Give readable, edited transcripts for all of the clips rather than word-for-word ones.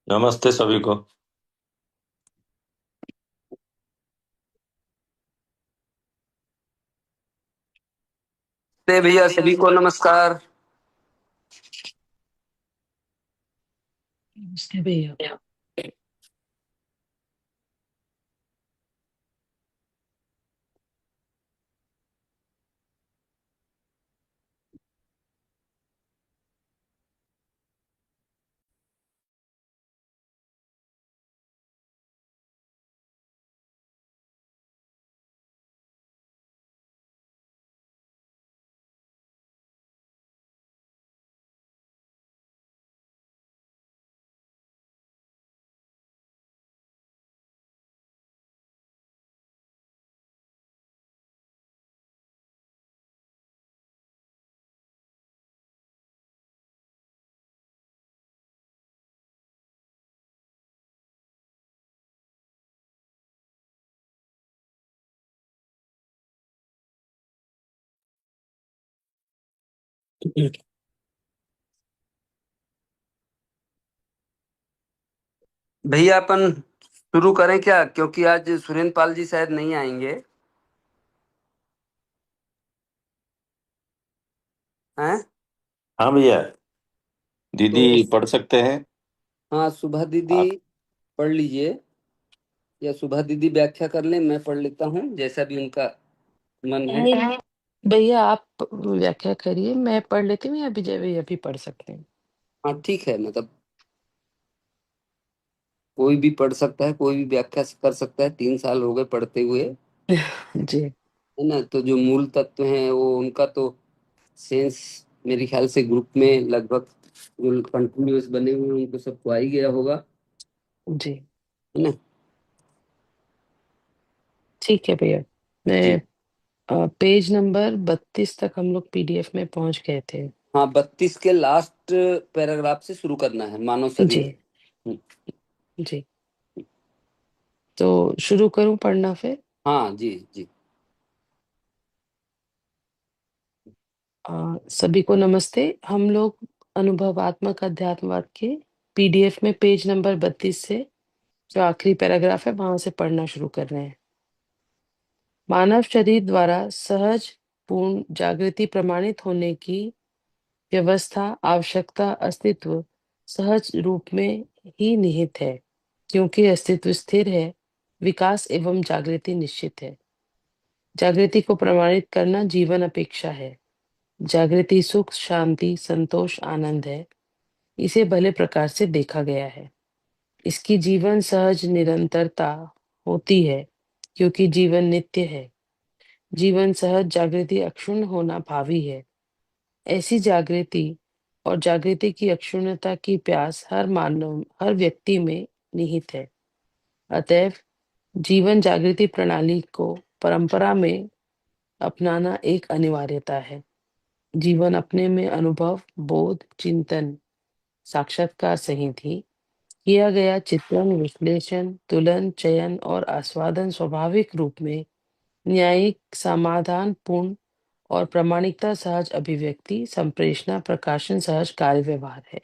नमस्ते सभी को। नमस्ते भैया, सभी को नमस्कार। नमस्ते भैया। भैया अपन शुरू करें क्या, क्योंकि आज सुरेंद्र पाल जी शायद नहीं आएंगे। हैं? हाँ भैया, तो दीदी पढ़ सकते हैं। हाँ, सुबह दीदी आप। पढ़ लीजिए, या सुबह दीदी व्याख्या कर लें, मैं पढ़ लेता हूँ, जैसा भी उनका मन है। नहीं भैया, आप व्याख्या करिए, मैं पढ़ लेती हूँ या विजय भैया भी पढ़ सकते हैं। हाँ ठीक है, मतलब कोई भी पढ़ सकता है, कोई भी व्याख्या कर सकता है। 3 साल हो गए पढ़ते हुए, जी। है ना। तो जो मूल तत्व हैं वो उनका तो सेंस मेरे ख्याल से ग्रुप में लगभग जो कंटिन्यूअस बने हुए हैं उनको सबको आ ही गया होगा, जी है ना। ठीक है भैया। मैं जी पेज नंबर 32 तक हम लोग पीडीएफ में पहुंच गए थे। हाँ, 32 के लास्ट पैराग्राफ से शुरू करना है, मानव जी शरीर। हम्म, जी। तो शुरू करूं पढ़ना फिर। हाँ जी जी। सभी को नमस्ते। हम लोग अनुभवात्मक अध्यात्मवाद के पीडीएफ में पेज नंबर 32 से जो आखिरी पैराग्राफ है वहां से पढ़ना शुरू कर रहे हैं। मानव शरीर द्वारा सहज पूर्ण जागृति प्रमाणित होने की व्यवस्था, आवश्यकता, अस्तित्व सहज रूप में ही निहित है, क्योंकि अस्तित्व स्थिर है, विकास एवं जागृति निश्चित है। जागृति को प्रमाणित करना जीवन अपेक्षा है। जागृति सुख, शांति, संतोष, आनंद है। इसे भले प्रकार से देखा गया है। इसकी जीवन सहज निरंतरता होती है, क्योंकि जीवन नित्य है। जीवन सहज जागृति अक्षुण्ण होना भावी है। ऐसी जागृति और जागृति की अक्षुण्णता की प्यास हर व्यक्ति में निहित है। अतएव जीवन जागृति प्रणाली को परंपरा में अपनाना एक अनिवार्यता है। जीवन अपने में अनुभव, बोध, चिंतन, साक्षात्कार सहित ही किया गया चित्रण, विश्लेषण, तुलन, चयन और आस्वादन स्वाभाविक रूप में न्यायिक, समाधान पूर्ण और प्रामाणिकता सहज अभिव्यक्ति, संप्रेषणा, प्रकाशन सहज कार्य व्यवहार है।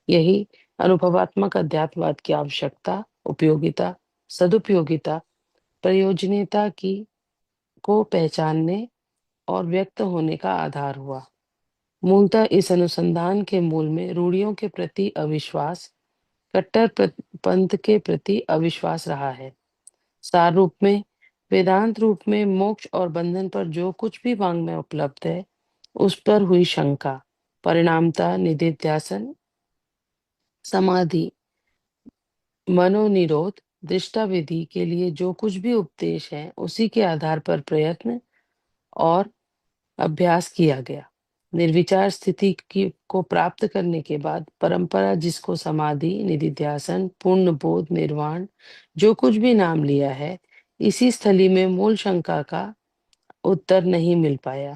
यही अनुभवात्मक अध्यात्मवाद की आवश्यकता, उपयोगिता, सदुपयोगिता, प्रयोजनीयता की को पहचानने और व्यक्त होने का आधार हुआ। मूलतः इस अनुसंधान के मूल में रूढ़ियों के प्रति अविश्वास, पंथ के प्रति अविश्वास रहा है। सार रूप में, वेदांत रूप में मोक्ष और बंधन पर जो कुछ भी वांग में उपलब्ध है, उस पर हुई शंका, परिणामता निधिध्यासन, समाधि, मनोनिरोध, दृष्टाविधि के लिए जो कुछ भी उपदेश है, उसी के आधार पर प्रयत्न और अभ्यास किया गया। निर्विचार स्थिति की को प्राप्त करने के बाद परंपरा जिसको समाधि, निधिध्यासन, पूर्ण बोध, निर्वाण, जो कुछ भी नाम लिया है, इसी स्थली में मूल शंका का उत्तर नहीं मिल पाया।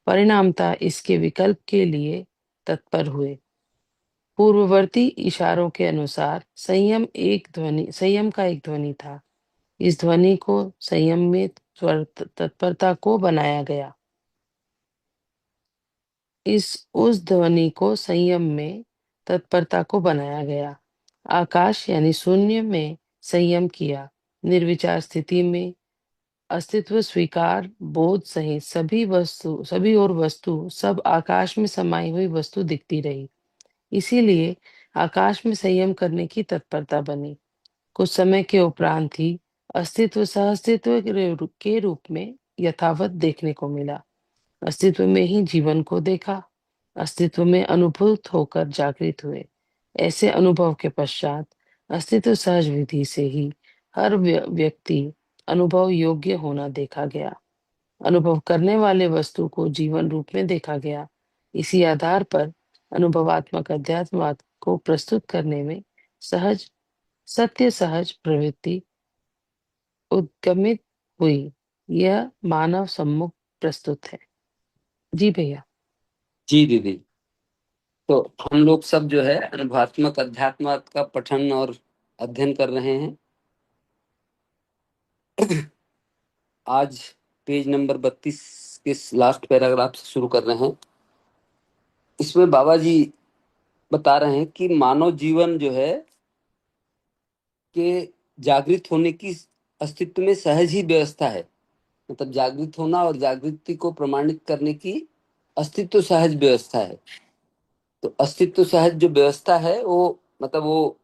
परिणामता इसके विकल्प के लिए तत्पर हुए। पूर्ववर्ती इशारों के अनुसार संयम का एक ध्वनि था। इस ध्वनि को संयम में तत्परता को बनाया गया। इस उस ध्वनि को संयम में तत्परता को बनाया गया। आकाश यानी शून्य में संयम किया। निर्विचार स्थिति में अस्तित्व स्वीकार बोध सहित सभी और वस्तु सब आकाश में समाई हुई वस्तु दिखती रही। इसीलिए आकाश में संयम करने की तत्परता बनी। कुछ समय के उपरांत ही अस्तित्व सहअस्तित्व के रूप में यथावत देखने को मिला। अस्तित्व में ही जीवन को देखा। अस्तित्व में अनुभूत होकर जागृत हुए। ऐसे अनुभव के पश्चात अस्तित्व सहज विधि से ही हर व्यक्ति अनुभव योग्य होना देखा गया। अनुभव करने वाले वस्तु को जीवन रूप में देखा गया। इसी आधार पर अनुभवात्मक अध्यात्मवाद को प्रस्तुत करने में सहज सहज प्रवृत्ति उद्गमित हुई। यह मानव सम्मुख प्रस्तुत है। जी भैया। जी दीदी। तो हम लोग सब जो है अनुभवात्मक अध्यात्मवाद का पठन और अध्ययन कर रहे हैं। आज पेज नंबर 32 के लास्ट पैराग्राफ से शुरू कर रहे हैं। इसमें बाबा जी बता रहे हैं कि मानव जीवन जो है के जागृत होने की अस्तित्व में सहज ही व्यवस्था है। मतलब जागृत होना और जागृति को प्रमाणित करने की अस्तित्व सहज व्यवस्था है। तो अस्तित्व सहज जो व्यवस्था है वो मतलब वो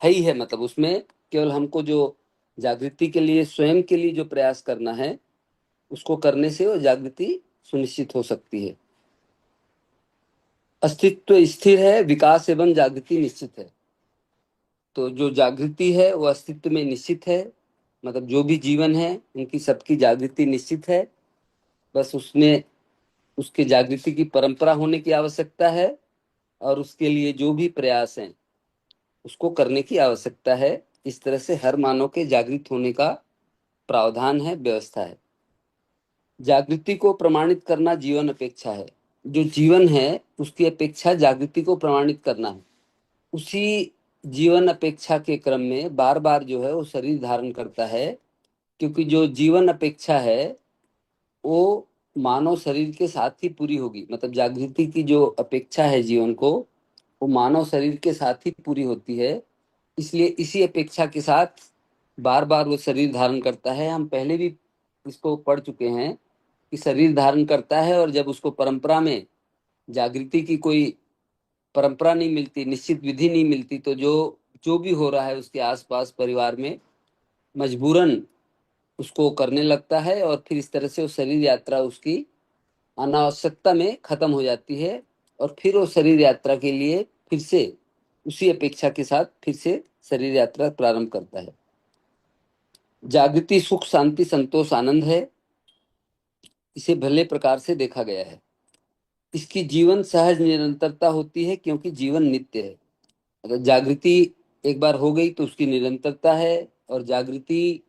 है ही है। मतलब उसमें केवल हमको जो जागृति के लिए स्वयं के लिए जो प्रयास करना है उसको करने से वो जागृति सुनिश्चित हो सकती है। अस्तित्व स्थिर है, विकास एवं जागृति निश्चित है। तो जो जागृति है वो अस्तित्व में निश्चित है। मतलब जो भी जीवन है उनकी सबकी जागृति निश्चित है। बस उसमें उसके जागृति की परंपरा होने की आवश्यकता है और उसके लिए जो भी प्रयास हैं उसको करने की आवश्यकता है। इस तरह से हर मानव के जागृत होने का प्रावधान है, व्यवस्था है। जागृति को प्रमाणित करना जीवन अपेक्षा है। जो जीवन है उसकी अपेक्षा जागृति को प्रमाणित करना है। उसी जीवन अपेक्षा के क्रम में बार बार जो है वो शरीर धारण करता है, क्योंकि जो जीवन अपेक्षा है वो मानव शरीर के साथ ही पूरी होगी। मतलब जागृति की जो अपेक्षा है जीवन को वो मानव शरीर के साथ ही पूरी होती है। इसलिए इसी अपेक्षा के साथ बार बार वो शरीर धारण करता है। हम पहले भी इसको पढ़ चुके हैं कि शरीर धारण करता है और जब उसको परंपरा में जागृति की कोई परंपरा नहीं मिलती, निश्चित विधि नहीं मिलती, तो जो जो भी हो रहा है उसके आसपास परिवार में मजबूरन उसको करने लगता है और फिर इस तरह से वो शरीर यात्रा उसकी अनावश्यकता में खत्म हो जाती है। और फिर वो शरीर यात्रा के लिए फिर से उसी अपेक्षा के साथ फिर से शरीर यात्रा प्रारंभ करता है। जागृति सुख शांति संतोष आनंद है। इसे भले प्रकार से देखा गया है। इसकी जीवन सहज निरंतरता होती है क्योंकि जीवन नित्य है। अगर जागृति एक बार हो गई तो उसकी निरंतरता है। और जागृति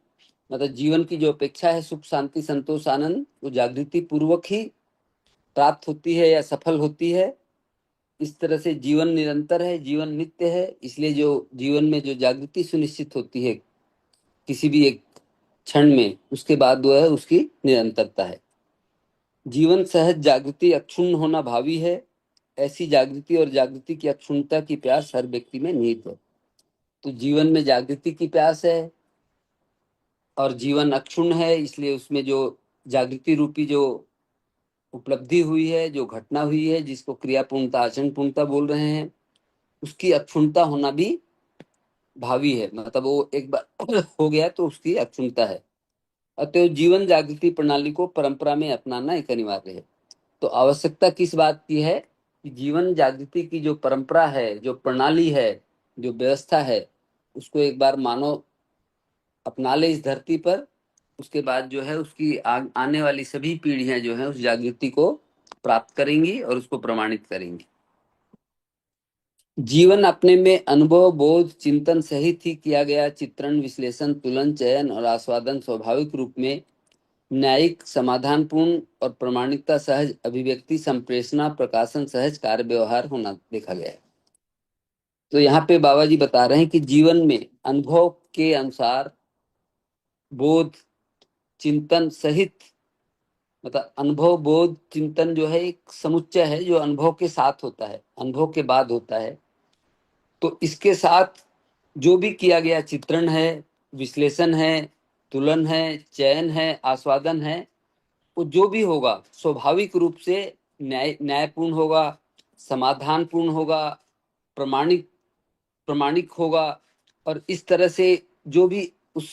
मतलब जीवन की जो अपेक्षा है सुख शांति संतोष आनंद, वो जागृति पूर्वक ही प्राप्त होती है या सफल होती है। इस तरह से जीवन निरंतर है, जीवन नित्य है। इसलिए जो जीवन में जो जागृति सुनिश्चित होती है किसी भी एक क्षण में, उसके बाद वो है उसकी निरंतरता है। जीवन सहज जागृति अक्षुण्ण होना भावी है। ऐसी जागृति और जागृति की अक्षुण्णता की प्यास हर व्यक्ति में निहित है। तो जीवन में जागृति की प्यास है और जीवन अक्षुण्ण है, इसलिए उसमें जो जागृति रूपी जो उपलब्धि हुई है, जो घटना हुई है, जिसको क्रिया पूर्णता आचरण पूर्णता बोल रहे हैं, उसकी अक्षुण्णता होना भी भावी है। मतलब वो एक बार हो गया तो उसकी अक्षुण्णता है। अतएव जीवन जागृति प्रणाली को परंपरा में अपनाना एक अनिवार्य है। तो आवश्यकता किस बात की है कि जीवन जागृति की जो परंपरा है, जो प्रणाली है, जो व्यवस्था है, उसको एक बार मानव अपना ले इस धरती पर। उसके बाद जो है उसकी आने वाली सभी पीढ़ियां जो है उस जागृति को प्राप्त करेंगी और उसको प्रमाणित करेंगी। जीवन अपने में अनुभव बोध चिंतन सहित ही किया गया चित्रण विश्लेषण तुलन चयन और आस्वादन स्वाभाविक रूप में न्यायिक समाधानपूर्ण और प्रमाणिकता सहज अभिव्यक्ति संप्रेषणा प्रकाशन सहज कार्य व्यवहार होना देखा गया है। तो यहाँ पे बाबा जी बता रहे हैं कि जीवन में अनुभव के अनुसार बोध चिंतन सहित, मतलब अनुभव बोध चिंतन जो है एक समुच्चय है जो अनुभव के साथ होता है, अनुभव के बाद होता है। तो इसके साथ जो भी किया गया चित्रण है, विश्लेषण है, तुलन है, चयन है, आस्वादन है, वो जो भी होगा स्वाभाविक रूप से न्यायपूर्ण होगा, समाधानपूर्ण होगा, प्रमाणिक प्रमाणिक होगा। और इस तरह से जो भी उस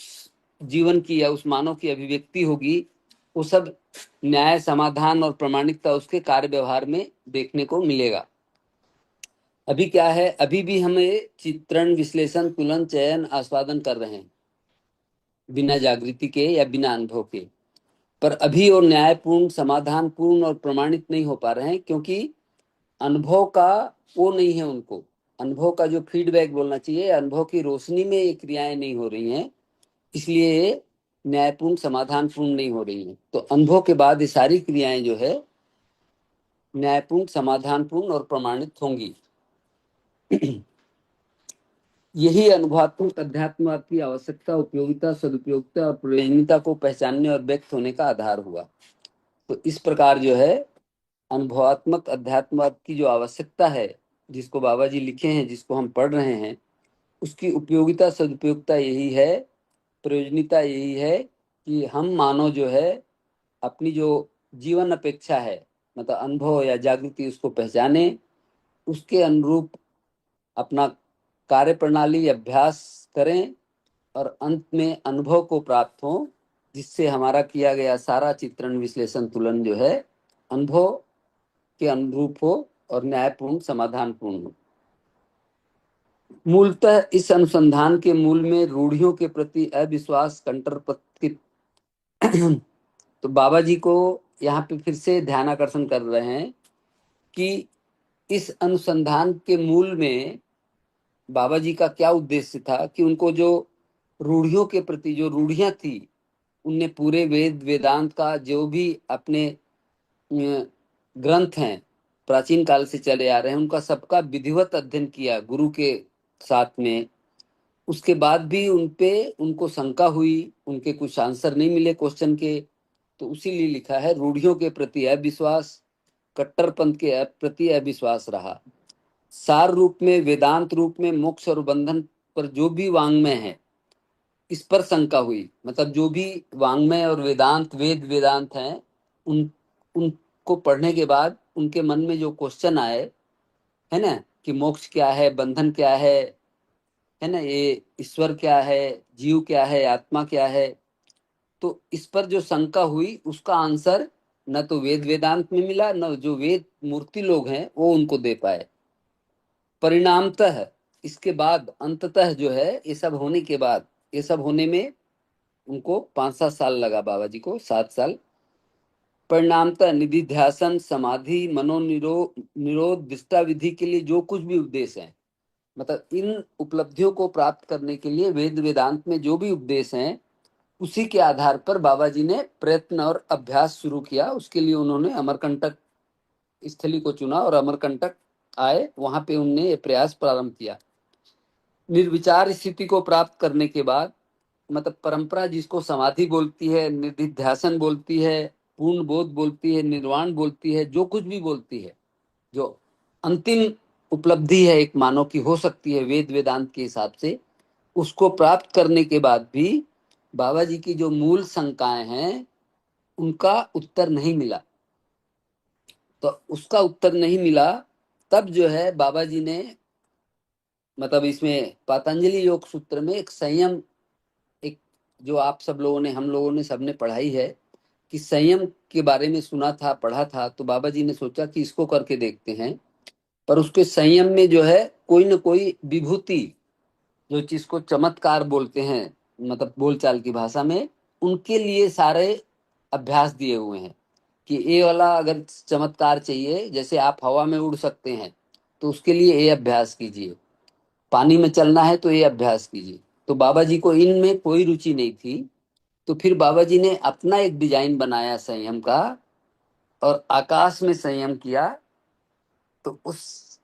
जीवन की या उस मानव की अभिव्यक्ति होगी, वो सब न्याय, समाधान और प्रमाणिकता उसके कार्य व्यवहार में देखने को मिलेगा। अभी क्या है, अभी भी हमें चित्रण, विश्लेषण, तुलन, चयन, आस्वादन कर रहे हैं बिना जागृति के या बिना अनुभव के। पर अभी और न्यायपूर्ण, समाधानपूर्ण और प्रमाणित नहीं हो पा रहे हैं, क्योंकि अनुभव का वो नहीं है उनको। अनुभव का जो फीडबैक बोलना चाहिए, अनुभव की रोशनी में ये क्रियाएं नहीं हो रही हैं, इसलिए ये न्यायपूर्ण, समाधानपूर्ण नहीं हो रही हैं। तो अनुभव के बाद ये सारी क्रियाएं जो है न्यायपूर्ण, समाधानपूर्ण और प्रमाणित होंगी। यही अनुभवात्मक अध्यात्मवाद की आवश्यकता, उपयोगिता, सदुपयोगिता और प्रयोजनीयता को पहचानने और व्यक्त होने का आधार हुआ। तो इस प्रकार जो है अनुभवात्मक अध्यात्मवाद की जो आवश्यकता है, जिसको बाबा जी लिखे हैं, जिसको हम पढ़ रहे हैं, उसकी उपयोगिता, सदुपयोगिता यही है, प्रयोजनीयता यही है कि हम मानव जो है अपनी जो जीवन अपेक्षा है, मतलब अनुभव या जागृति, उसको पहचाने, उसके अनुरूप अपना कार्य प्रणाली अभ्यास करें और अंत में अनुभव को प्राप्त हो, जिससे हमारा किया गया सारा चित्रण, विश्लेषण, तुलन जो है अनुभव के अनुरूप हो और न्यायपूर्ण, समाधानपूर्ण हो। मूलतः इस अनुसंधान के मूल में रूढ़ियों के प्रति अविश्वास, कंटरपति तो बाबा जी को यहाँ पे फिर से ध्यान आकर्षण कर रहे हैं कि इस अनुसंधान के मूल में बाबा जी का क्या उद्देश्य था, कि उनको जो रूढ़ियों के प्रति जो रूढ़ियां थी, उनने पूरे वेद वेदांत का जो भी अपने ग्रंथ हैं, प्राचीन काल से चले आ रहे हैं, उनका सबका विधिवत अध्ययन किया गुरु के साथ में। उसके बाद भी उनपे उनको शंका हुई, उनके कुछ आंसर नहीं मिले क्वेश्चन के, तो उसीलिए लिखा है रूढ़ियों के प्रति अविश्वास, कट्टरपंथ के प्रति अविश्वास रहा। सार रूप में, वेदांत रूप में, मोक्ष और बंधन पर जो भी वांग्मय है, इस पर शंका हुई। मतलब जो भी वांग्मय और वेदांत, वेद वेदांत हैं, उनको पढ़ने के बाद उनके मन में जो क्वेश्चन आए, है ना, कि मोक्ष क्या है, बंधन क्या है ना, ये ईश्वर क्या है, जीव क्या है, आत्मा क्या है, तो इस पर जो शंका हुई, उसका आंसर न तो वेद वेदांत में मिला, न जो वेद मूर्ति लोग हैं वो उनको दे पाए। परिणामतः इसके बाद अंततः जो है, ये सब होने के बाद, ये सब होने में उनको 5-7 साल लगा, बाबा जी को 7 साल। परिणामतः निधि ध्यासन, समाधि, निरोध, दिष्टा विधि के लिए जो कुछ भी उपदेश है, मतलब इन उपलब्धियों को प्राप्त करने के लिए वेद वेदांत में जो भी उपदेश हैं, उसी के आधार पर बाबा जी ने प्रयत्न और अभ्यास शुरू किया। उसके लिए उन्होंने अमरकंटक स्थली को चुना और अमरकंटक आए, वहां पे उनने ये प्रयास प्रारंभ किया। निर्विचार स्थिति को प्राप्त करने के बाद, मतलब परंपरा जिसको समाधि बोलती है, निधिध्यासन बोलती है, पूर्ण बोध बोलती है, निर्वाण बोलती है, जो कुछ भी बोलती है, जो अंतिम उपलब्धि है एक मानव की हो सकती है वेद वेदांत के हिसाब से, उसको प्राप्त करने के बाद भी बाबा जी की जो मूल शंकाएं हैं, उनका उत्तर नहीं मिला। तो उसका उत्तर नहीं मिला, तब जो है बाबा जी ने, मतलब इसमें पतंजलि योग सूत्र में एक संयम, एक जो आप सब लोगों ने, हम लोगों ने, सबने पढ़ाई है, कि संयम के बारे में सुना था, पढ़ा था, तो बाबा जी ने सोचा कि इसको करके देखते हैं। पर उसके संयम में जो है कोई ना कोई विभूति, जो चीज को चमत्कार बोलते हैं, मतलब बोलचाल की भाषा में, उनके लिए सारे अभ्यास दिए हुए हैं कि ये वाला अगर चमत्कार चाहिए, जैसे आप हवा में उड़ सकते हैं, तो उसके लिए ये अभ्यास कीजिए, पानी में चलना है तो ये अभ्यास कीजिए। तो बाबा जी को इनमें कोई रुचि नहीं थी, तो फिर बाबा जी ने अपना एक डिजाइन बनाया संयम का, और आकाश में संयम किया। तो उस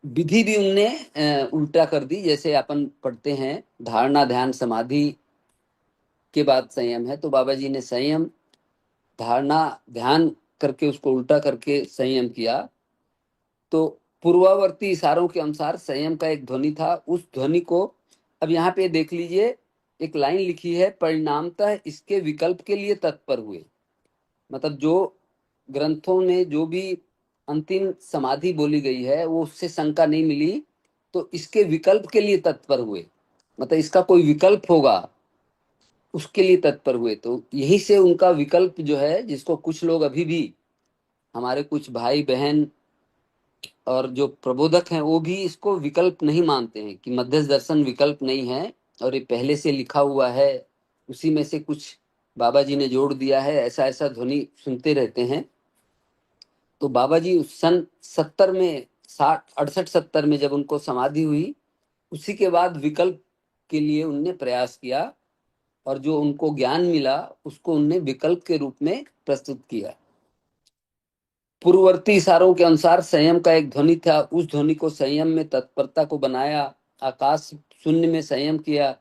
विधि भी उनने उल्टा कर दी। जैसे अपन पढ़ते हैं धारणा, ध्यान, समाधि के बाद संयम है, तो बाबा जी ने संयम, धारणा, ध्यान करके उसको उल्टा करके संयम किया। तो पूर्ववर्ती इशारों के अनुसार संयम का एक ध्वनि था, उस ध्वनि को, अब यहाँ पे देख लीजिए, एक लाइन लिखी है, परिणामतः इसके विकल्प के लिए तत्पर हुए। मतलब जो ग्रंथों में जो भी अंतिम समाधि बोली गई है वो उससे शंका नहीं मिली, तो इसके विकल्प के लिए तत्पर हुए, मतलब इसका कोई विकल्प होगा उसके लिए तत्पर हुए। तो यही से उनका विकल्प जो है, जिसको कुछ लोग अभी भी, हमारे कुछ भाई बहन और जो प्रबोधक हैं, वो भी इसको विकल्प नहीं मानते हैं कि मध्यस्थ दर्शन विकल्प नहीं है और ये पहले से लिखा हुआ है, उसी में से कुछ बाबा जी ने जोड़ दिया है, ऐसा ऐसा ध्वनि सुनते रहते हैं। तो बाबा जी उस सन 70 में, 60 68 70 में जब उनको समाधि हुई, उसी के बाद विकल्प के लिए उनने प्रयास किया, और जो उनको ज्ञान मिला उसको उनने विकल्प के रूप में प्रस्तुत किया। पूर्ववर्ती इशारों के अनुसार संयम का एक ध्वनि था, उस ध्वनि को संयम में तत्परता को बनाया, आकाश शून्य में संयम किया,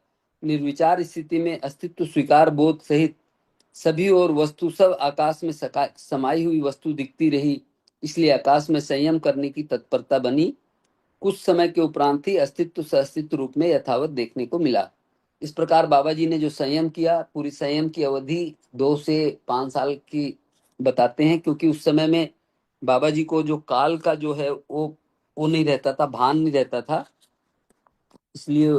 निर्विचार स्थिति में अस्तित्व स्वीकार बोध सहित सभी और वस्तु सब आकाश में समाई हुई वस्तु दिखती रही, इसलिए आकाश में संयम करने की तत्परता बनी। कुछ समय के उपरांत ही अस्तित्व सअस्तित्व रूप में यथावत देखने को मिला। इस प्रकार बाबा जी ने जो संयम किया, पूरी संयम की अवधि 2 से 5 साल की बताते हैं, क्योंकि उस समय में बाबा जी को जो काल का जो है वो नहीं रहता था, भान नहीं रहता था, इसलिए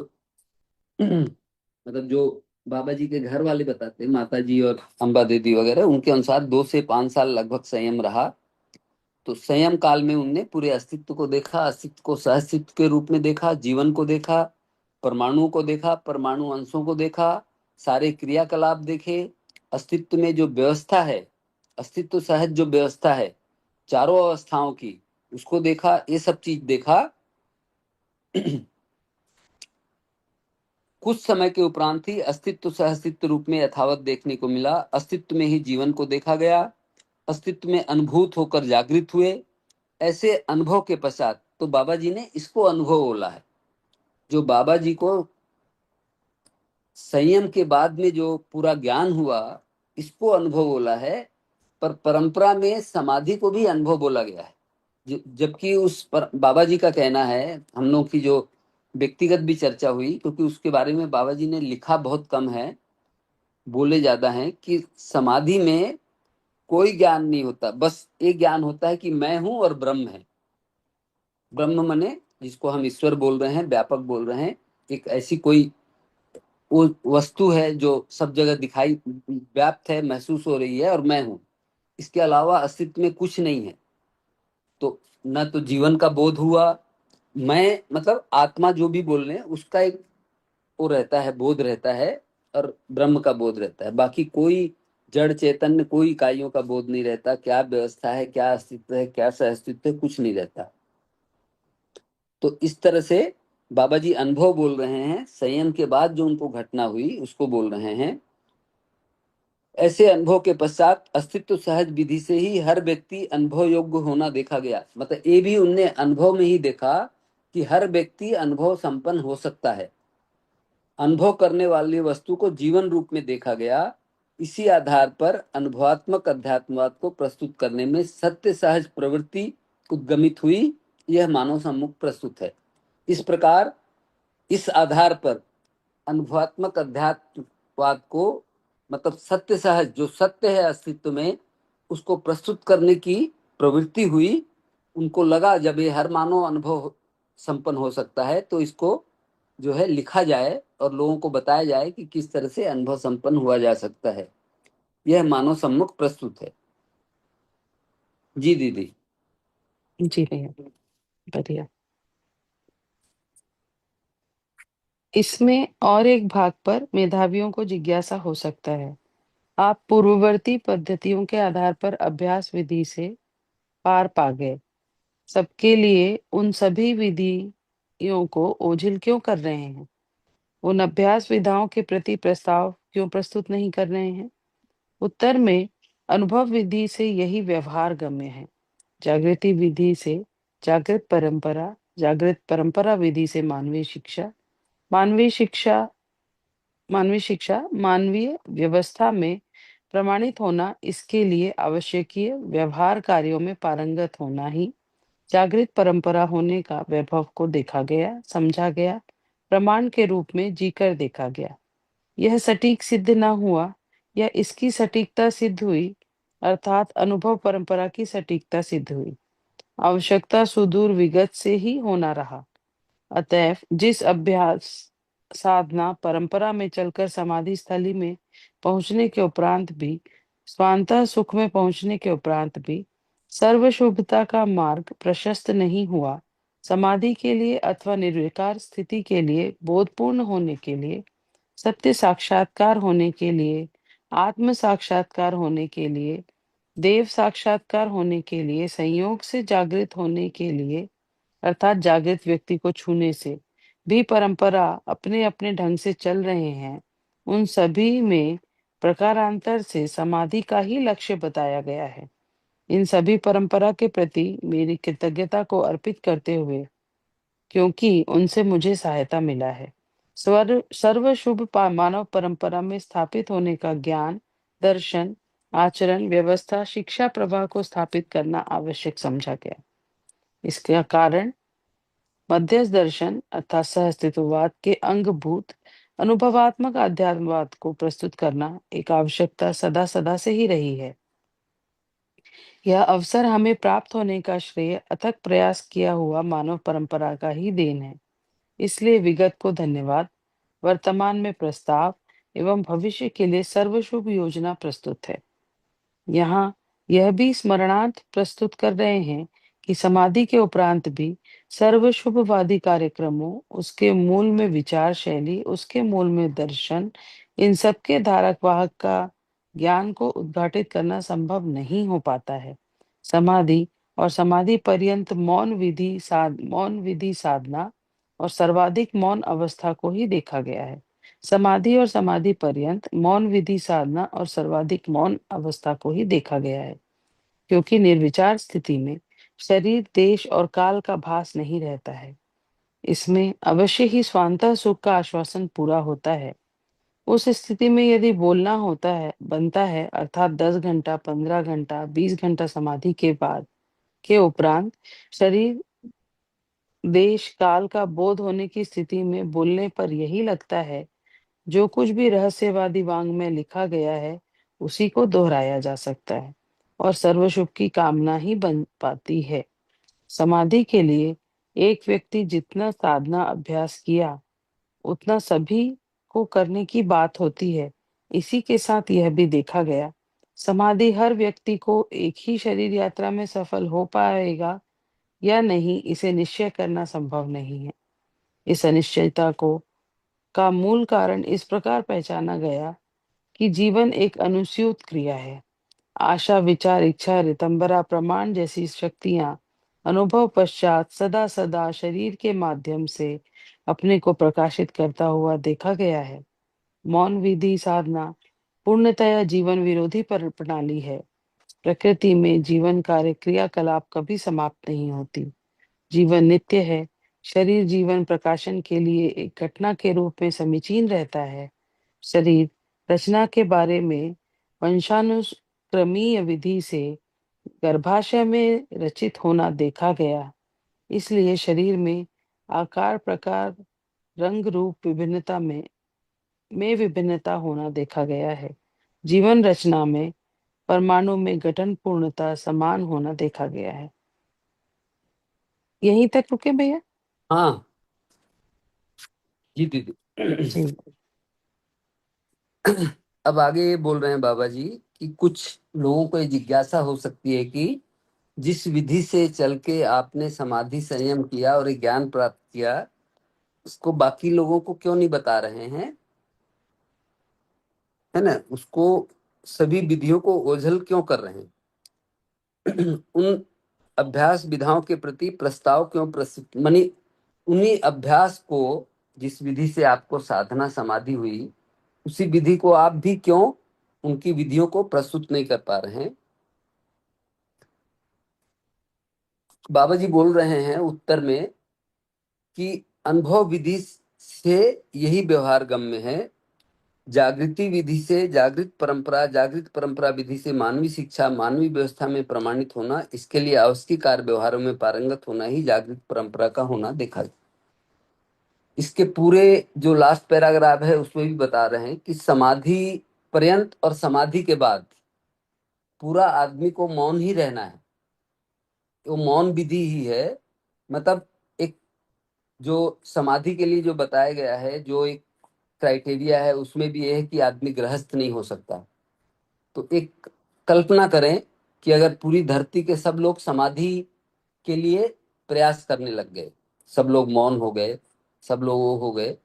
मतलब जो बाबा जी के घर वाले बताते हैं, माता जी और अम्बा दीदी वगैरह, उनके अनुसार 2 से 5 साल लगभग संयम रहा। तो संयम काल में उनने पूरे अस्तित्व को देखा, अस्तित्व को सहअस्तित्व के रूप में देखा, जीवन को देखा, परमाणुओं को देखा, परमाणु अंशों को देखा, सारे क्रियाकलाप देखे, अस्तित्व में जो व्यवस्था है, अस्तित्व सहज जो व्यवस्था है चारों अवस्थाओं की, उसको देखा, ये सब चीज देखा। कुछ समय के उपरांत ही अस्तित्व सहअस्तित्व रूप में यथावत देखने को मिला, अस्तित्व में ही जीवन को देखा गया, अस्तित्व में अनुभूत होकर जागृत हुए। ऐसे अनुभव के पश्चात, तो बाबा जी ने इसको अनुभव बोला है, जो बाबा जी को संयम के बाद में जो पूरा ज्ञान हुआ, इसको अनुभव बोला है। पर परंपरा में समाधि को भी अनुभव बोला गया है, जबकि उस पर बाबा जी का कहना है, हम लोग की जो व्यक्तिगत भी चर्चा हुई, क्योंकि उसके बारे में बाबा जी ने लिखा बहुत कम है, बोले ज्यादा हैं, कि समाधि में कोई ज्ञान नहीं होता, बस एक ज्ञान होता है कि मैं हूं और ब्रह्म है। ब्रह्म मने जिसको हम ईश्वर बोल रहे हैं, व्यापक बोल रहे हैं, एक ऐसी कोई वो वस्तु है जो सब जगह दिखाई व्याप्त है, महसूस हो रही है, और मैं हूं, इसके अलावा अस्तित्व में कुछ नहीं है। तो न तो जीवन का बोध हुआ, मैं मतलब आत्मा जो भी बोल रहे हैं उसका एक वो रहता है, बोध रहता है, और ब्रह्म का बोध रहता है, बाकी कोई जड़ चैतन्य कोई इकाइयों का बोध नहीं रहता, क्या व्यवस्था है, क्या अस्तित्व है, क्या सहअस्तित्व है, कुछ नहीं रहता। तो इस तरह से बाबा जी अनुभव बोल रहे हैं, संयम के बाद जो उनको घटना हुई उसको बोल रहे हैं। ऐसे अनुभव के पश्चात अस्तित्व सहज विधि से ही हर व्यक्ति अनुभव योग्य होना देखा गया, मतलब ये भी उनने अनुभव में ही देखा कि हर व्यक्ति अनुभव संपन्न हो सकता है। अनुभव करने वाली वस्तु को जीवन रूप में देखा गया, इसी आधार पर अनुभवात्मक अध्यात्मवाद को प्रस्तुत करने में सत्य सहज प्रवृत्ति उद्गमित हुई, यह मानव सम्मुख प्रस्तुत है। इस प्रकार इस आधार पर अनुभवात्मक अध्यात्मवाद को, मतलब सत्य सहज जो सत्य है अस्तित्व में, उसको प्रस्तुत करने की प्रवृत्ति हुई। उनको लगा जब ये हर मानव अनुभव संपन्न हो सकता है, तो इसको जो है लिखा जाए और लोगों को बताया जाए कि किस तरह से अनुभव संपन्न हुआ जा सकता है। यह मानव सम्मुख प्रस्तुत है। जी दीदी। जी भैया, बढ़िया। इसमें और एक भाग पर मेधावियों को जिज्ञासा हो सकता है। आप पूर्ववर्ती पद्धतियों के आधार पर अभ्यास विधि से पार पा गए, सबके लिए उन सभी विधियों को ओझिल क्यों कर रहे हैं? उन अभ्यास विधाओं के प्रति प्रस्ताव क्यों प्रस्तुत नहीं कर रहे हैं? उत्तर में अनुभव विधि से यही व्यवहार गम्य है। जागृति विधि से जागृत परंपरा विधि से मानवीय शिक्षा मानवीय व्यवस्था में प्रमाणित होना, इसके लिए आवश्यकीय व्यवहार कार्यों में पारंगत होना ही जागृत परंपरा होने का वैभव को देखा गया, समझा गया, प्रमाण के रूप में जीकर देखा गया। यह सटीक सिद्ध न हुआ या इसकी सटीकता सिद्ध हुई, अर्थात अनुभव परंपरा की सटीकता सिद्ध हुई। आवश्यकता सुदूर विगत से ही होना रहा। अतएव जिस अभ्यास, साधना, परंपरा में चलकर समाधि स्थली में पहुंचने के उपरांत भी, स्वांतः सुख में पहुंचने के उपरांत भी सर्वशुभता का मार्ग प्रशस्त नहीं हुआ, समाधि के लिए अथवा निर्विकार स्थिति के लिए, बोधपूर्ण होने के लिए, सत्य साक्षात्कार होने के लिए, आत्म साक्षात्कार होने के लिए, देव साक्षात्कार होने के लिए, संयोग से जागृत होने के लिए, अर्थात जागृत व्यक्ति को छूने से भी परंपरा अपने अपने ढंग से चल रहे हैं, उन सभी में प्रकारांतर से समाधि का ही लक्ष्य बताया गया है। इन सभी परंपरा के प्रति मेरी कृतज्ञता को अर्पित करते हुए, क्योंकि उनसे मुझे सहायता मिला है, सर्व शुभ मानव परंपरा में स्थापित होने का ज्ञान, दर्शन, आचरण, व्यवस्था, शिक्षा प्रवाह को स्थापित करना आवश्यक समझा गया। इसका कारण मध्यस्थ दर्शन अर्थात सहअस्तित्ववाद के अंगभूत अनुभवात्मक अध्यात्मवाद को प्रस्तुत करना एक आवश्यकता सदा सदा से ही रही है। यह अवसर हमें प्राप्त होने का श्रेय अथक प्रयास किया हुआ मानव परंपरा का ही देन है। इसलिए विगत को धन्यवाद। वर्तमान में प्रस्ताव एवं भविष्य के लिए सर्वशुभ योजना प्रस्तुत है। यहाँ यह भी स्मरणार्थ प्रस्तुत कर रहे हैं कि समाधि के उपरांत भी सर्वशुभवादी कार्यक्रमों, उसके मूल में विचार शैली, उसके मूल में दर्शन, इन सबके धारक वाहक का ज्ञान को उद्घाटित करना संभव नहीं हो पाता है। समाधि और समाधि पर्यंत मौन विधि साधना और सर्वाधिक मौन अवस्था को ही देखा गया है। समाधि और समाधि पर्यंत मौन विधि साधना और सर्वाधिक मौन अवस्था को ही देखा गया है, क्योंकि निर्विचार स्थिति में शरीर, देश और काल का भास नहीं रहता है। इसमें अवश्य ही स्वांतः सुख का आश्वासन पूरा होता है। उस स्थिति में यदि बोलना होता है बनता है, अर्थात 10 घंटा, 15 घंटा, 20 घंटा समाधि के बाद के उपरांत शरीर, देश, काल का बोध होने की स्थिति में बोलने पर यही लगता है जो कुछ भी रहस्यवादी वांग में लिखा गया है उसी को दोहराया जा सकता है और सर्वशुभ की कामना ही बन पाती है। समाधि के लिए एक व्यक्ति जितना साधना अभ्यास किया उतना सभी को करने की बात होती है। इसी के साथ यह भी देखा गया, समाधि हर व्यक्ति को एक ही शरीर यात्रा में सफल हो पाएगा या नहीं, इसे निश्चय करना संभव नहीं है। इस अनिश्चयता को का मूल कारण इस प्रकार पहचाना गया कि जीवन एक अनुस्यूत क्रिया है। आशा, विचार, इच्छा, रितंबरा, प्रमाण जैसी शक्तियां अनुभव पश्चात सदा सदा शरीर के माध्यम से अपने को प्रकाशित करता हुआ देखा गया है। मौन विधि साधना पूर्णतया जीवन विरोधी प्रणाली है। प्रकृति में जीवन कार्य क्रियाकलाप कभी समाप्त नहीं होती। जीवन नित्य है। शरीर जीवन प्रकाशन के लिए एक घटना के रूप में समीचीन रहता है। शरीर रचना के बारे में वंशानुक्रमीय विधि से गर्भाशय में रचित होना देखा गया। इसलिए शरीर में आकार, प्रकार, रंग, रूप में विभिन्नता होना देखा गया है। जीवन रचना में परमाणु में गठन पूर्णता समान होना देखा गया है। यहीं तक रुके भैया? हाँ जी दीदी। जी। अब आगे ये बोल रहे हैं बाबा जी कि कुछ लोगों को ये जिज्ञासा हो सकती है कि जिस विधि से चल के आपने समाधि संयम किया और ये ज्ञान प्राप्त किया, उसको बाकी लोगों को क्यों नहीं बता रहे हैं, है ना? उसको सभी विधियों को ओझल क्यों कर रहे हैं? उन अभ्यास विधाओं के प्रति प्रस्ताव क्यों प्रस्तुत, मानी उन्हीं अभ्यास को, जिस विधि से आपको साधना समाधि हुई, उसी विधि को आप भी क्यों उनकी विधियों को प्रस्तुत नहीं कर पा रहे हैं? बाबा जी बोल रहे हैं उत्तर में कि अनुभव विधि से यही व्यवहार गम्य है जागृति विधि से जागृत परंपरा विधि से मानवीय शिक्षा मानवीय व्यवस्था में प्रमाणित होना, इसके लिए आवश्यक कार्य व्यवहारों में पारंगत होना ही जागृत परंपरा का होना देखा। इसके पूरे जो लास्ट पैराग्राफ है उसमें भी बता रहे हैं कि समाधि पर्यंत और समाधि के बाद पूरा आदमी को मौन ही रहना है। वो मौन विधि ही है। मतलब एक जो समाधि के लिए जो बताया गया है, जो एक क्राइटेरिया है, उसमें भी ये है कि आदमी गृहस्थ नहीं हो सकता। तो एक कल्पना करें कि अगर पूरी धरती के सब लोग समाधि के लिए प्रयास करने लग गए, सब लोग मौन हो गए, सब लोग वो हो गए,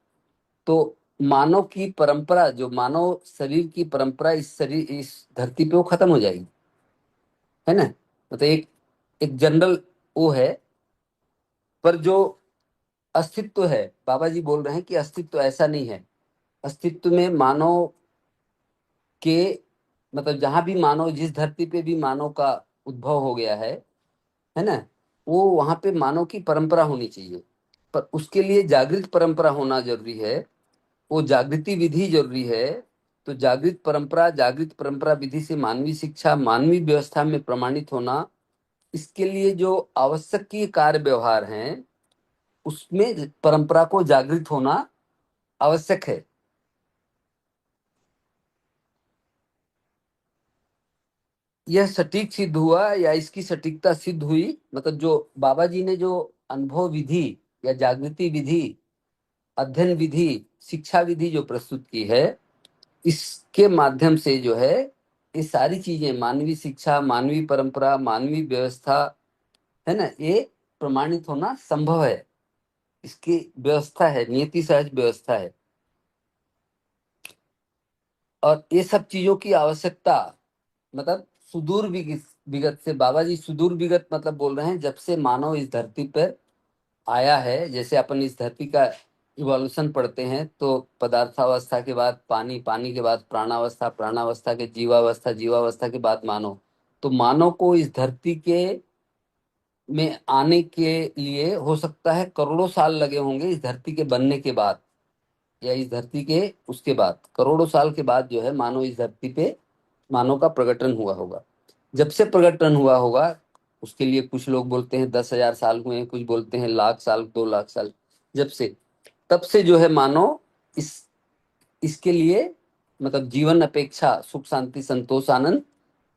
तो मानव की परंपरा, जो मानव शरीर की परंपरा इस शरीर इस धरती पे वो खत्म हो जाएगी, है ना। मतलब एक एक जनरल वो है। पर जो अस्तित्व है, बाबा जी बोल रहे हैं कि अस्तित्व ऐसा नहीं है। अस्तित्व में मानव के मतलब जहां भी मानव, जिस धरती पे भी मानव का उद्भव हो गया है ना, वो वहां पे मानव की परंपरा होनी चाहिए। पर उसके लिए जागृत परंपरा होना जरूरी है, वो जागृति विधि जरूरी है। तो जागृत परंपरा विधि से मानवीय शिक्षा मानवीय व्यवस्था में प्रमाणित होना, इसके लिए जो आवश्यक कार्य व्यवहार हैं उसमें परंपरा को जागृत होना आवश्यक है। यह सटीक सिद्ध हुआ या इसकी सटीकता सिद्ध हुई, मतलब जो बाबा जी ने जो अनुभव विधि या जागृति विधि, अध्ययन विधि, शिक्षा विधि जो प्रस्तुत की है, इसके माध्यम से जो है ये सारी चीजें, मानवीय शिक्षा मानवीय परंपरा मानवीय व्यवस्था, है ना, ये प्रमाणित होना संभव है। इसकी व्यवस्था है, नियति सहज व्यवस्था है। और ये सब चीजों की आवश्यकता, मतलब सुदूर विगत विगत से, बाबा जी सुदूर विगत मतलब बोल रहे हैं जब से मानव इस धरती पर आया है। जैसे अपन इस धरती का इवोल्यूशन पढ़ते हैं तो पदार्थावस्था के बाद पानी, पानी के बाद प्राणावस्था, प्राणावस्था के जीवावस्था, जीवावस्था के बाद मानव। तो मानव को इस धरती के में आने के लिए हो सकता है करोड़ों साल लगे होंगे, इस धरती के बनने के बाद या इस धरती के उसके बाद करोड़ों साल के बाद जो है मानव इस धरती पे, मानव का प्रकटन हुआ होगा। जब से प्रकटन हुआ होगा, उसके लिए कुछ लोग बोलते हैं 10,000 साल हुए हैं, कुछ बोलते हैं लाख साल, 2 लाख साल। जब से, तब से जो है मानव इस इसके लिए, मतलब जीवन अपेक्षा सुख शांति संतोष आनंद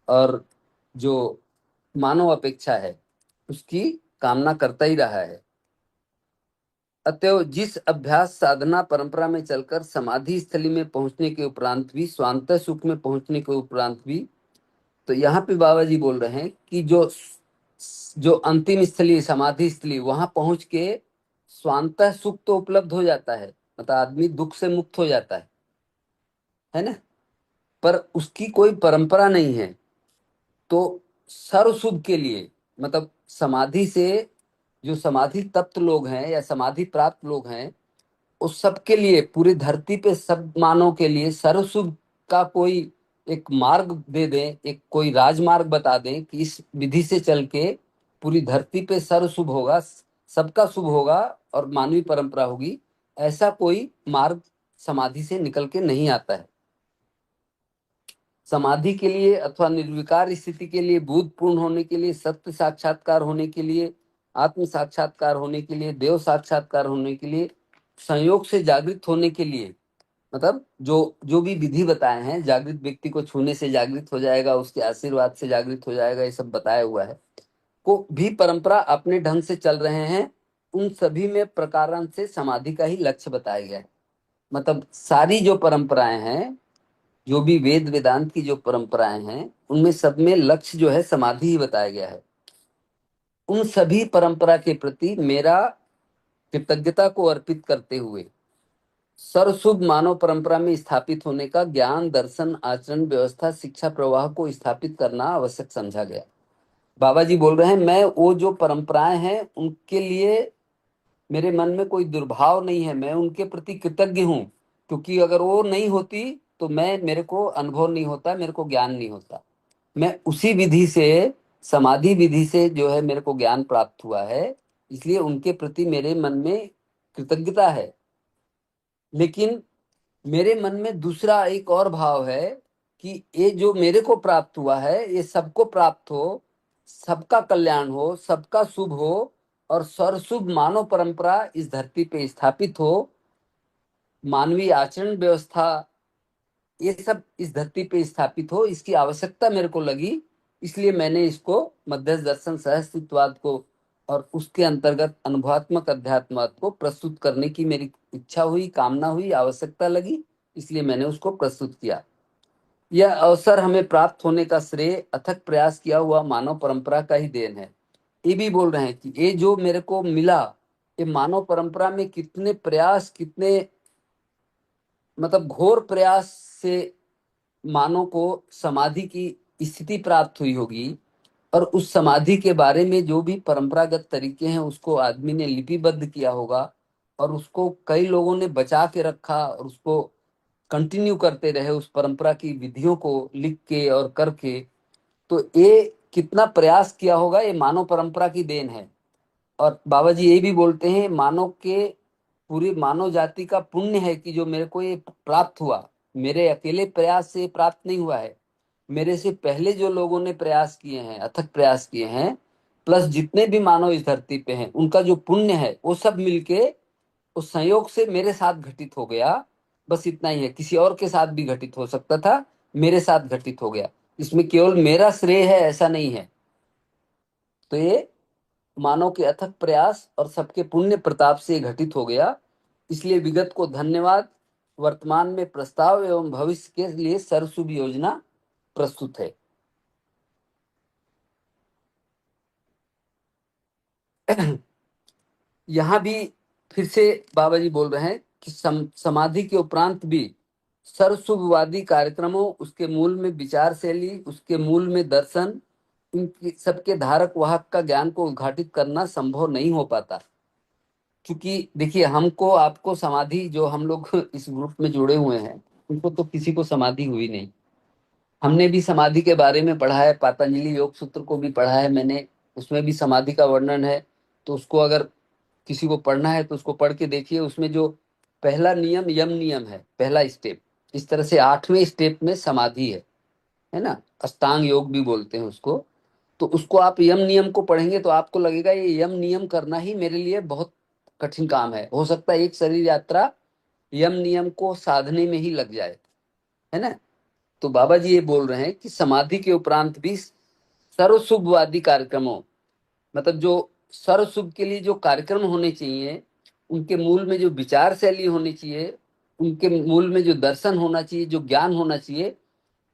और जो मानव अपेक्षा है उसकी कामना करता ही रहा है। अतएव जिस अभ्यास साधना परंपरा में चलकर समाधि स्थली में पहुंचने के उपरांत भी, स्वांत सुख में पहुंचने के उपरांत भी, तो यहाँ पे बाबा जी बोल रहे हैं कि जो जो अंतिम स्थली समाधि स्थली, वहां पहुंच के स्वांत सुख तो उपलब्ध हो जाता है, मतलब आदमी दुख से मुक्त हो जाता है ना। पर उसकी कोई परंपरा नहीं है। तो सर्व शुभ के लिए, मतलब समाधि से जो समाधि तप्त लोग हैं या समाधि प्राप्त लोग हैं, उस सब के लिए, पूरी धरती पे सब मानव के लिए सर्व शुभ का कोई एक मार्ग दे दें, एक कोई राजमार्ग बता दें कि इस विधि से चल के पूरी धरती पे सर्व शुभ होगा, सबका शुभ होगा और मानवीय परंपरा होगी, ऐसा कोई मार्ग समाधि से निकल के नहीं आता है। समाधि के लिए अथवा निर्विकार स्थिति के लिए, बुद्ध पूर्ण होने के लिए, सत्य साक्षात्कार होने के लिए, आत्म साक्षात्कार होने के लिए, देव साक्षात्कार होने के लिए, संयोग से जागृत होने के लिए, मतलब जो जो भी विधि बताए हैं, जागृत व्यक्ति को छूने से जागृत हो जाएगा, उसके आशीर्वाद से जागृत हो जाएगा, ये सब बताया हुआ है, को भी परंपरा अपने ढंग से चल रहे हैं। उन सभी में प्रकारांत से समाधि का ही लक्ष्य बताया गया है। मतलब सारी जो परंपराएं हैं, जो भी वेद वेदांत की जो परंपराएं हैं, उनमें सब में लक्ष्य जो है समाधि ही बताया गया है। उन सभी परंपरा के प्रति मेरा कृतज्ञता को अर्पित करते हुए सर्वशुभ मानव परंपरा में स्थापित होने का ज्ञान दर्शन आचरण व्यवस्था शिक्षा प्रवाह को स्थापित करना आवश्यक समझा गया। बाबा जी बोल रहे हैं, मैं वो जो परंपराएं हैं उनके लिए मेरे मन में कोई दुर्भाव नहीं है, मैं उनके प्रति कृतज्ञ हूँ, क्योंकि अगर वो नहीं होती तो मेरे को अनुभव नहीं होता, मेरे को ज्ञान नहीं होता। मैं उसी विधि से, समाधि विधि से जो है मेरे को ज्ञान प्राप्त हुआ है, इसलिए उनके प्रति मेरे मन में कृतज्ञता है। लेकिन मेरे मन में दूसरा एक और भाव है कि ये जो मेरे को प्राप्त हुआ है ये सबको प्राप्त हो, सबका कल्याण हो, सबका शुभ हो और सर्वशुभ मानव परंपरा इस धरती पे स्थापित हो, मानवीय आचरण व्यवस्था ये सब इस धरती पे स्थापित हो, इसकी आवश्यकता मेरे को लगी। इसलिए मैंने इसको मध्यस्थ दर्शन सहअस्तित्ववाद को और उसके अंतर्गत अनुभवात्मक अध्यात्मवाद को प्रस्तुत करने की मेरी इच्छा हुई, कामना हुई, आवश्यकता लगी, इसलिए मैंने उसको प्रस्तुत किया। यह अवसर हमें प्राप्त होने का श्रेय अथक प्रयास किया हुआ मानव परंपरा का ही देन है। ये भी बोल रहे हैं कि ये जो मेरे को मिला ये मानव परंपरा में कितने प्रयास, कितने मतलब घोर प्रयास से मानव को समाधि की स्थिति प्राप्त हुई होगी, और उस समाधि के बारे में जो भी परंपरागत तरीके हैं उसको आदमी ने लिपिबद्ध किया होगा और उसको कई लोगों ने बचा के रखा और उसको कंटिन्यू करते रहे उस परंपरा की विधियों को लिख के और करके। तो ये कितना प्रयास किया होगा, ये मानव परंपरा की देन है। और बाबा जी ये भी बोलते हैं मानव के पूरी मानव जाति का पुण्य है कि जो मेरे को ये प्राप्त हुआ, मेरे अकेले प्रयास से प्राप्त नहीं हुआ है, मेरे से पहले जो लोगों ने प्रयास किए हैं, अथक प्रयास किए हैं, प्लस जितने भी मानव इस धरती पे हैं उनका जो पुण्य है वो सब मिलके उस संयोग से मेरे साथ घटित हो गया। बस इतना ही है, किसी और के साथ भी घटित हो सकता था, मेरे साथ घटित हो गया। इसमें केवल मेरा श्रेय है ऐसा नहीं है। तो ये मानव के अथक प्रयास और सबके पुण्य प्रताप से घटित हो गया। इसलिए विगत को धन्यवाद। वर्तमान में प्रस्ताव एवं भविष्य के लिए सर्वशुभ योजना प्रस्तुत है। यहाँ भी फिर से बाबा जी बोल रहे हैं कि समाधि के उपरांत भी सर्वशुभवादी कार्यक्रमों, उसके मूल में विचार शैली, उसके मूल में दर्शन, इन सबके धारक वाहक का ज्ञान को उद्घाटित करना संभव नहीं हो पाता। क्योंकि देखिए हमको आपको समाधि, जो हम लोग इस ग्रुप में जुड़े हुए हैं उनको तो किसी को समाधि हुई नहीं। हमने भी समाधि के बारे में पढ़ा है, पतंजलि योग सूत्र को भी पढ़ा है मैंने, उसमें भी समाधि का वर्णन है। तो उसको अगर किसी को पढ़ना है तो उसको पढ़ के देखिए। उसमें जो पहला नियम यम नियम है, पहला स्टेप, इस तरह से 8वें स्टेप में समाधि है ना, अष्टांग योग भी बोलते हैं उसको। तो उसको आप यम नियम को पढ़ेंगे तो आपको लगेगा ये यम नियम करना ही मेरे लिए बहुत कठिन काम है, हो सकता है एक शरीर यात्रा यम नियम को साधने में ही लग जाए, है ना। तो बाबा जी ये बोल रहे हैं कि समाधि के उपरांत भी सर्वशुभवादी कार्यक्रमों, मतलब जो सर्वशुभ के लिए जो कार्यक्रम होने चाहिए, उनके मूल में जो विचार शैली होनी चाहिए, उनके मूल में जो दर्शन होना चाहिए, जो ज्ञान होना चाहिए,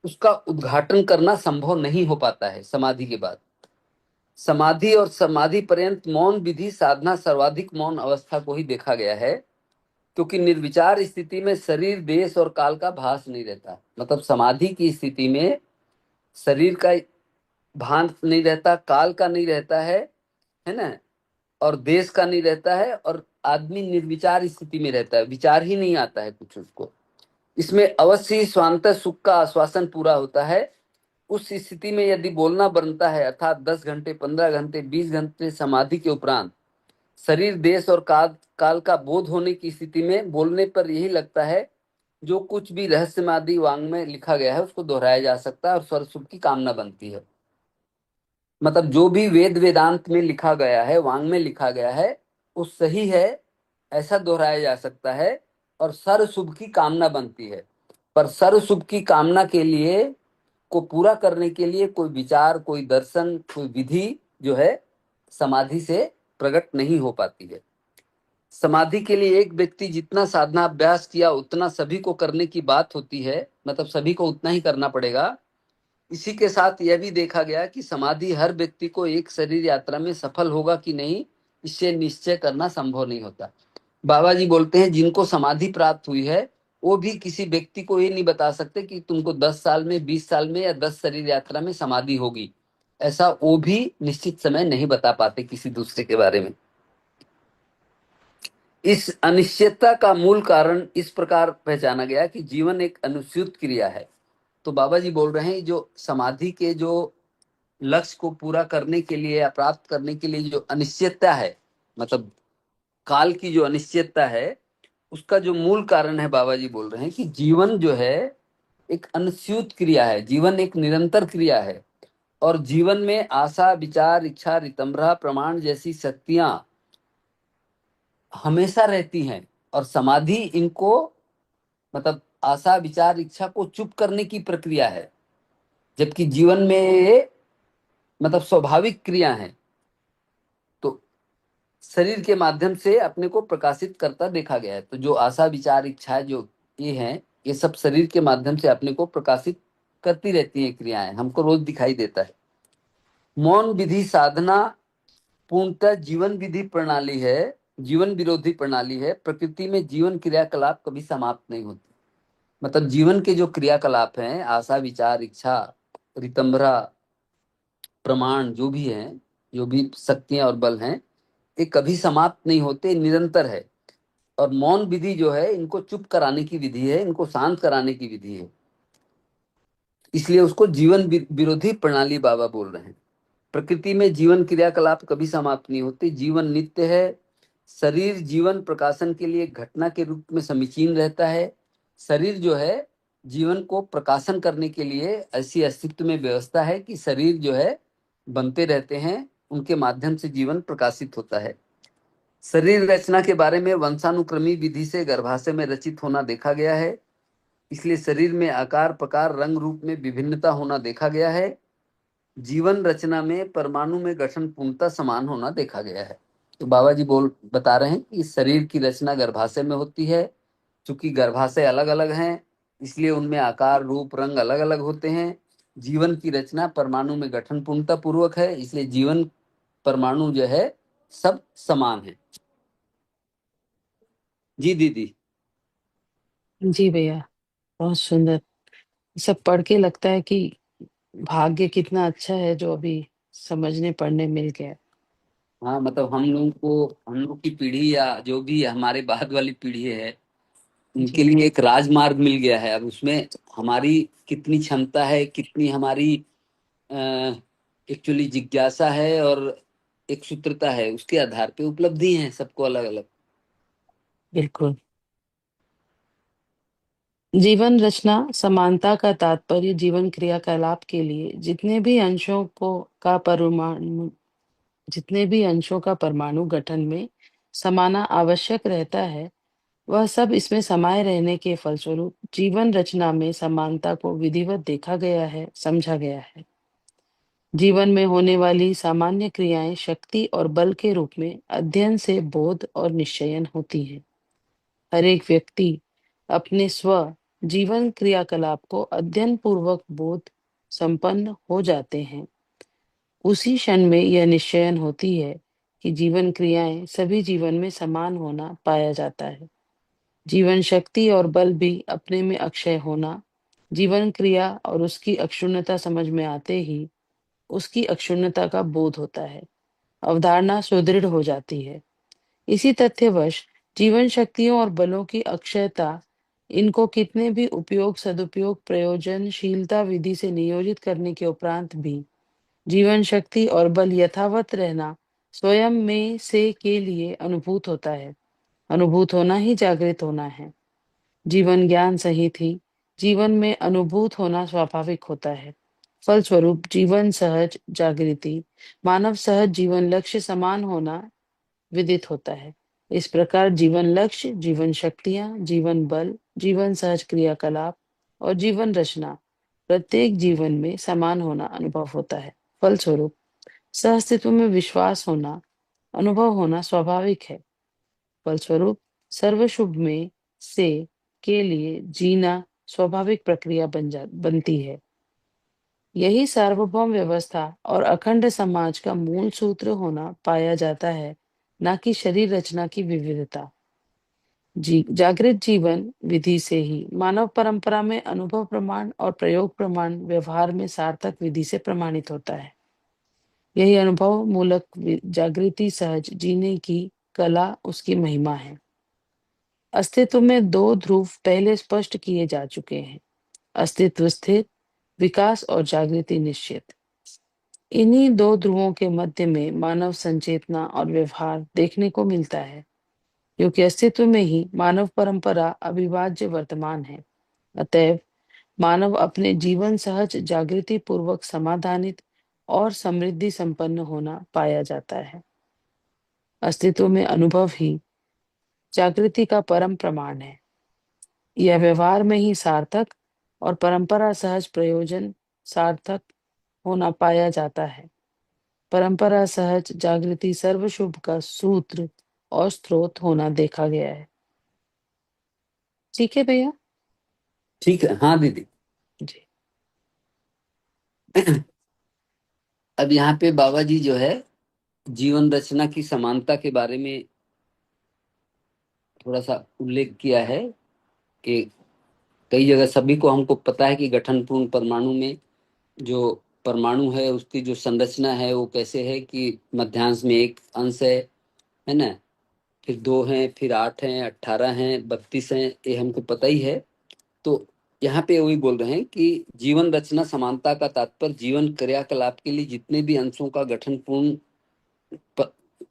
उसका उद्घाटन करना संभव नहीं हो पाता है समाधि के बाद। समाधि और समाधि पर्यंत मौन विधि साधना सर्वाधिक मौन अवस्था को ही देखा गया है, क्योंकि निर्विचार स्थिति में शरीर, देश और काल का भास नहीं रहता। मतलब समाधि की स्थिति में शरीर का भान नहीं रहता, काल का नहीं रहता है ना, और देश का नहीं रहता है, और आदमी निर्विचार स्थिति में रहता है, विचार ही नहीं आता है कुछ उसको। इसमें अवश्य ही स्वांत सुख का आश्वासन पूरा होता है। उस स्थिति में यदि बोलना बनता है, अर्थात 10 घंटे, 15 घंटे, 20 घंटे समाधि के उपरांत शरीर, देश और काल का बोध होने की स्थिति में बोलने पर यही लगता है जो कुछ भी रहस्यवादी वांग में लिखा गया है उसको दोहराया जा सकता है और स्वर्ग सुख की कामना बनती है। मतलब जो भी वेद वेदांत में लिखा गया है, वांग में लिखा गया है, वो सही है ऐसा दोहराया जा सकता है और सर्व शुभ की कामना बनती है। पर सर्व शुभ की कामना के लिए को पूरा करने के लिए कोई विचार, कोई दर्शन, कोई विधि जो है समाधि से प्रकट नहीं हो पाती है। समाधि के लिए एक व्यक्ति जितना साधना अभ्यास किया उतना सभी को करने की बात होती है, मतलब सभी को उतना ही करना पड़ेगा। इसी के साथ यह भी देखा गया कि समाधि हर व्यक्ति को एक शरीर यात्रा में सफल होगा कि नहीं, इससे निश्चय करना संभव नहीं होता। बाबा जी बोलते हैं जिनको समाधि प्राप्त हुई है वो भी किसी व्यक्ति को ये नहीं बता सकते कि तुमको 10 साल में, 20 साल में या 10 शरीर यात्रा में समाधि होगी, ऐसा वो भी निश्चित समय नहीं बता पाते किसी दूसरे के बारे में। इस अनिश्चितता का मूल कारण इस प्रकार पहचाना गया कि जीवन एक अनुस्यूत क्रिया है। तो बाबा जी बोल रहे हैं जो समाधि के जो लक्ष्य को पूरा करने के लिए या प्राप्त करने के लिए जो अनिश्चितता है, मतलब काल की जो अनिश्चितता है, उसका जो मूल कारण है, बाबा जी बोल रहे हैं कि जीवन जो है एक अनस्यूत क्रिया है, जीवन एक निरंतर क्रिया है, और जीवन में आशा, विचार, इच्छा, रितंभरा, प्रमाण जैसी शक्तियां हमेशा रहती हैं, और समाधि इनको, मतलब आशा, विचार, इच्छा को चुप करने की प्रक्रिया है। जबकि जीवन में ये मतलब स्वाभाविक क्रिया है। तो शरीर के माध्यम से अपने को प्रकाशित करता देखा गया है। तो जो आशा, विचार, इच्छा जो ये हैं, ये सब शरीर के माध्यम से अपने को प्रकाशित करती रहती हैं क्रियाएं, हमको रोज दिखाई देता है। मौन विधि साधना पूर्णतः जीवन विधि प्रणाली है, जीवन विरोधी प्रणाली है। प्रकृति में जीवन क्रियाकलाप कभी समाप्त नहीं होती। मतलब जीवन के जो क्रियाकलाप हैं, आशा, विचार, इच्छा, रितंभरा, प्रमाण जो भी हैं, जो भी शक्तियां और बल हैं, ये कभी समाप्त नहीं होते, निरंतर है। और मौन विधि जो है, इनको चुप कराने की विधि है, इनको शांत कराने की विधि है। इसलिए उसको जीवन विरोधी प्रणाली बाबा बोल रहे हैं। प्रकृति में जीवन क्रियाकलाप कभी समाप्त नहीं होते, जीवन नित्य है। शरीर जीवन प्रकाशन के लिए घटना के रूप में समीचीन रहता है। शरीर जो है जीवन को प्रकाशन करने के लिए ऐसी अस्तित्व में व्यवस्था है कि शरीर जो है बनते रहते हैं, उनके माध्यम से जीवन प्रकाशित होता है। शरीर रचना के बारे में वंशानुक्रमी विधि से गर्भाशय में रचित होना देखा गया है। इसलिए शरीर में आकार, प्रकार, रंग, रूप में विभिन्नता होना देखा गया है। जीवन रचना में परमाणु में गठन पूर्णतः समान होना देखा गया है। तो बाबा जी बता रहे हैं कि इस शरीर की रचना गर्भाशय में होती है। चूंकि गर्भाशय अलग अलग हैं, इसलिए उनमें आकार, रूप, रंग अलग अलग होते हैं। जीवन की रचना परमाणु में गठन पूर्णता पूर्वक है, इसलिए जीवन परमाणु जो है सब समान है। जी दीदी। जी भैया, बहुत सुंदर। सब पढ़ के लगता है कि भाग्य कितना अच्छा है जो अभी समझने पढ़ने मिल गया। हाँ, मतलब हम लोग की पीढ़ी या जो भी हमारे बाद वाली पीढ़ी है, उनके जी लिए एक राजमार्ग मिल गया है। अब उसमें हमारी कितनी क्षमता है, कितनी हमारी एक्चुअली जिज्ञासा है, और एक सूत्रता है, उसके आधार पे उपलब्धि है सबको अलग अलग। बिल्कुल। जीवन रचना समानता का तात्पर्य जीवन क्रियाकलाप के लिए जितने भी अंशों का परमाणु गठन में समाना आवश्यक रहता है, वह सब इसमें समाये रहने के फलस्वरूप जीवन रचना में समानता को विधिवत देखा गया है, समझा गया है। जीवन में होने वाली सामान्य क्रियाएं शक्ति और बल के रूप में अध्ययन से बोध और निश्चयन होती हैं। हर एक व्यक्ति अपने स्व जीवन क्रियाकलाप को अध्ययन पूर्वक बोध संपन्न हो जाते हैं। उसी क्षण में यह निश्चयन होती है कि जीवन क्रियाएं सभी जीवन में समान होना पाया जाता है। जीवन शक्ति और बल भी अपने में अक्षय होना, जीवन क्रिया और उसकी अक्षुण्णता समझ में आते ही उसकी अक्षुण्णता का बोध होता है, अवधारणा सुदृढ़ हो जाती है। इसी तथ्यवश जीवन शक्तियों और बलों की अक्षयता, इनको कितने भी उपयोग, सदुपयोग, प्रयोजनशीलता विधि से नियोजित करने के उपरांत भी जीवन शक्ति और बल यथावत रहना स्वयं में से के लिए अनुभूत होता है। अनुभूत होना ही जागृत होना है। जीवन ज्ञान सहित ही जीवन में अनुभूत होना स्वाभाविक होता है। फलस्वरूप जीवन सहज जागृति, मानव सहज जीवन लक्ष्य समान होना विदित होता है। इस प्रकार जीवन लक्ष्य, जीवन शक्तियां, जीवन बल, जीवन सहज क्रियाकलाप और जीवन रचना प्रत्येक जीवन में समान होना अनुभव होता है। फलस्वरूप सहअस्तित्व में विश्वास होना, अनुभव होना स्वाभाविक है। फलस्वरूप सर्वशुभ में से के लिए जीना स्वाभाविक प्रक्रिया बनती है। यही सार्वभौम व्यवस्था और अखंड समाज का मूल सूत्र होना पाया जाता है, न कि शरीर रचना की विविधता। जागृत जीवन विधि से ही मानव परंपरा में अनुभव प्रमाण और प्रयोग प्रमाण व्यवहार में सार्थक विधि से प्रमाणित होता है। यही अनुभव मूलक जागृति सहज जीने की कला उसकी महिमा है। अस्तित्व में दो ध्रुव पहले स्पष्ट किए जा चुके हैं, अस्तित्व स्थिर, विकास और जागृति निश्चित। इन्हीं दो ध्रुवों के मध्य में मानव संचेतना और व्यवहार देखने को मिलता है। क्योंकि अस्तित्व में ही मानव परंपरा अविभाज्य वर्तमान है। अतएव मानव अपने जीवन सहज जागृति पूर्वक समाधानित और समृद्धि संपन्न होना पाया जाता है। अस्तित्व में अनुभव ही जागृति का परम प्रमाण है। यह व्यवहार में ही सार्थक और परंपरा सहज प्रयोजन सार्थक होना पाया जाता है। परंपरा सहज जागृति सर्वशुभ का सूत्र और स्रोत होना देखा गया है। ठीक है भैया ठीक है। हाँ दीदी। जी। अब यहाँ पे बाबा जी जो है जीवन रचना की समानता के बारे में थोड़ा सा उल्लेख किया है कि कई जगह सभी को हमको पता है कि गठनपूर्ण परमाणु में जो परमाणु है उसकी जो संरचना है वो कैसे है कि मध्यांश में एक अंश है ना, फिर 2 हैं, फिर 8 हैं, 18 हैं, 32 हैं, ये हमको पता ही है। तो यहाँ पे वही बोल रहे हैं कि जीवन रचना समानता का तात्पर्य जीवन क्रियाकलाप के लिए जितने भी अंशों का गठनपूर्ण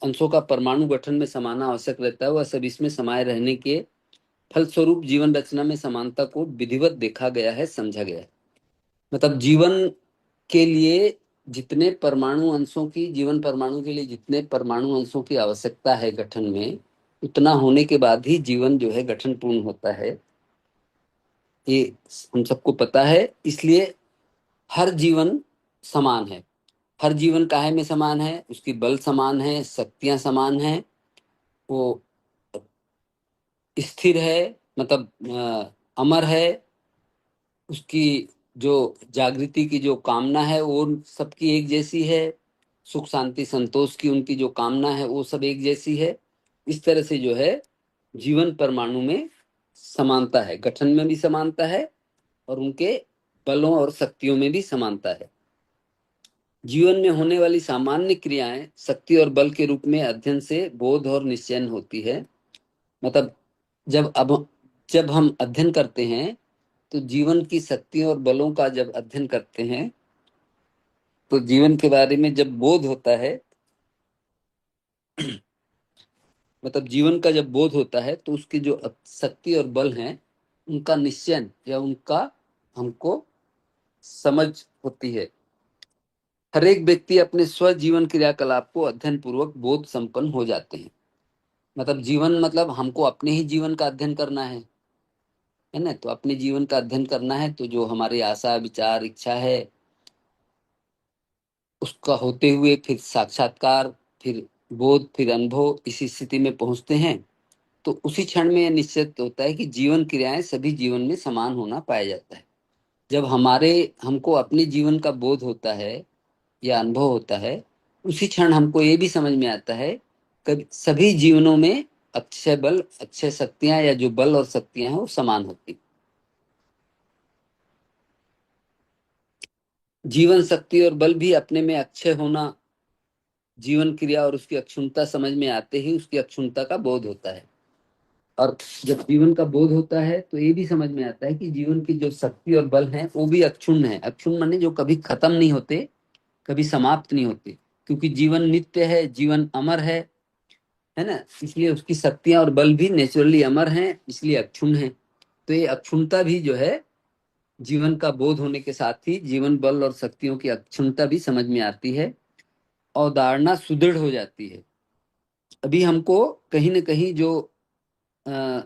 अंशों का परमाणु गठन में समाना आवश्यक रहता है वह सब इसमें समाये रहने के फलस्वरूप जीवन रचना में समानता को विधिवत देखा गया है, समझा गया है। मतलब जीवन के लिए जितने परमाणु अंशों की जीवन परमाणु के लिए जितने परमाणु अंशों की आवश्यकता है गठन में, उतना होने के बाद ही जीवन जो है गठन पूर्ण होता है, ये हम सबको पता है। इसलिए हर जीवन समान है। हर जीवन काहे में समान है? उसकी बल समान है, शक्तियां समान है, वो स्थिर है, मतलब अमर है। उसकी जो जागृति की जो कामना है वो सबकी एक जैसी है। सुख शांति संतोष की उनकी जो कामना है वो सब एक जैसी है। इस तरह से जो है जीवन परमाणु में समानता है, गठन में भी समानता है और उनके बलों और शक्तियों में भी समानता है। जीवन में होने वाली सामान्य क्रियाएं शक्ति और बल के रूप में अध्ययन से बोध और निश्चयन होती है। मतलब जब हम अध्ययन करते हैं तो जीवन की शक्तियों और बलों का जब अध्ययन करते हैं तो जीवन के बारे में जब बोध होता है, मतलब जीवन का जब बोध होता है तो उसकी जो शक्ति और बल हैं उनका निश्चयन या उनका हमको समझ होती है। हर एक व्यक्ति अपने स्व जीवन क्रियाकलाप को अध्ययन पूर्वक बोध संपन्न हो जाते हैं। मतलब जीवन मतलब हमको अपने ही जीवन का अध्ययन करना है ना। तो अपने जीवन का अध्ययन करना है तो जो हमारी आशा विचार इच्छा है उसका होते हुए फिर साक्षात्कार, फिर बोध, फिर अनुभव, इसी स्थिति में पहुंचते हैं। तो उसी क्षण में यह निश्चित होता है कि जीवन क्रियाएं सभी जीवन में समान होना पाया जाता है। जब हमको अपने जीवन का बोध होता है या अनुभव होता है, उसी क्षण हमको ये भी समझ में आता है कि सभी जीवनों में अक्षय बल, अक्षय शक्तियां या जो बल और शक्तियां हैं वो समान होती। जीवन शक्ति और बल भी अपने में अक्षय होना, जीवन क्रिया और उसकी अक्षुण्णता समझ में आते ही उसकी अक्षुण्णता का बोध होता है। और जब जीवन का बोध होता है तो ये भी समझ में आता है कि जीवन की जो शक्ति और बल हैं वो भी अक्षुण्ण है। अक्षुण्ण माने जो कभी खत्म नहीं होते, कभी समाप्त नहीं होते, क्योंकि जीवन नित्य है, जीवन अमर है ना। इसलिए उसकी शक्तियां और बल भी नेचुरली अमर हैं, इसलिए अक्षुण्ण है। तो ये अक्षुण्णता भी जो है जीवन का बोध होने के साथ ही जीवन बल और शक्तियों की अक्षुण्णता भी समझ में आती है और धारणा सुदृढ़ हो जाती है। अभी हमको कहीं न कहीं जो अ,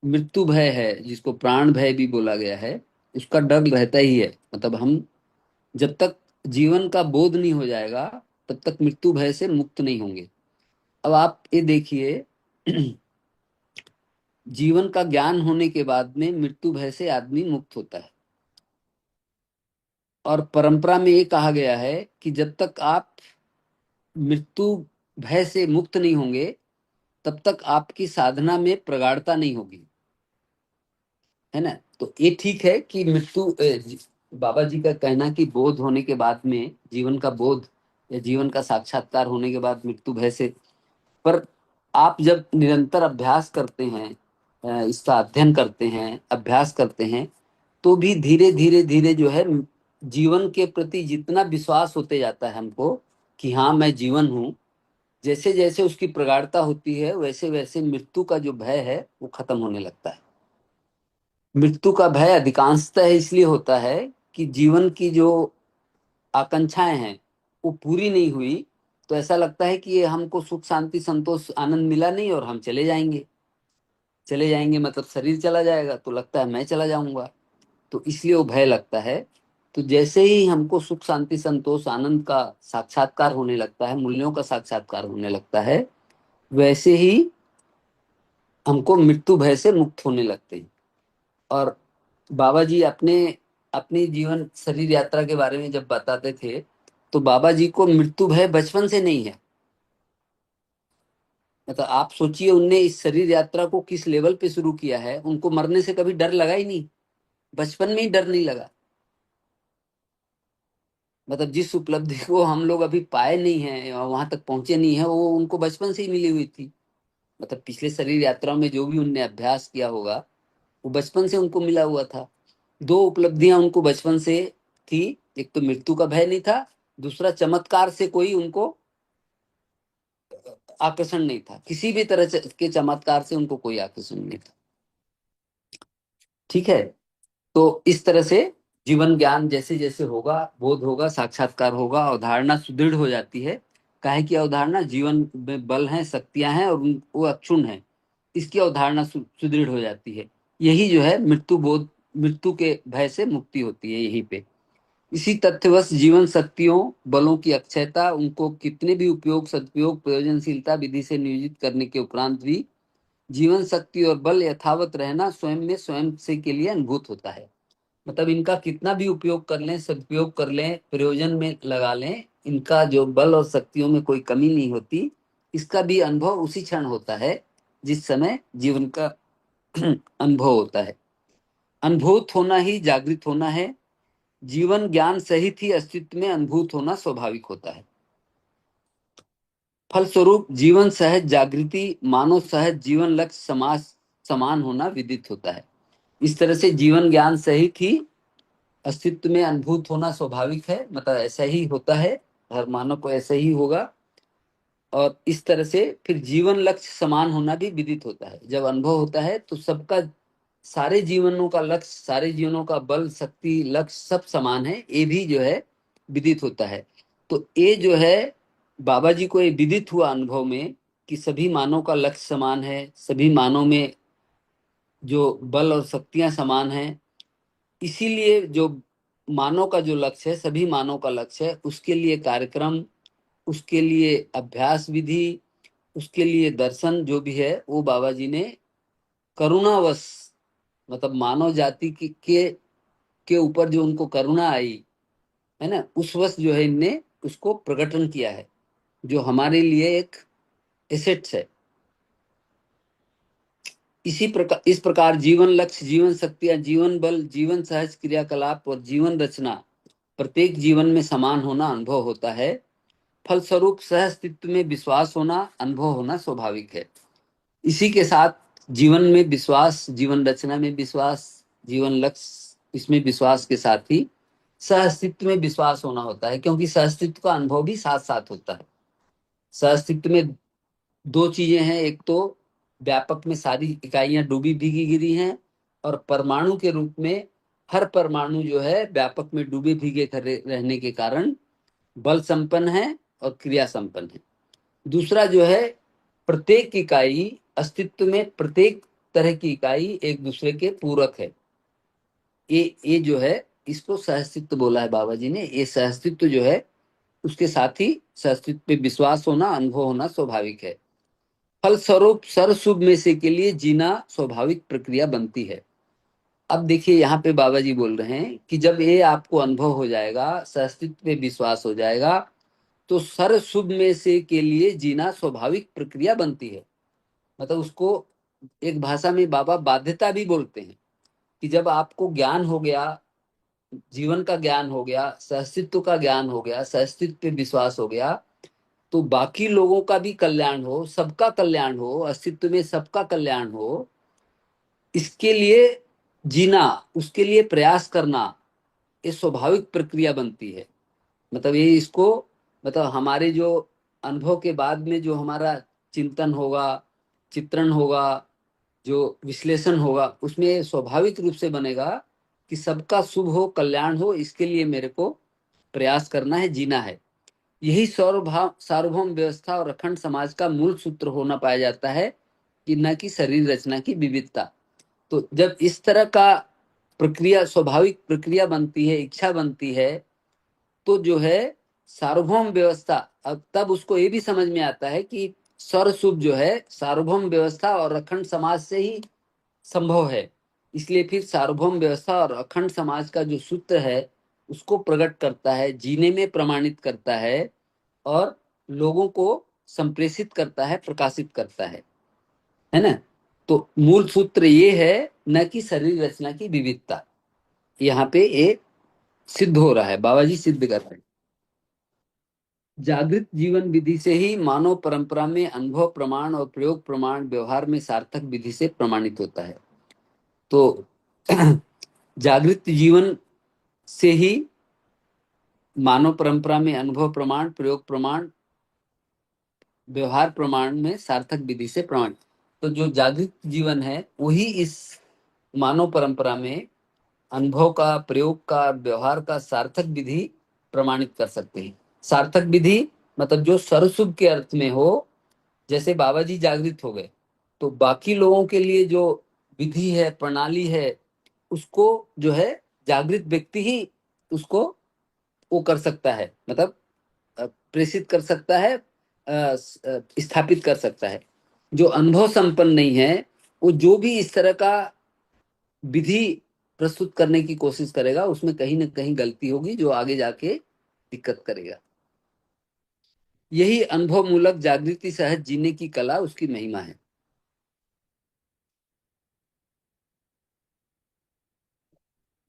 मृत्यु भय है, जिसको प्राण भय भी बोला गया है, उसका डर रहता ही है। मतलब हम जब तक जीवन का बोध नहीं हो जाएगा तब तक मृत्यु भय से मुक्त नहीं होंगे। अब आप ये देखिए जीवन का ज्ञान होने के बाद में मृत्यु भय से आदमी मुक्त होता है। और परंपरा में ये कहा गया है कि जब तक आप मृत्यु भय से मुक्त नहीं होंगे तब तक आपकी साधना में प्रगाढ़ता नहीं होगी, है ना। तो ये ठीक है कि बाबा जी का कहना कि बोध होने के बाद में जीवन का बोध या जीवन का साक्षात्कार होने के बाद मृत्यु भय से, पर आप जब निरंतर अभ्यास करते हैं, इसका अध्ययन करते हैं, अभ्यास करते हैं, तो भी धीरे धीरे धीरे जो है जीवन के प्रति जितना विश्वास होते जाता है हमको कि हाँ मैं जीवन हूँ, जैसे जैसे उसकी प्रगाढ़ता होती है वैसे वैसे मृत्यु का जो भय है वो खत्म होने लगता है। मृत्यु का भय अधिकांशतः इसलिए होता है कि जीवन की जो आकांक्षाएं हैं वो पूरी नहीं हुई, तो ऐसा लगता है कि ये हमको सुख शांति संतोष आनंद मिला नहीं और हम चले जाएंगे। चले जाएंगे मतलब शरीर चला जाएगा, तो लगता है मैं चला जाऊंगा, तो इसलिए वो भय लगता है। तो जैसे ही हमको सुख शांति संतोष आनंद का साक्षात्कार होने लगता है, मूल्यों का साक्षात्कार होने लगता है, वैसे ही हमको मृत्यु भय से मुक्त होने लगते हैं। और बाबा जी अपने अपनी जीवन शरीर यात्रा के बारे में जब बताते थे, तो बाबा जी को मृत्यु भय बचपन से नहीं है। मतलब आप सोचिए उनने इस शरीर यात्रा को किस लेवल पे शुरू किया है, उनको मरने से कभी डर लगा ही नहीं, बचपन में ही डर नहीं लगा। मतलब जिस उपलब्धि को हम लोग अभी पाए नहीं है और वहां तक पहुंचे नहीं है, वो उनको बचपन से ही मिली हुई थी। मतलब पिछले शरीर यात्रा में जो भी उनने अभ्यास किया होगा वो बचपन से उनको मिला हुआ था। दो उपलब्धियां उनको बचपन से थी, एक तो मृत्यु का भय नहीं था, दूसरा चमत्कार से कोई उनको आकर्षण नहीं था, किसी भी तरह के चमत्कार से उनको कोई आकर्षण नहीं था। ठीक है। तो इस तरह से जीवन ज्ञान जैसे जैसे होगा, बोध होगा, साक्षात्कार होगा, अवधारणा सुदृढ़ हो जाती है। काहे की अवधारणा, जीवन में बल है, शक्तियां हैं और वो अक्षुण्ण है, इसकी अवधारणा सुदृढ़ हो जाती है। यही जो है मृत्यु बोध, मृत्यु के भय से मुक्ति होती है यहीं पे। इसी तथ्यवश जीवन शक्तियों बलों की अक्षयता, उनको कितने भी उपयोग सदुपयोग प्रयोजनशीलता विधि से नियोजित करने के उपरांत भी जीवन शक्ति और बल यथावत रहना स्वयं में स्वयं से के लिए अनुभूत होता है। मतलब इनका कितना भी उपयोग कर लें, सदुपयोग कर लें, प्रयोजन में लगा लें, इनका जो बल और शक्तियों में कोई कमी नहीं होती। इसका भी अनुभव उसी क्षण होता है जिस समय जीवन का अनुभव होता है। अनुभूत होना ही जागृत होना है। जीवन ज्ञान सहित ही अस्तित्व में अनुभूत होना स्वाभाविक होता है। फलस्वरूप जीवन सहज जागृति, मानव सहज जीवन लक्ष्य समाज समान होना विदित होता है। इस तरह से जीवन ज्ञान सहित ही अस्तित्व में अनुभूत होना स्वाभाविक है, मतलब ऐसा ही होता है, हर मानव को ऐसा ही होगा। और इस तरह से फिर जीवन लक्ष्य समान होना भी विदित होता है। जब अनुभव होता है तो सबका, सारे जीवनों का लक्ष्य, सारे जीवनों का बल शक्ति लक्ष्य सब समान है, ये भी जो है विदित होता है। तो ये जो है बाबा जी को ये विदित हुआ अनुभव में कि सभी मानव का लक्ष्य समान है, सभी मानव में जो बल और शक्तियां समान हैं, इसीलिए जो मानव का जो लक्ष्य है, सभी मानव का लक्ष्य है, उसके लिए कार्यक्रम, उसके लिए अभ्यास विधि, उसके लिए दर्शन जो भी है वो बाबा जी ने करुणावश, मतलब मानव जाति के ऊपर जो उनको करुणा आई है ना, उस वश जो है इनने उसको प्रकटन किया है, जो हमारे लिए एक एसेट्स है। इस प्रकार जीवन लक्ष्य, जीवन शक्तियां, जीवन बल, जीवन सहज क्रियाकलाप और जीवन रचना प्रत्येक जीवन में समान होना अनुभव होता है। फलस्वरूप सह अस्तित्व में विश्वास होना अनुभव होना स्वाभाविक है। इसी के साथ जीवन में विश्वास, जीवन रचना में विश्वास, जीवन लक्ष्य इसमें विश्वास के साथ ही सह अस्तित्व में विश्वास होना होता है, क्योंकि सह अस्तित्व का अनुभव भी साथ साथ होता है। सह अस्तित्व में दो चीजें हैं, एक तो व्यापक में सारी इकाइयां डूबी भीगी गिरी हैं, और परमाणु के रूप में हर परमाणु जो है व्यापक में डूबे भीगे रहने के कारण बल संपन्न है और क्रिया संपन्न है। दूसरा जो है प्रत्येक इकाई अस्तित्व में, प्रत्येक तरह की इकाई एक दूसरे के पूरक है। ये जो है इसको सहअस्तित्व बोला है बाबा जी ने। ये सहअस्तित्व जो है उसके साथ ही सहअस्तित्व पे विश्वास होना, अनुभव होना स्वाभाविक है। फलस्वरूप सर्वशुभ में से के लिए जीना स्वाभाविक प्रक्रिया बनती है। अब देखिए यहाँ पे बाबा जी बोल रहे हैं कि जब ये आपको अनुभव हो जाएगा, सहअस्तित्व पे विश्वास हो जाएगा, तो सर्व शुभ में से के लिए जीना स्वाभाविक प्रक्रिया बनती है। मतलब उसको एक भाषा में बाबा बाध्यता भी बोलते हैं कि जब आपको ज्ञान हो गया, जीवन का ज्ञान हो गया, सहअस्तित्व का ज्ञान हो गया, सहअस्तित्व पे विश्वास हो गया, तो बाकी लोगों का भी कल्याण हो, सबका कल्याण हो, अस्तित्व में सबका कल्याण हो, इसके लिए जीना, उसके लिए प्रयास करना, ये स्वाभाविक प्रक्रिया बनती है। मतलब ये इसको, मतलब हमारे जो अनुभव के बाद में जो हमारा चिंतन होगा, चित्रण होगा, जो विश्लेषण होगा, उसमें स्वाभाविक रूप से बनेगा कि सबका शुभ हो, कल्याण हो, इसके लिए मेरे को प्रयास करना है, जीना है। यही सार्वभौम व्यवस्था और अखंड समाज का मूल सूत्र होना पाया जाता है, कि न कि शरीर रचना की विविधता। तो जब इस तरह का प्रक्रिया, स्वाभाविक प्रक्रिया बनती है, इच्छा बनती है, तो जो है सार्वभौम व्यवस्था, अब तब उसको ये भी समझ में आता है कि सर्वशुभ जो है सार्वभौम व्यवस्था और अखंड समाज से ही संभव है। इसलिए फिर सार्वभौम व्यवस्था और अखंड समाज का जो सूत्र है उसको प्रकट करता है, जीने में प्रमाणित करता है, और लोगों को संप्रेषित करता है, प्रकाशित करता है ना। तो मूल सूत्र ये है, न कि शरीर रचना की विविधता। यहाँ पे ये सिद्ध हो रहा है, बाबा जी सिद्ध कर रहे हैं। जागृत जीवन विधि से ही मानव परंपरा में अनुभव प्रमाण और प्रयोग प्रमाण व्यवहार में सार्थक विधि से प्रमाणित होता है। तो जागृत जीवन से ही मानव परंपरा में अनुभव प्रमाण, प्रयोग प्रमाण, व्यवहार प्रमाण में सार्थक विधि से प्रमाणित। तो जो जागृत जीवन है वही इस मानव परंपरा में अनुभव का, प्रयोग का, व्यवहार का सार्थक विधि प्रमाणित कर सकते हैं। सार्थक विधि मतलब जो सर्वशुभ के अर्थ में हो। जैसे बाबा जी जागृत हो गए, तो बाकी लोगों के लिए जो विधि है, प्रणाली है, उसको जो है जागृत व्यक्ति ही उसको वो कर सकता है, मतलब प्रेषित कर सकता है, स्थापित कर सकता है। जो अनुभव संपन्न नहीं है, वो जो भी इस तरह का विधि प्रस्तुत करने की कोशिश करेगा, उसमें कहीं ना कहीं गलती होगी, जो आगे जाके दिक्कत करेगा। यही अनुभव मूलक जागृति सहज जीने की कला, उसकी महिमा है।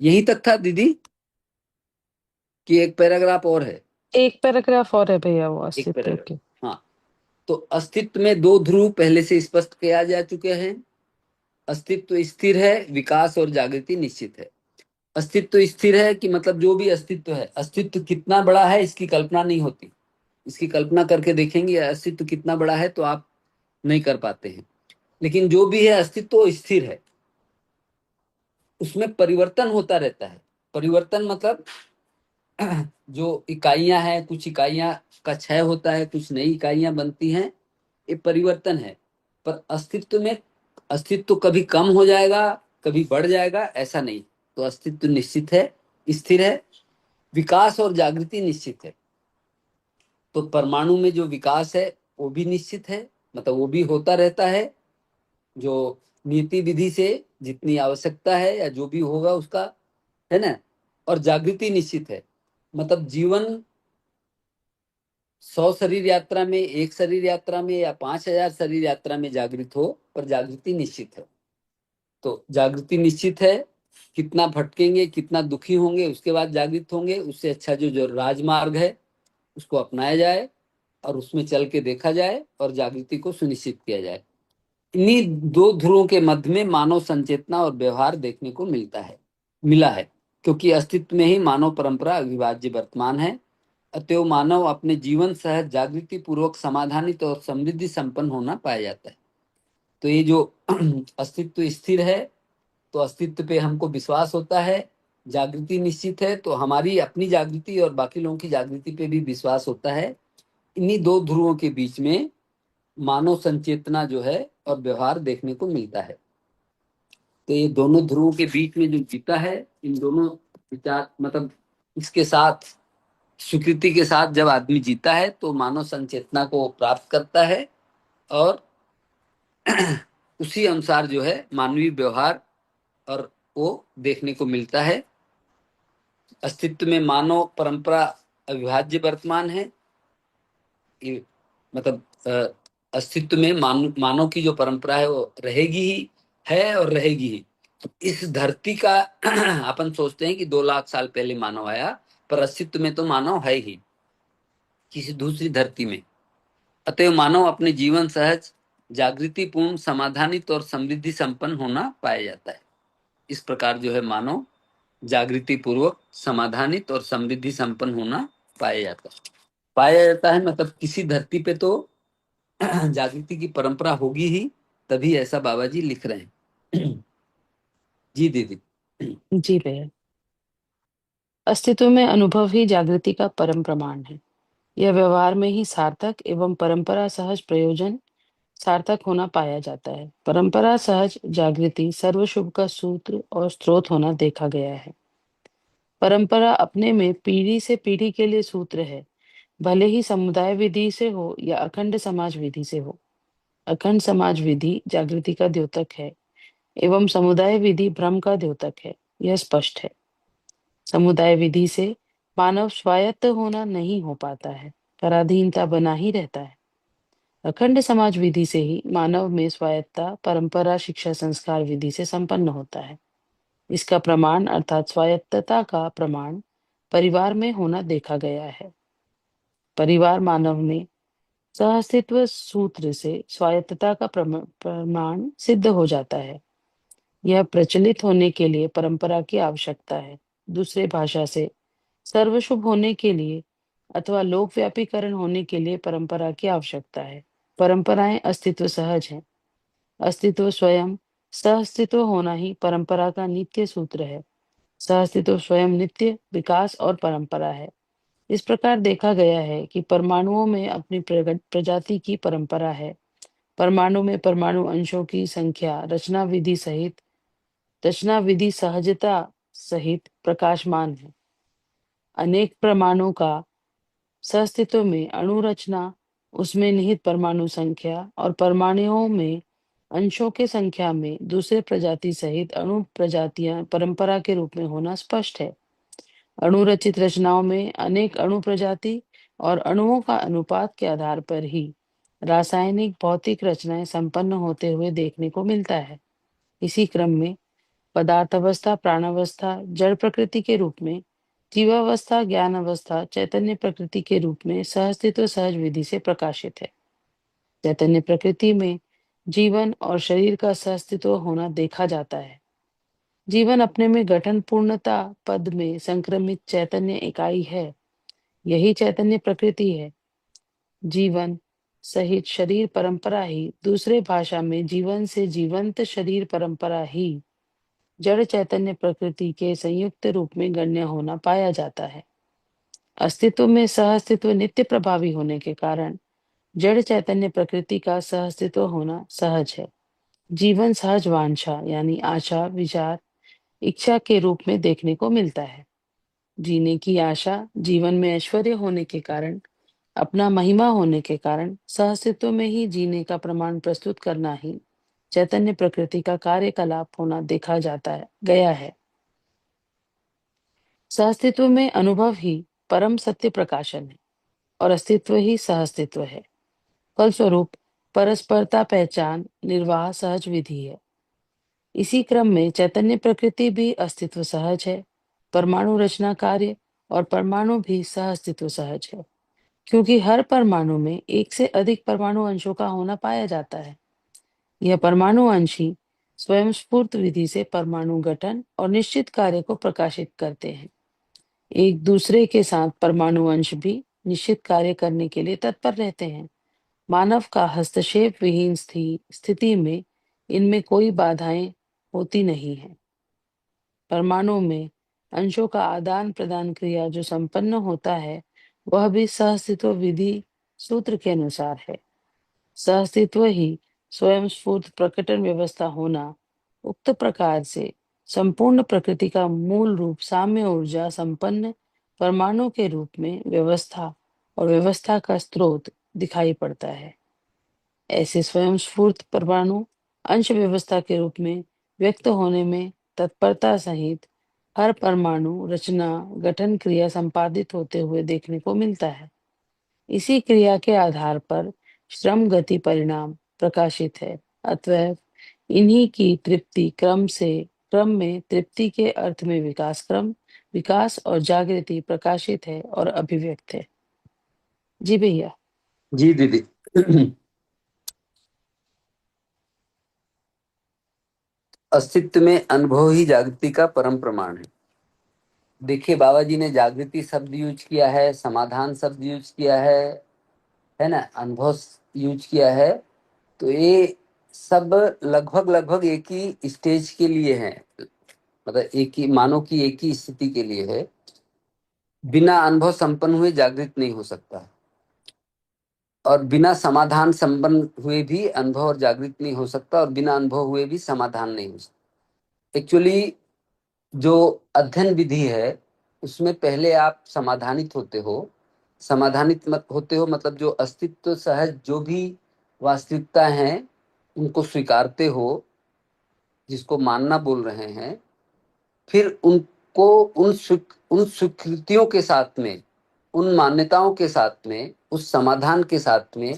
यही तक था दीदी, कि एक पैराग्राफ और है? एक पैराग्राफ और है भैया, वो एक अस्तित्व के। पैराग्राफ, हाँ। तो अस्तित्व में दो ध्रुव पहले से स्पष्ट किया जा चुके हैं। अस्तित्व स्थिर है, विकास और जागृति निश्चित है। अस्तित्व स्थिर है कि मतलब जो भी अस्तित्व है, अस्तित्व कितना बड़ा है इसकी कल्पना नहीं होती। इसकी कल्पना करके देखेंगे अस्तित्व कितना बड़ा है, तो आप नहीं कर पाते हैं। लेकिन जो भी है अस्तित्व वो स्थिर है, उसमें परिवर्तन होता रहता है। परिवर्तन मतलब जो इकाइयां हैं, कुछ इकाइयां का क्षय होता है, कुछ नई इकाइयां बनती हैं, ये परिवर्तन है। पर अस्तित्व में, अस्तित्व कभी कम हो जाएगा, कभी बढ़ जाएगा, ऐसा नहीं। तो अस्तित्व निश्चित है, स्थिर है। विकास और जागृति निश्चित है। तो परमाणु में जो विकास है वो भी निश्चित है, मतलब वो भी होता रहता है, जो नीति विधि से जितनी आवश्यकता है या जो भी होगा उसका, है ना। और जागृति निश्चित है, मतलब जीवन 100 शरीर यात्रा में, 1 शरीर यात्रा में या 5000 शरीर यात्रा में जागृत हो, पर जागृति निश्चित है। तो जागृति निश्चित है, कितना भटकेंगे, कितना दुखी होंगे, उसके बाद जागृत होंगे। उससे अच्छा जो जो राजमार्ग है उसको अपनाया जाए और उसमें चल के देखा जाए और जागृति को सुनिश्चित किया जाए। इन्हीं दो ध्रुवों के मध्य में मानव संचेतना और व्यवहार देखने को मिला है, क्योंकि अस्तित्व में ही मानव परंपरा अविभाज्य वर्तमान है। अतएव मानव अपने जीवन सहज, जागृति पूर्वक, समाधानित और समृद्धि संपन्न होना पाया जाता है। तो ये जो अस्तित्व स्थिर है, तो अस्तित्व पे हमको विश्वास होता है। जागृति निश्चित है, तो हमारी अपनी जागृति और बाकी लोगों की जागृति पे भी विश्वास होता है। इन्हीं दो ध्रुवों के बीच में मानव संचेतना जो है और व्यवहार देखने को मिलता है। तो ये दोनों ध्रुवों के बीच में जो जीता है, इन दोनों विचार, मतलब इसके साथ, स्वीकृति के साथ जब आदमी जीता है तो मानव संचेतना को प्राप्त करता है, और उसी अनुसार जो है मानवीय व्यवहार और वो देखने को मिलता है। अस्तित्व में मानव परंपरा अविभाज्य वर्तमान है। ये मतलब अस्तित्व में मानव की जो परंपरा है वो रहेगी ही, है और रहेगी ही। इस धरती का अपन सोचते हैं कि 2 लाख साल पहले मानव आया, पर अस्तित्व में तो मानव है ही किसी दूसरी धरती में। अतएव मानव अपने जीवन सहज, जागृतिपूर्ण, समाधानित और समृद्धि संपन्न होना पाया जाता है। इस प्रकार जो है मानव जागृति पूर्वक, समाधानित और समृद्धि संपन्न होना पाया जाता है। पाया जाता है, मतलब किसी धरती पे तो जागृति की परंपरा होगी ही, तभी ऐसा बाबा जी लिख रहे हैं। जी दीदी। जी भैया। अस्तित्व में अनुभव ही जागृति का परम प्रमाण है। यह व्यवहार में ही सार्थक एवं परंपरा सहज प्रयोजन सार्थक होना पाया जाता है। परंपरा सहज जागृति सर्वशुभ का सूत्र और स्रोत होना देखा गया है। परंपरा अपने में पीढ़ी से पीढ़ी के लिए सूत्र है, भले ही समुदाय विधि से हो या अखंड समाज विधि से हो। अखंड समाज विधि जागृति का द्योतक है एवं समुदाय विधि भ्रम का द्योतक है, यह स्पष्ट है। समुदाय विधि से मानव स्वायत्त होना नहीं हो पाता है, पराधीनता बना ही रहता है। अखंड समाज विधि से ही मानव में स्वायत्तता परंपरा शिक्षा संस्कार विधि से संपन्न होता है। इसका प्रमाण अर्थात स्वायत्तता का प्रमाण परिवार में होना देखा गया है। परिवार मानव में सहअस्तित्व सूत्र से स्वायत्तता का प्रमाण सिद्ध हो जाता है। यह प्रचलित होने के लिए परंपरा की आवश्यकता है। दूसरे भाषा से सर्वशुभ होने के लिए अथवा लोकव्यापीकरण होने के लिए परंपरा की आवश्यकता है। परंपराएं अस्तित्व सहज हैं। अस्तित्व स्वयं सहअस्तित्व होना ही परंपरा का नित्य सूत्र है। सहअस्तित्व स्वयं नित्य विकास और परंपरा है। इस प्रकार देखा गया है कि परमाणुओं में अपनी प्रजाति की परंपरा है। परमाणु में परमाणु अंशों की संख्या रचना विधि सहजता सहित प्रकाशमान है। अनेक परमाणु का सहअस्तित्व में अणु रचना, उसमें निहित परमाणु संख्या और परमाणुओं में अंशों के संख्या में दूसरे प्रजाति सहित अणु प्रजातियां परंपरा के रूप में होना स्पष्ट है। अणु रचित रचनाओं में अनेक अणु प्रजाति और अणुओं का अनुपात के आधार पर ही रासायनिक भौतिक रचनाएं संपन्न होते हुए देखने को मिलता है। इसी क्रम में पदार्थ अवस्था प्राणावस्था जड़ प्रकृति के रूप में, जीवावस्था ज्ञान अवस्था चैतन्य प्रकृति के रूप में सहअस्तित्व सहज विधि से प्रकाशित है। चैतन्य प्रकृति में जीवन और शरीर का सहअस्तित्व होना देखा जाता है। जीवन अपने में गठन पूर्णता पद में संक्रमित चैतन्य इकाई है। यही चैतन्य प्रकृति है। जीवन सहित शरीर परंपरा ही, दूसरे भाषा में जीवन से जीवंत शरीर परंपरा ही जड़ चैतन्य प्रकृति के संयुक्त रूप में गण्य होना पाया जाता है। अस्तित्व में सहअस्तित्व नित्य प्रभावी होने के कारण जड़ चैतन्य प्रकृति का सहअस्तित्व होना सहज है। जीवन सहज वांछा यानी आशा विचार इच्छा के रूप में देखने को मिलता है। जीने की आशा जीवन में ऐश्वर्य होने के कारण, अपना महिमा होने के कारण सहअस्तित्व में ही जीने का प्रमाण प्रस्तुत करना ही चैतन्य प्रकृति का कार्यकलाप होना देखा जाता है गया है। सहअस्तित्व में अनुभव ही परम सत्य प्रकाशन है और अस्तित्व ही सहअस्तित्व है। फलस्वरूप परस्परता पहचान निर्वाह सहज विधि है। इसी क्रम में चैतन्य प्रकृति भी अस्तित्व सहज है। परमाणु रचना कार्य और परमाणु भी सहअस्तित्व सहज है, क्योंकि हर परमाणु में एक से अधिक परमाणु अंशों का होना पाया जाता है। यह परमाणु अंश ही स्वयं स्फूर्त विधि से परमाणु गठन और निश्चित कार्य को प्रकाशित करते हैं। एक दूसरे के साथ परमाणु अंश भी निश्चित कार्य करने के लिए तत्पर रहते हैं। मानव का हस्तक्षेप विहीन स्थिति में इनमें कोई बाधाएं होती नहीं है। परमाणु में अंशों का आदान प्रदान क्रिया जो संपन्न होता है, वह भी सहअस्तित्व विधि सूत्र के अनुसार है। सहअस्तित्व ही स्वयं स्फूर्त प्रकटन व्यवस्था होना, उक्त प्रकार से संपूर्ण प्रकृति का मूल रूप साम्य ऊर्जा संपन्न परमाणु के रूप में व्यवस्था और व्यवस्था का स्रोत दिखाई पड़ता है। ऐसे स्वयं स्फूर्त परमाणु अंश व्यवस्था के रूप में व्यक्त होने में तत्परता सहित हर परमाणु रचना गठन क्रिया संपादित होते हुए देखने को मिलता है। इसी क्रिया के आधार पर श्रम गति परिणाम प्रकाशित है। अतः इन्हीं की तृप्ति क्रम में तृप्ति के अर्थ में विकास और जागृति प्रकाशित है और अभिव्यक्त है। जी भैया। जी दीदी। अस्तित्व में अनुभव ही जागृति का परम प्रमाण है। देखिए बाबा जी ने जागृति शब्द यूज किया है, समाधान शब्द यूज किया है ना, अनुभव यूज किया है। तो ये सब लगभग लगभग एक ही स्टेज के लिए है, मतलब एक ही मानव की एक ही स्थिति के लिए है। बिना अनुभव संपन्न हुए जागृत नहीं हो सकता, और बिना समाधान संपन्न हुए भी अनुभव और जागृत नहीं हो सकता, और बिना अनुभव हुए भी समाधान नहीं हो सकता। एक्चुअली जो अध्ययन विधि है उसमें पहले आप समाधानित होते हो। समाधानित मत होते हो मतलब जो अस्तित्व सहज जो भी वास्तविकता है उनको स्वीकारते हो, जिसको मानना बोल रहे हैं। फिर उनको उन स्वीकृतियों के साथ में, उन मान्यताओं के साथ में, उस समाधान के साथ में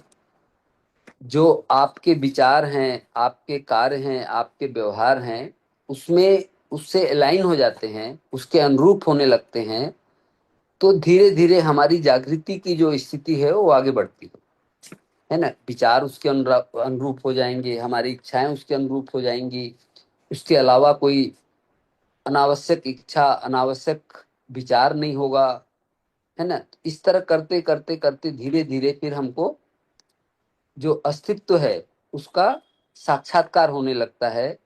जो आपके विचार हैं, आपके कार्य हैं, आपके व्यवहार हैं, उसमें उससे अलाइन हो जाते हैं, उसके अनुरूप होने लगते हैं। तो धीरे धीरे हमारी जागृति की जो स्थिति है वो आगे बढ़ती है ना। विचार उसके अनुरूप हो जाएंगे, हमारी इच्छाएं उसके अनुरूप हो जाएंगी। उसके अलावा कोई अनावश्यक इच्छा, अनावश्यक विचार नहीं होगा, है ना। इस तरह करते करते करते धीरे धीरे फिर हमको जो अस्तित्व है उसका साक्षात्कार होने लगता है।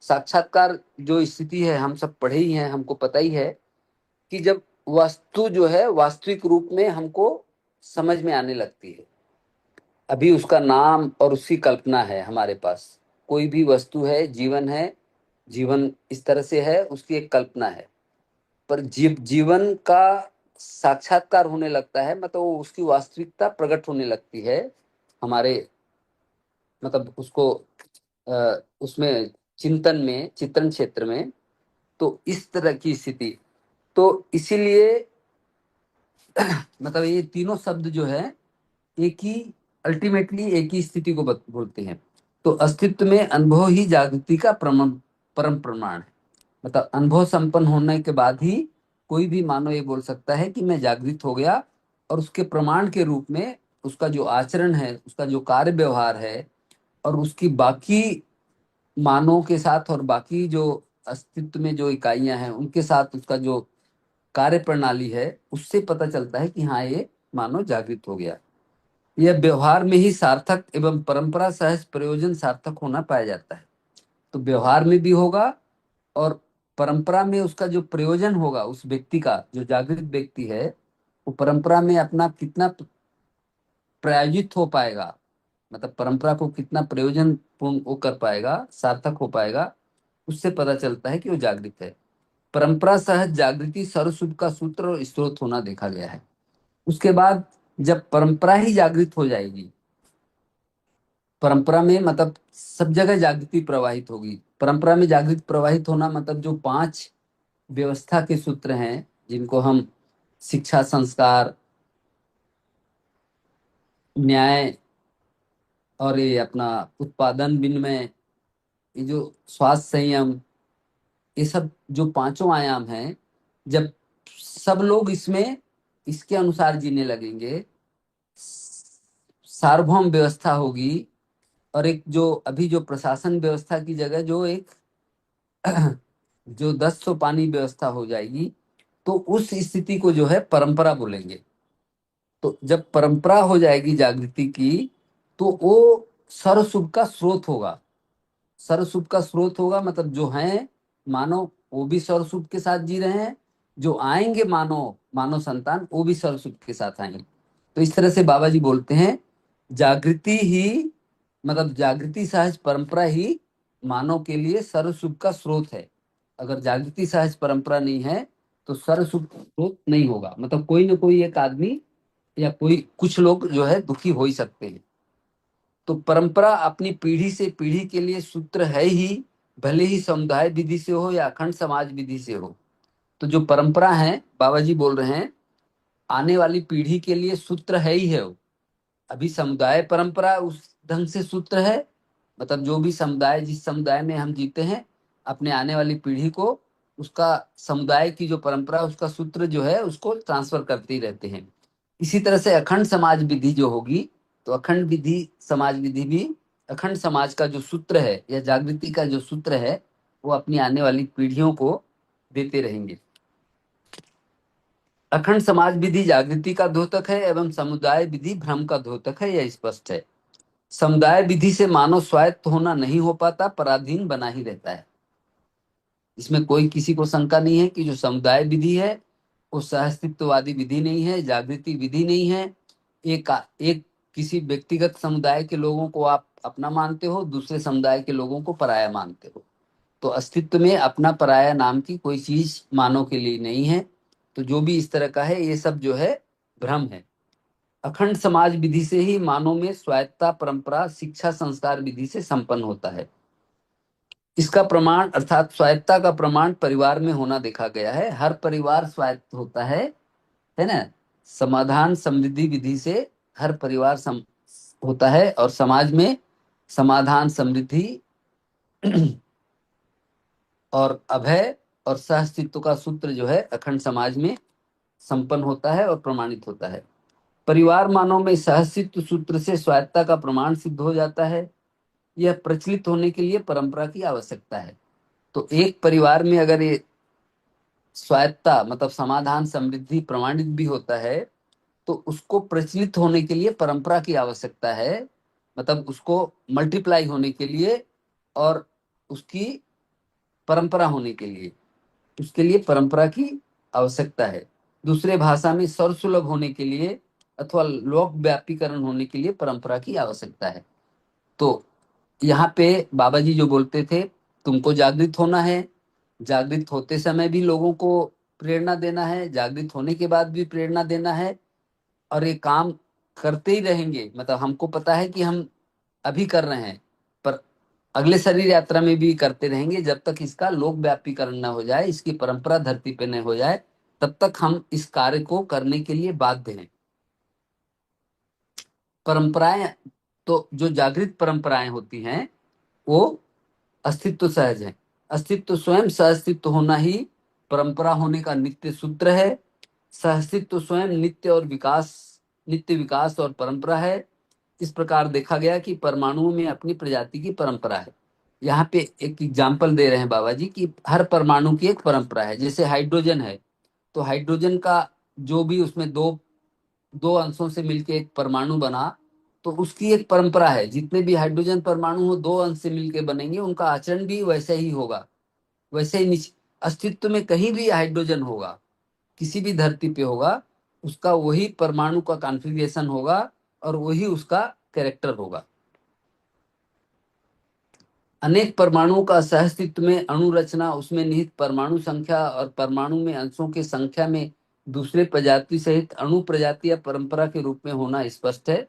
साक्षात्कार जो स्थिति है हम सब पढ़े ही हैं, हमको पता ही है कि जब वस्तु जो है वास्तविक रूप में हमको समझ में आने लगती है। अभी उसका नाम और उसकी कल्पना है हमारे पास। कोई भी वस्तु है, जीवन है, जीवन इस तरह से है, उसकी एक कल्पना है। पर जीवन का साक्षात्कार होने लगता है, मतलब वो उसकी वास्तविकता प्रकट होने लगती है हमारे, मतलब उसको उसमें चिंतन में, चिंतन क्षेत्र में। तो इस तरह की स्थिति, तो इसीलिए मतलब ये तीनों शब्द जो है एक ही, अल्टीमेटली एक ही स्थिति को बोलते हैं। तो अस्तित्व में अनुभव ही जागृति का परम प्रमाण है। मतलब अनुभव संपन्न होने के बाद ही कोई भी मानव ये बोल सकता है कि मैं जागृत हो गया, और उसके प्रमाण के रूप में उसका जो आचरण है, उसका जो कार्य व्यवहार है, और उसकी बाकी मानवों के साथ और बाकी जो अस्तित्व में जो इकाइयां हैं उनके साथ उसका जो कार्य प्रणाली है, उससे पता चलता है कि हाँ ये मानव जागृत हो गया। यह व्यवहार में ही सार्थक एवं परंपरा सहज प्रयोजन सार्थक होना पाया जाता है। तो व्यवहार में भी होगा, और परंपरा में उसका जो प्रयोजन होगा उस व्यक्ति का, जो जागृत व्यक्ति है वो परंपरा में अपना कितना प्रायोजित हो पाएगा, मतलब परंपरा को कितना प्रयोजन पूर्ण वो कर पाएगा, सार्थक हो पाएगा, उससे पता चलता है कि वो जागृत है। परंपरा सहज जागृति सर्वसुख का सूत्र और स्रोत होना देखा गया है। उसके बाद जब परंपरा ही जागृत हो जाएगी, परंपरा में मतलब सब जगह जागृति प्रवाहित होगी। परंपरा में जागृति प्रवाहित होना मतलब जो 5 व्यवस्था के सूत्र हैं, जिनको हम शिक्षा, संस्कार, न्याय और ये अपना उत्पादन विनिमय, ये जो स्वास्थ्य संयम, ये सब जो पांचों आयाम हैं, जब सब लोग इसमें इसके अनुसार जीने लगेंगे, सार्वभौम व्यवस्था होगी, और एक जो अभी जो प्रशासन व्यवस्था की जगह जो एक जो 10 सौ पानी व्यवस्था हो जाएगी, तो उस स्थिति को जो है परंपरा बोलेंगे। तो जब परंपरा हो जाएगी जागृति की, तो वो सर्वसुख का स्रोत होगा। सर्वसुख का स्रोत होगा मतलब जो है मानव वो भी सर्वसुख के साथ जी रहे हैं, जो आएंगे मानव मानव संतान वो भी सर्वसुख के साथ आएंगे। तो इस तरह से बाबा जी बोलते हैं जागृति ही, मतलब जागृति सहज परंपरा ही मानव के लिए सर्वसुख का स्रोत है। अगर जागृति सहज परंपरा नहीं है तो सर्वसुख स्रोत नहीं होगा। मतलब कोई ना कोई एक आदमी या कोई कुछ लोग जो है दुखी हो ही सकते हैं। तो परंपरा अपनी पीढ़ी से पीढ़ी के लिए सूत्र है ही, भले ही समुदाय विधि से हो या अखंड समाज विधि से हो। तो जो परंपरा है बाबा जी बोल रहे हैं आने वाली पीढ़ी के लिए सूत्र है ही है वो। अभी समुदाय परंपरा उस ढंग से सूत्र है, मतलब जो भी समुदाय, जिस समुदाय में हम जीते हैं, अपने आने वाली पीढ़ी को उसका समुदाय की जो परंपरा उसका सूत्र जो है उसको ट्रांसफर करते ही रहते हैं। इसी तरह से अखंड समाज विधि जो होगी, तो अखंड विधि समाज विधि भी अखंड समाज का जो सूत्र है या जागृति का जो सूत्र है वो अपनी आने वाली पीढ़ियों को देते रहेंगे। अखंड समाज विधि जागृति का द्योतक है एवं समुदाय विधि भ्रम का द्योतक है, यह स्पष्ट है। समुदाय विधि से मानव स्वायत्त होना नहीं हो पाता, पराधीन बना ही रहता है। इसमें कोई किसी को शंका नहीं है कि जो समुदाय विधि है वो सहअस्तित्ववादी विधि नहीं है, जागृति विधि नहीं है। एक किसी व्यक्तिगत समुदाय के लोगों को आप अपना मानते हो, दूसरे समुदाय के लोगों को पराया मानते हो। तो अस्तित्व में अपना पराया नाम की कोई चीज मानव के लिए नहीं है। तो जो भी इस तरह का है ये सब जो है भ्रम है। अखंड समाज विधि से ही मानव में स्वायत्ता, परंपरा, शिक्षा, संस्कार विधि से संपन्न होता है। इसका प्रमाण अर्थात स्वायत्ता का प्रमाण परिवार में होना देखा गया है। हर परिवार स्वायत्त होता है ना। समाधान समृद्धि विधि से हर परिवार होता है और समाज में समाधान, समृद्धि और अभय और सहअस्तित्व का सूत्र जो है अखंड समाज में संपन्न होता है और प्रमाणित होता है। परिवार मानव में सहअस्तित्व सूत्र से स्वायत्ता का प्रमाण सिद्ध हो जाता है। यह प्रचलित होने के लिए परंपरा की आवश्यकता है। तो एक परिवार में अगर ये स्वायत्ता मतलब समाधान, समृद्धि प्रमाणित भी होता है तो उसको प्रचलित होने के लिए परंपरा की आवश्यकता है, मतलब उसको मल्टीप्लाई होने के लिए और उसकी परंपरा होने के लिए, उसके लिए परंपरा की आवश्यकता है। दूसरे भाषा में सर्वसुलभ होने के लिए अथवा लोक व्यापीकरण होने के लिए परंपरा की आवश्यकता है। तो यहाँ पे बाबा जी जो बोलते थे, तुमको जागृत होना है, जागृत होते समय भी लोगों को प्रेरणा देना है, जागृत होने के बाद भी प्रेरणा देना है, और ये काम करते ही रहेंगे। मतलब हमको पता है कि हम अभी कर रहे हैं, पर अगले शरीर यात्रा में भी करते रहेंगे जब तक इसका लोक व्यापीकरण न हो जाए, इसकी परंपरा धरती पे न हो जाए, तब तक हम इस कार्य को करने के लिए बाध्य हैं। परंपराएं, तो जो जागृत परंपराएं होती हैं वो अस्तित्व सहज है। अस्तित्व स्वयं सहअस्तित्व होना ही परंपरा होने का नित्य सूत्र है। सहअस्तित्व स्वयं नित्य और विकास, नित्य विकास और परंपरा है। इस प्रकार देखा गया कि परमाणुओं में अपनी प्रजाति की परंपरा है। यहाँ पे एक एग्जाम्पल दे रहे हैं बाबा जी कि हर परमाणु की एक परंपरा है। जैसे हाइड्रोजन है तो हाइड्रोजन का जो भी उसमें दो दो अंशों से मिलकर एक परमाणु बना, तो उसकी एक परंपरा है। जितने भी हाइड्रोजन परमाणु हो दो अंश से मिलकर बनेंगे, उनका आचरण भी वैसे ही होगा, वैसे ही अस्तित्व में कहीं भी हाइड्रोजन होगा, किसी भी धरती पे होगा, उसका वही परमाणु का कॉन्फ़िगरेशन होगा और वही उसका कैरेक्टर होगा। अनेक परमाणुओं का सहअस्तित्व में अणु रचना, उसमें निहित परमाणु संख्या और परमाणु में अंशों की संख्या में दूसरे प्रजाति सहित अणु प्रजाति या परंपरा के रूप में होना स्पष्ट है।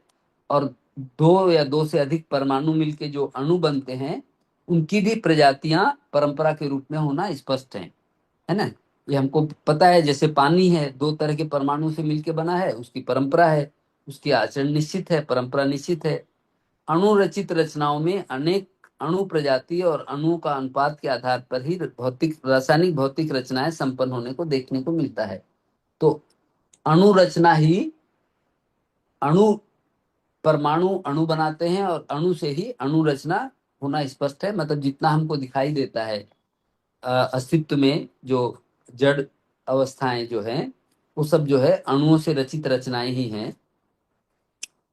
और दो या दो से अधिक परमाणु मिलके जो अणु बनते हैं उनकी भी प्रजातियां परंपरा के रूप में होना स्पष्ट है ना। ये हमको पता है। जैसे पानी है, दो तरह के परमाणु से मिलके बना है, उसकी परंपरा है, उसकी आचरण निश्चित है, परंपरा निश्चित है। अणु रचित रचनाओं में अनेक अणु प्रजाति और अणुओं का अनुपात के आधार पर ही भौतिक, रासायनिक भौतिक रचनाएं संपन्न होने को देखने को मिलता है। तो अणु रचना ही, अणु परमाणु अणु बनाते हैं और अणु से ही अणु रचना होना स्पष्ट है। मतलब जितना हमको दिखाई देता है अस्तित्व में जो जड़ अवस्थाएं जो हैं वो सब जो है अणुओं से रचित रचनाएं ही हैं।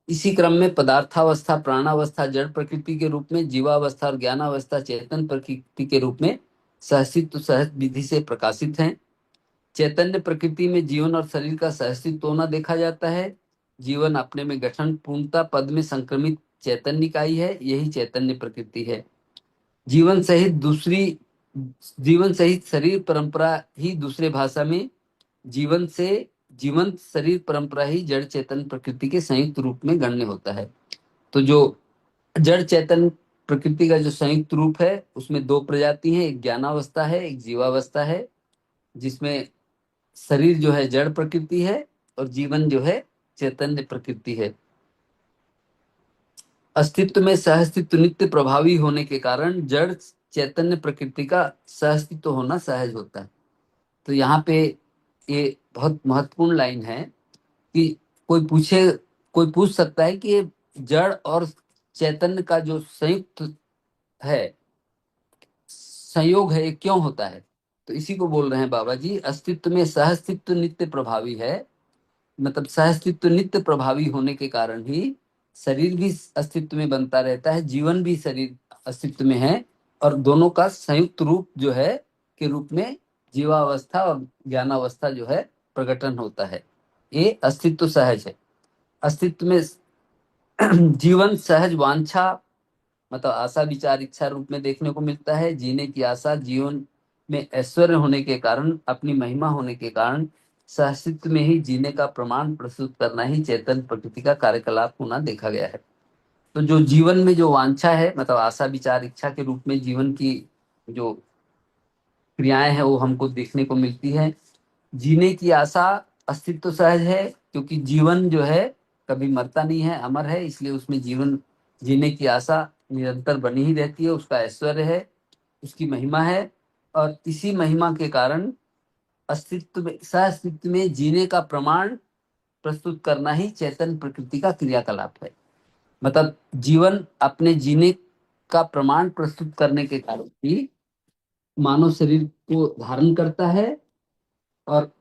इसी क्रम में पदार्थावस्था, प्राणावस्था जड़ प्रकृति के रूप में, जीवावस्था और ज्ञानावस्था चेतन प्रकृति के रूप में सहअस्तित्व सहज विधि से प्रकाशित हैं। चैतन्य प्रकृति में जीवन और शरीर का सहअस्तित्व होना देखा जाता है। जीवन अपने में गठन पूर्णता पद में संक्रमित चैतन्य इकाई है, यही चैतन्य प्रकृति है। जीवन सहित दूसरी, जीवन सहित शरीर परंपरा ही दूसरे भाषा में जीवन से जीवंत शरीर परंपरा ही जड़ चेतन प्रकृति के संयुक्त रूप में गण्य होता है। तो जो जड़ चेतन प्रकृति का जो संयुक्त रूप है उसमें दो प्रजाति है, एक ज्ञानावस्था है, एक जीवावस्था है, जिसमें शरीर जो है जड़ प्रकृति है और जीवन जो है चैतन्य प्रकृति है। अस्तित्व में सहअस्तित्व नित्य प्रभावी होने के कारण जड़ चैतन्य प्रकृति का सहअस्तित्व होना सहज होता है। तो यहाँ पे ये बहुत महत्वपूर्ण लाइन है कि कोई पूछ सकता है कि ये जड़ और चैतन्य का जो संयुक्त है, संयोग है, ये क्यों होता है। तो इसी को बोल रहे हैं बाबा जी, अस्तित्व में सहअस्तित्व नित्य प्रभावी है। मतलब सहअस्तित्व नित्य प्रभावी होने के कारण ही शरीर भी अस्तित्व में बनता रहता है, जीवन भी शरीर अस्तित्व में है, और दोनों का संयुक्त रूप जो है के रूप में जीवावस्था और ज्ञानावस्था जो है प्रकटन होता है। ये अस्तित्व सहज है। अस्तित्व में जीवन सहज वांछा मतलब आशा विचार इच्छा रूप में देखने को मिलता है। जीने की आशा, जीवन में ऐश्वर्य होने के कारण, अपनी महिमा होने के कारण सहअस्तित्व में ही जीने का प्रमाण प्रस्तुत करना ही चैतन्य प्रकृति का कार्यकलाप होना देखा गया है। तो जो जीवन में जो वांछा है, मतलब आशा विचार इच्छा के रूप में जीवन की जो क्रियाएं हैं वो हमको देखने को मिलती है। जीने की आशा अस्तित्व सहज है, क्योंकि जीवन जो है कभी मरता नहीं है, अमर है, इसलिए उसमें जीवन जीने की आशा निरंतर बनी ही रहती है। उसका ऐश्वर्य है, उसकी महिमा है, और इसी महिमा के कारण अस्तित्व में सहअस्तित्व में जीने का प्रमाण प्रस्तुत करना ही चैतन्य प्रकृति का क्रियाकलाप है। मतलब जीवन अपने जीने का प्रमाण प्रस्तुत करने के कारण ही मानव शरीर को धारण करता है और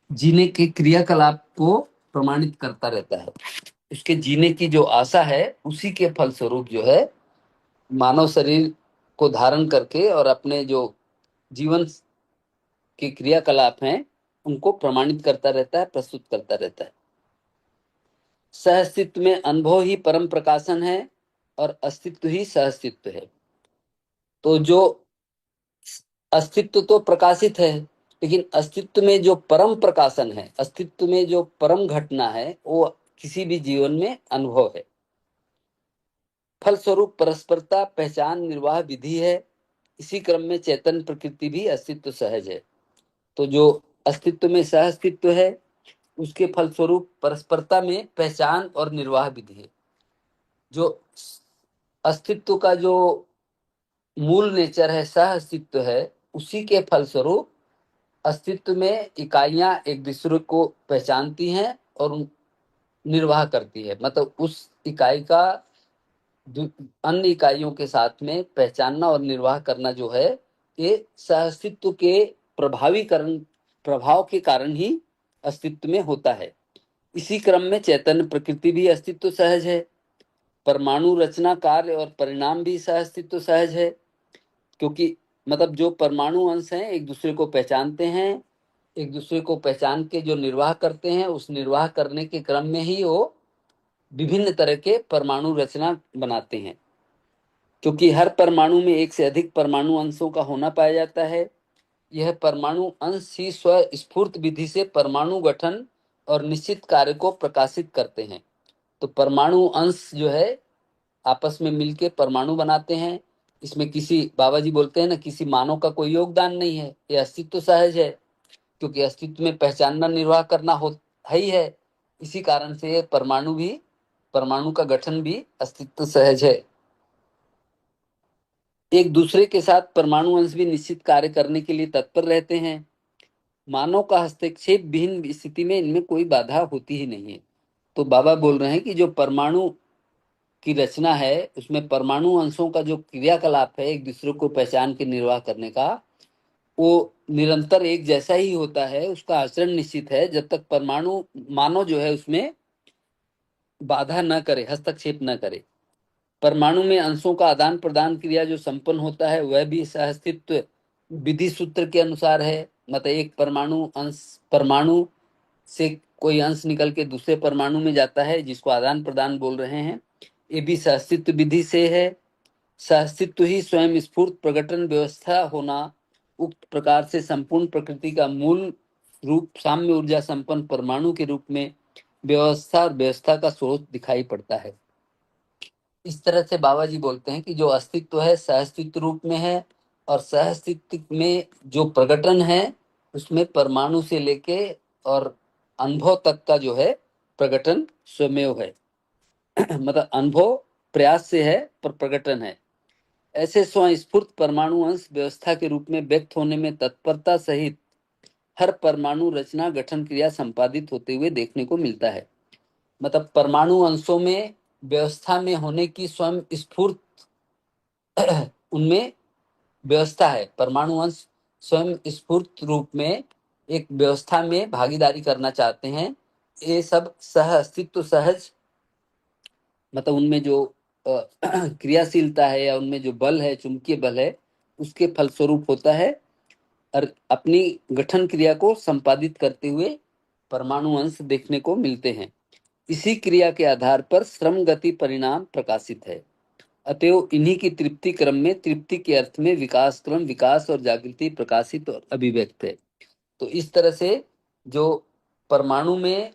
जीने के क्रियाकलाप को प्रमाणित करता रहता है। उसके जीने की जो आशा है उसी के फलस्वरूप जो है मानव शरीर को धारण करके और अपने जो जीवन के क्रियाकलाप हैं उनको प्रमाणित करता रहता है, प्रस्तुत करता रहता है। सहअस्तित्व में अनुभव ही परम प्रकाशन है और अस्तित्व ही सहअस्तित्व है। तो जो अस्तित्व तो प्रकाशित है, लेकिन अस्तित्व में जो परम प्रकाशन है, अस्तित्व में जो परम घटना है, वो किसी भी जीवन में अनुभव है। फलस्वरूप परस्परता पहचान निर्वाह विधि है। इसी क्रम में चैतन्य प्रकृति भी अस्तित्व सहज है। तो जो अस्तित्व में सहअस्तित्व है, उसके फलस्वरूप परस्परता में पहचान और निर्वाह विधि है। जो अस्तित्व का जो मूल नेचर है, सहअस्तित्व है, उसी के फलस्वरूप अस्तित्व में इकाइयां एक दूसरे को पहचानती हैं और निर्वाह करती है। मतलब उस इकाई का अन्य इकाइयों के साथ में पहचानना और निर्वाह करना जो है, ये सहअस्तित्व के प्रभाव के कारण ही अस्तित्व में होता है। इसी क्रम में चैतन्य प्रकृति भी अस्तित्व सहज है। परमाणु रचना कार्य और परिणाम भी सहअस्तित्व सहज है, क्योंकि मतलब जो परमाणु अंश हैं एक दूसरे को पहचानते हैं, एक दूसरे को पहचान के जो निर्वाह करते हैं, उस निर्वाह करने के क्रम में ही वो विभिन्न तरह के परमाणु रचना बनाते हैं। क्योंकि हर परमाणु में एक से अधिक परमाणु अंशों का होना पाया जाता है। यह परमाणु अंश ही स्वस्फूर्त विधि से परमाणु गठन और निश्चित कार्य को प्रकाशित करते हैं। तो परमाणु अंश जो है आपस में मिलके परमाणु बनाते हैं। इसमें किसी, बाबा जी बोलते हैं ना, किसी मानव का कोई योगदान नहीं है, ये अस्तित्व सहज है, क्योंकि अस्तित्व में पहचानना निर्वाह करना हो ही है। इसी कारण से परमाणु का गठन भी अस्तित्व सहज है। एक दूसरे के साथ परमाणु अंश भी निश्चित कार्य करने के लिए तत्पर रहते हैं। मानव का हस्तक्षेप विहीन स्थिति में इनमें कोई बाधा होती ही नहीं है। तो बाबा बोल रहे हैं कि जो परमाणु की रचना है, उसमें परमाणु अंशों का जो क्रियाकलाप है एक दूसरे को पहचान के निर्वाह करने का, वो निरंतर एक जैसा ही होता है। उसका आचरण निश्चित है, जब तक परमाणु मानव जो है उसमें बाधा न करे, हस्तक्षेप न करे। परमाणु में अंशों का आदान प्रदान क्रिया जो संपन्न होता है वह भी सहअस्तित्व विधि सूत्र के अनुसार है। मतलब एक परमाणु से कोई अंश निकल के दूसरे परमाणु में जाता है, जिसको आदान प्रदान बोल रहे हैं, ये भी सहअस्तित्व विधि से है। सहअस्तित्व ही स्वयं स्फूर्त प्रकटन व्यवस्था होना, उक्त प्रकार से संपूर्ण प्रकृति का मूल रूप साम्य ऊर्जा संपन्न परमाणु के रूप में व्यवस्था और व्यवस्था का स्रोत दिखाई पड़ता है। इस तरह से बाबा जी बोलते हैं कि जो अस्तित्व है सहअस्तित्व रूप में है, और सहअस्तित्व में जो प्रकटन है उसमें परमाणु से लेके और अनुभव तक का जो है प्रकटन स्वयमेव है। मतलब अनुभव प्रयास से है पर प्रकटन है। ऐसे स्वस्फूर्त परमाणु अंश व्यवस्था के रूप में व्यक्त होने में तत्परता सहित हर परमाणु रचना गठन क्रिया संपादित होते हुए देखने को मिलता है। मतलब परमाणु अंशों में व्यवस्था में होने की स्वयं स्फूर्त उनमें व्यवस्था है। परमाणु अंश स्वयं स्फूर्त रूप में एक व्यवस्था में भागीदारी करना चाहते हैं। ये सब सह अस्तित्व सहज, मतलब उनमें जो क्रियाशीलता है या उनमें जो बल है, चुंबकीय बल है, उसके फलस्वरूप होता है। और अपनी गठन क्रिया को संपादित करते हुए परमाणु अंश देखने को मिलते हैं। इसी क्रिया के आधार पर श्रम गति परिणाम प्रकाशित है। अतएव इन्हीं की तृप्ति क्रम में, तृप्ति के अर्थ में विकास क्रम, विकास और जागृति प्रकाशित और अभिव्यक्त है। तो इस तरह से जो परमाणु में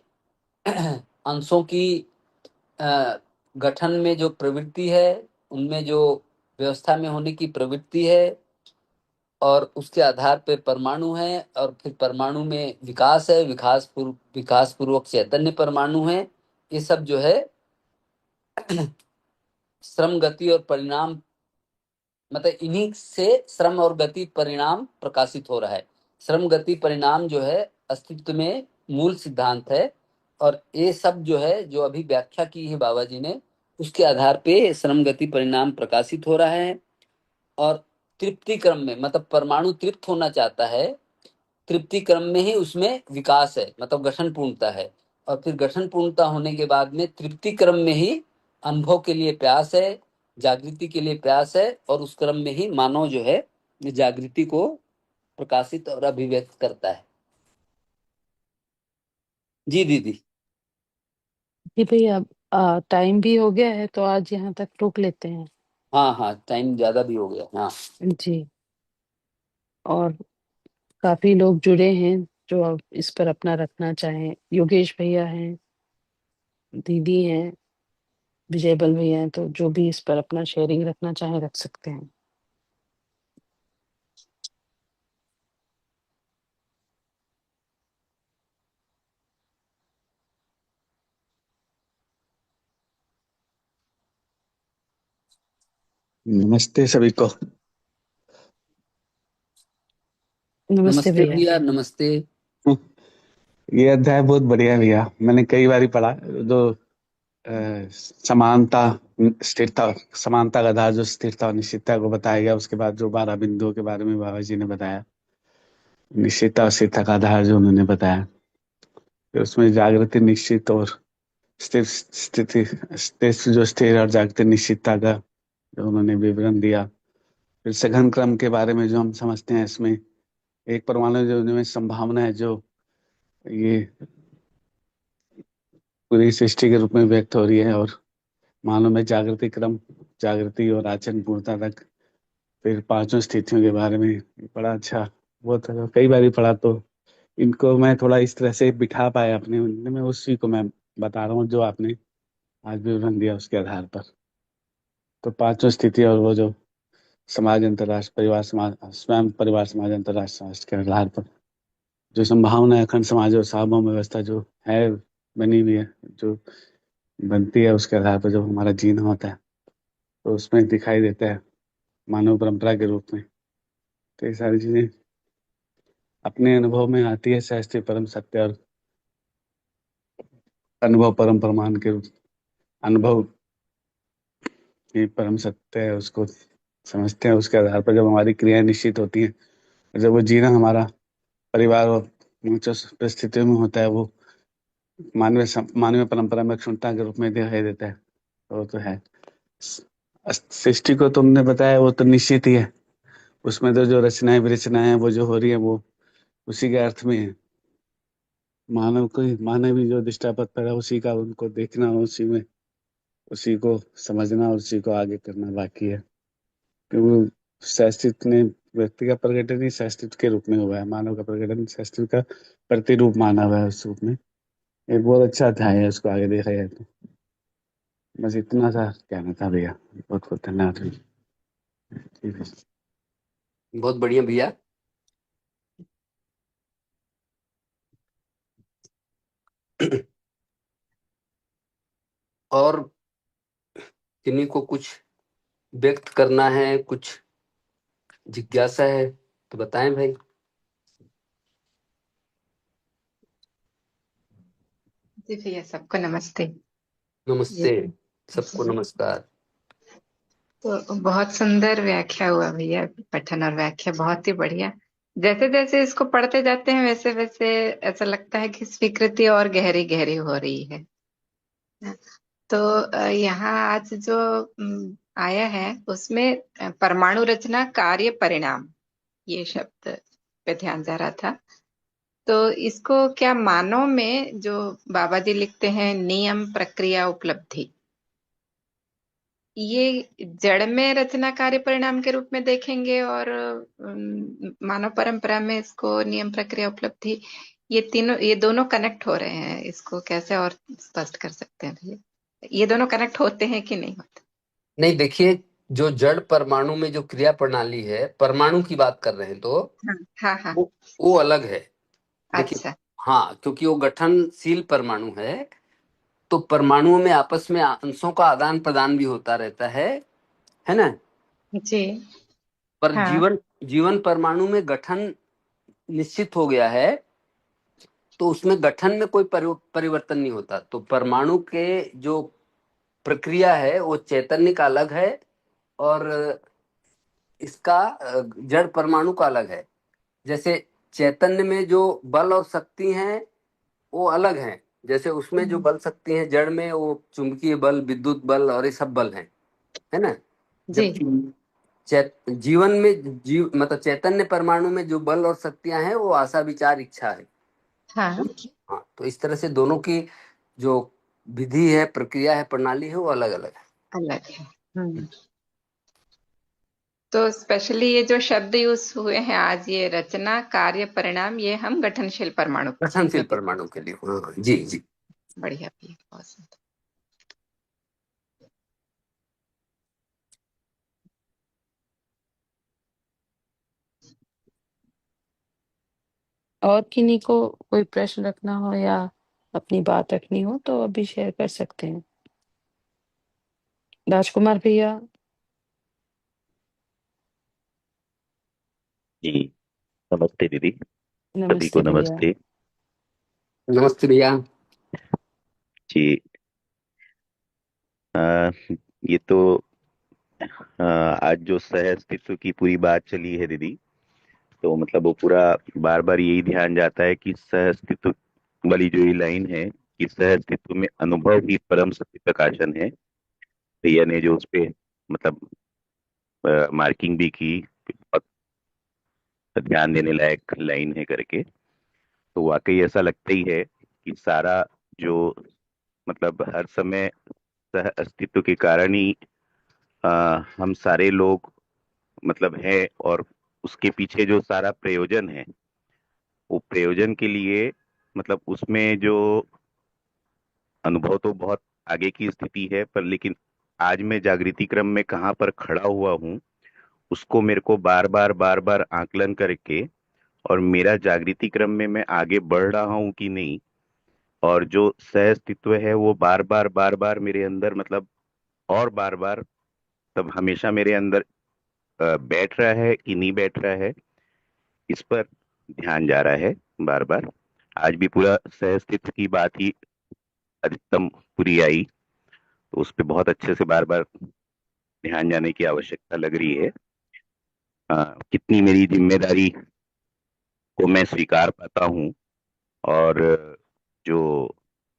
अंशों की गठन में जो प्रवृत्ति है, उनमें जो व्यवस्था में होने की प्रवृत्ति है, और उसके आधार पे परमाणु है, और फिर परमाणु में विकास है, विकास पूर्वक चैतन्य परमाणु है। ये सब जो है श्रम गति और परिणाम, मतलब इन्हीं से श्रम और गति परिणाम प्रकाशित हो रहा है। श्रम गति परिणाम जो है अस्तित्व में मूल सिद्धांत है। और ये सब जो है, जो अभी व्याख्या की है बाबा जी ने, उसके आधार पे श्रम गति परिणाम प्रकाशित हो रहा है। और तृप्ति क्रम में, मतलब परमाणु तृप्त होना चाहता है, तृप्ति क्रम में ही उसमें विकास है, मतलब गठन पूर्णता है। और फिर गठन पूर्णता होने के बाद में तृप्ति क्रम में ही अनुभव के लिए प्यास है, जागृति के लिए प्यास है, और उस क्रम में ही मानव जो है जागृति को प्रकाशित और अभिव्यक्त करता है। जी दीदी। जी भैया, टाइम भी हो गया है तो आज यहाँ तक रोक लेते हैं। हाँ हाँ, टाइम ज्यादा भी हो गया। हाँ जी। और काफी लोग जुड़े हैं जो अब इस पर अपना रखना चाहें। योगेश भैया हैं, दीदी हैं, विजय बल भैया हैं, तो जो भी इस पर अपना शेयरिंग रखना चाहे रख सकते हैं। नमस्ते सभी को। नमस्ते नमस्ते भैया। भैया, नमस्ते। ये अध्याय बहुत बढ़िया है भैया, मैंने कई बार पढ़ा। जो समानता, स्थिरता, समानता का आधार जो स्थिरता और निश्चितता को बताया गया, उसके बाद जो 12 बिंदुओं के बारे में बाबा जी ने बताया, निश्चितता और स्थिरता का आधार जो उन्होंने बताया, फिर उसमें जागृति, निश्चित और स्थिर स्थिति, स्थिर जो स्थिर और जागृति निश्चितता का जो उन्होंने विवरण दिया। फिर सघन क्रम के बारे में जो हम समझते हैं, इसमें एक परमाणु जो में संभावना है, जो ये पूरी सृष्टि के रूप में व्यक्त हो रही है, और मानव में जागृति क्रम, जागृति और आचरण पूर्णता तक, फिर पांचों स्थितियों के बारे में बड़ा अच्छा, बहुत कई बार पढ़ा, तो इनको मैं थोड़ा इस तरह से बिठा पाया अपने में, उसी को मैं बता रहा हूँ जो आपने आज विवरण दिया उसके आधार पर। तो पांचों स्थिति और वो जो समाज, अंतरराष्ट्र, परिवार, समाज, स्वयं परिवार, समाज, अंतरराष्ट्र समाज के आधार पर जो संभावना है, अखंड समाज और सार्वभौम व्यवस्था जो है, बनी हुई है, जो बनती है, उसके आधार पर जब हमारा जीना होता है, तो उसमें दिखाई देता है मानव परंपरा के रूप में। तो ये सारी चीजें अपने अनुभव में आती है, शास्त्रीय परम सत्य और अनुभव परम प्रमाण के रूप, अनुभव ही परम सत्य है, उसको समझते हैं। उसके आधार पर जब हमारी क्रियाएं निश्चित होती हैं, और जब वो जीना हमारा परिवार और ऊंच परिस्थितियों में होता है, वो मानवीय परंपरा में क्षुणता के रूप में दिखाई देता है। तो वो तो है। सृष्टि को तुमने बताया, वो तो निश्चित ही है। उसमें तो जो रचनाएं विरचनाएं हैं, वो जो हो रही है, वो उसी के अर्थ में है। मानव को, मानवीय जो दृष्टापद पर है, उसी का उनको देखना, उसी में उसी को समझना और उसी को आगे करना बाकी है। क्योंकि शास्त्रित ने व्यक्ति का प्रकटन ही शास्त्रित के रूप में हुआ है, मानव का प्रकटन शास्त्रित का प्रतिरूप माना हुआ है उस रूप में। एक बहुत अच्छा अध्याय है, उसको आगे देखा जाए तो। बस इतना सा कहना था भैया, बहुत बहुत धन्यवाद। ठीक है। बहुत बढ़िया भैया। और किन्हीं को कुछ व्यक्त करना है, कुछ जिज्ञासा है तो बताएं भाई। जी भैया, सबको नमस्ते। नमस्ते, सबको नमस्कार। तो बहुत सुंदर व्याख्या हुआ भैया, पठन और व्याख्या बहुत ही बढ़िया। जैसे जैसे इसको पढ़ते जाते हैं वैसे वैसे ऐसा लगता है कि स्वीकृति और गहरी गहरी हो रही है। तो यहाँ आज जो आया है उसमें परमाणु रचना कार्य परिणाम, ये शब्द पे ध्यान जा रहा था। तो इसको क्या मानव में जो बाबा जी लिखते हैं नियम प्रक्रिया उपलब्धि, ये जड़ में रचना कार्य परिणाम के रूप में देखेंगे और मानव परंपरा में इसको नियम प्रक्रिया उपलब्धि, ये दोनों कनेक्ट हो रहे हैं। इसको कैसे और स्पष्ट कर सकते हैं भैया? ये दोनों कनेक्ट होते हैं कि नहीं होते? नहीं, देखिए, जो जड़ परमाणु में जो क्रिया प्रणाली है, परमाणु की बात कर रहे हैं तो हाँ हाँ हाँ। वो अलग है। देखिए, अच्छा। हाँ, क्योंकि वो गठनशील परमाणु है, तो परमाणुओं में आपस में अंशों का आदान प्रदान भी होता रहता है ना। जी। पर हाँ जीवन जीवन परमाणु में गठन निश्चित हो गया है, तो उसमें गठन में कोई परिवर्तन नहीं होता। तो परमाणु के जो प्रक्रिया है वो चैतन्य का अलग है, और इसका जड़ परमाणु का अलग है। जैसे चैतन्य में जो बल और शक्ति हैं वो अलग हैं। जैसे उसमें जो बल शक्ति है जड़ में, वो चुंबकीय बल, विद्युत बल और ये सब बल हैं, है ना। जी। जबकि जीवन में मतलब चैतन्य परमाणु में जो बल और शक्तियां हैं वो आशा, विचार, इच्छा है। हाँ, हाँ, तो इस तरह से दोनों की जो विधि है, प्रक्रिया है, प्रणाली है, वो अलग अलग है। अलग है। तो स्पेशली ये जो शब्द यूज हुए हैं आज, ये रचना कार्य परिणाम, ये हम गठनशील परमाणु गठनशील में देख। परमाणु के लिए, हाँ जी जी। बढ़िया भी, बहुत सुंदर। और किन्हीं को कोई प्रश्न रखना हो या अपनी बात रखनी हो तो अभी शेयर कर सकते हैं। राजकुमार भैया। जी, नमस्ते दीदी। सभी को नमस्ते भैया। नमस्ते। नमस्ते भैया। जी। अ, ये तो आज जो सह अस्तित्व की पूरी बात चली है दीदी, तो मतलब वो पूरा बार बार यही ध्यान जाता है कि सह अस्तित्व वाली जो ये लाइन है कि सह अस्तित्व में अनुभव ही परम सत्य प्रकाशन है। भैया ने जो उस पे मतलब मार्किंग भी की, बहुत ध्यान देने लायक लाइन है करके। तो वाकई ऐसा लगता ही है कि सारा जो मतलब हर समय सह अस्तित्व के कारण ही हम सारे लोग मतलब है, और उसके पीछे जो सारा प्रयोजन है, वो प्रयोजन के लिए मतलब उसमें जो अनुभव तो बहुत आगे की स्थिति है, पर लेकिन आज मैं जागृति क्रम में कहाँ पर खड़ा हुआ हूँ, उसको मेरे को बार बार आकलन करके, और मेरा जागृति क्रम में मैं आगे बढ़ रहा हूँ कि नहीं, और जो सह अस्तित्व है वो बार बार मेरे अंदर मतलब और बार बार तब हमेशा मेरे अंदर बैठ रहा है कि नहीं बैठ रहा है, इस पर ध्यान जा रहा है बार बार। आज भी पूरा सहअस्तित्व की बात ही अधिकतम पूरी आई, तो उस पर बहुत अच्छे से बार बार ध्यान जाने की आवश्यकता लग रही है। कितनी मेरी जिम्मेदारी को मैं स्वीकार पाता हूँ, और जो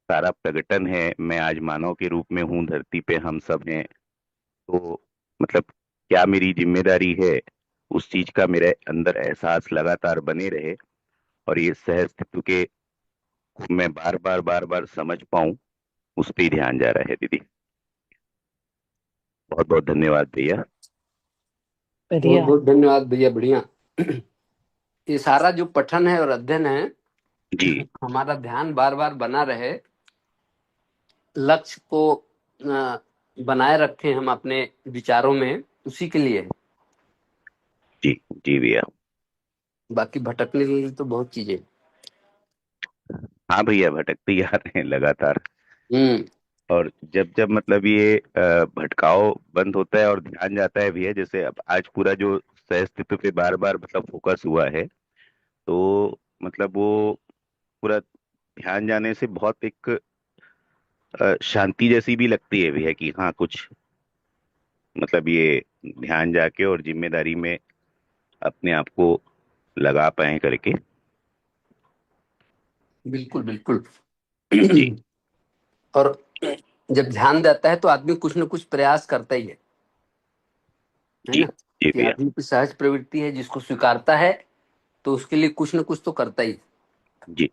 सारा प्रकटन है, मैं आज मानव के रूप में हूँ, धरती पे हम सब हैं, तो मतलब क्या मेरी जिम्मेदारी है, उस चीज का मेरे अंदर एहसास लगातार बने रहे, और ये सहअस्तित्व के मैं बार बार समझ पाऊं, उस पर ही ध्यान जा रहा है दीदी। बहुत बहुत धन्यवाद भैया। बहुत बढ़िया। बहुत धन्यवाद भैया, बढ़िया। ये सारा जो पठन है और अध्ययन है, जी हमारा ध्यान बार बार बना रहे, लक्ष्य को बनाए रखें हम अपने विचारों में, उसी के लिए है। जी जी भैया। बाकी भटकने के लिए तो बहुत चीजें। हाँ भैया, भटकते ही आ रहे हैं लगातार। हम्म। और जब जब मतलब ये भटकाव बंद होता है और ध्यान जाता है भैया, जैसे अब आज पूरा जो सहअस्तित्व पे बार बार मतलब फोकस हुआ है, तो मतलब वो पूरा ध्यान जाने से बहुत एक शांति जैसी भी लगती है भैया कि हाँ कुछ मतलब ये ध्यान जाके और जिम्मेदारी में अपने आप को लगा पाए करके। बिल्कुल बिल्कुल। जी और जब ध्यान देता है तो आदमी कुछ न कुछ प्रयास करता ही है जी ना। जी कि भैया। आदमी की सहज प्रवृत्ति है, जिसको स्वीकारता है तो उसके लिए कुछ न कुछ तो करता ही है। जी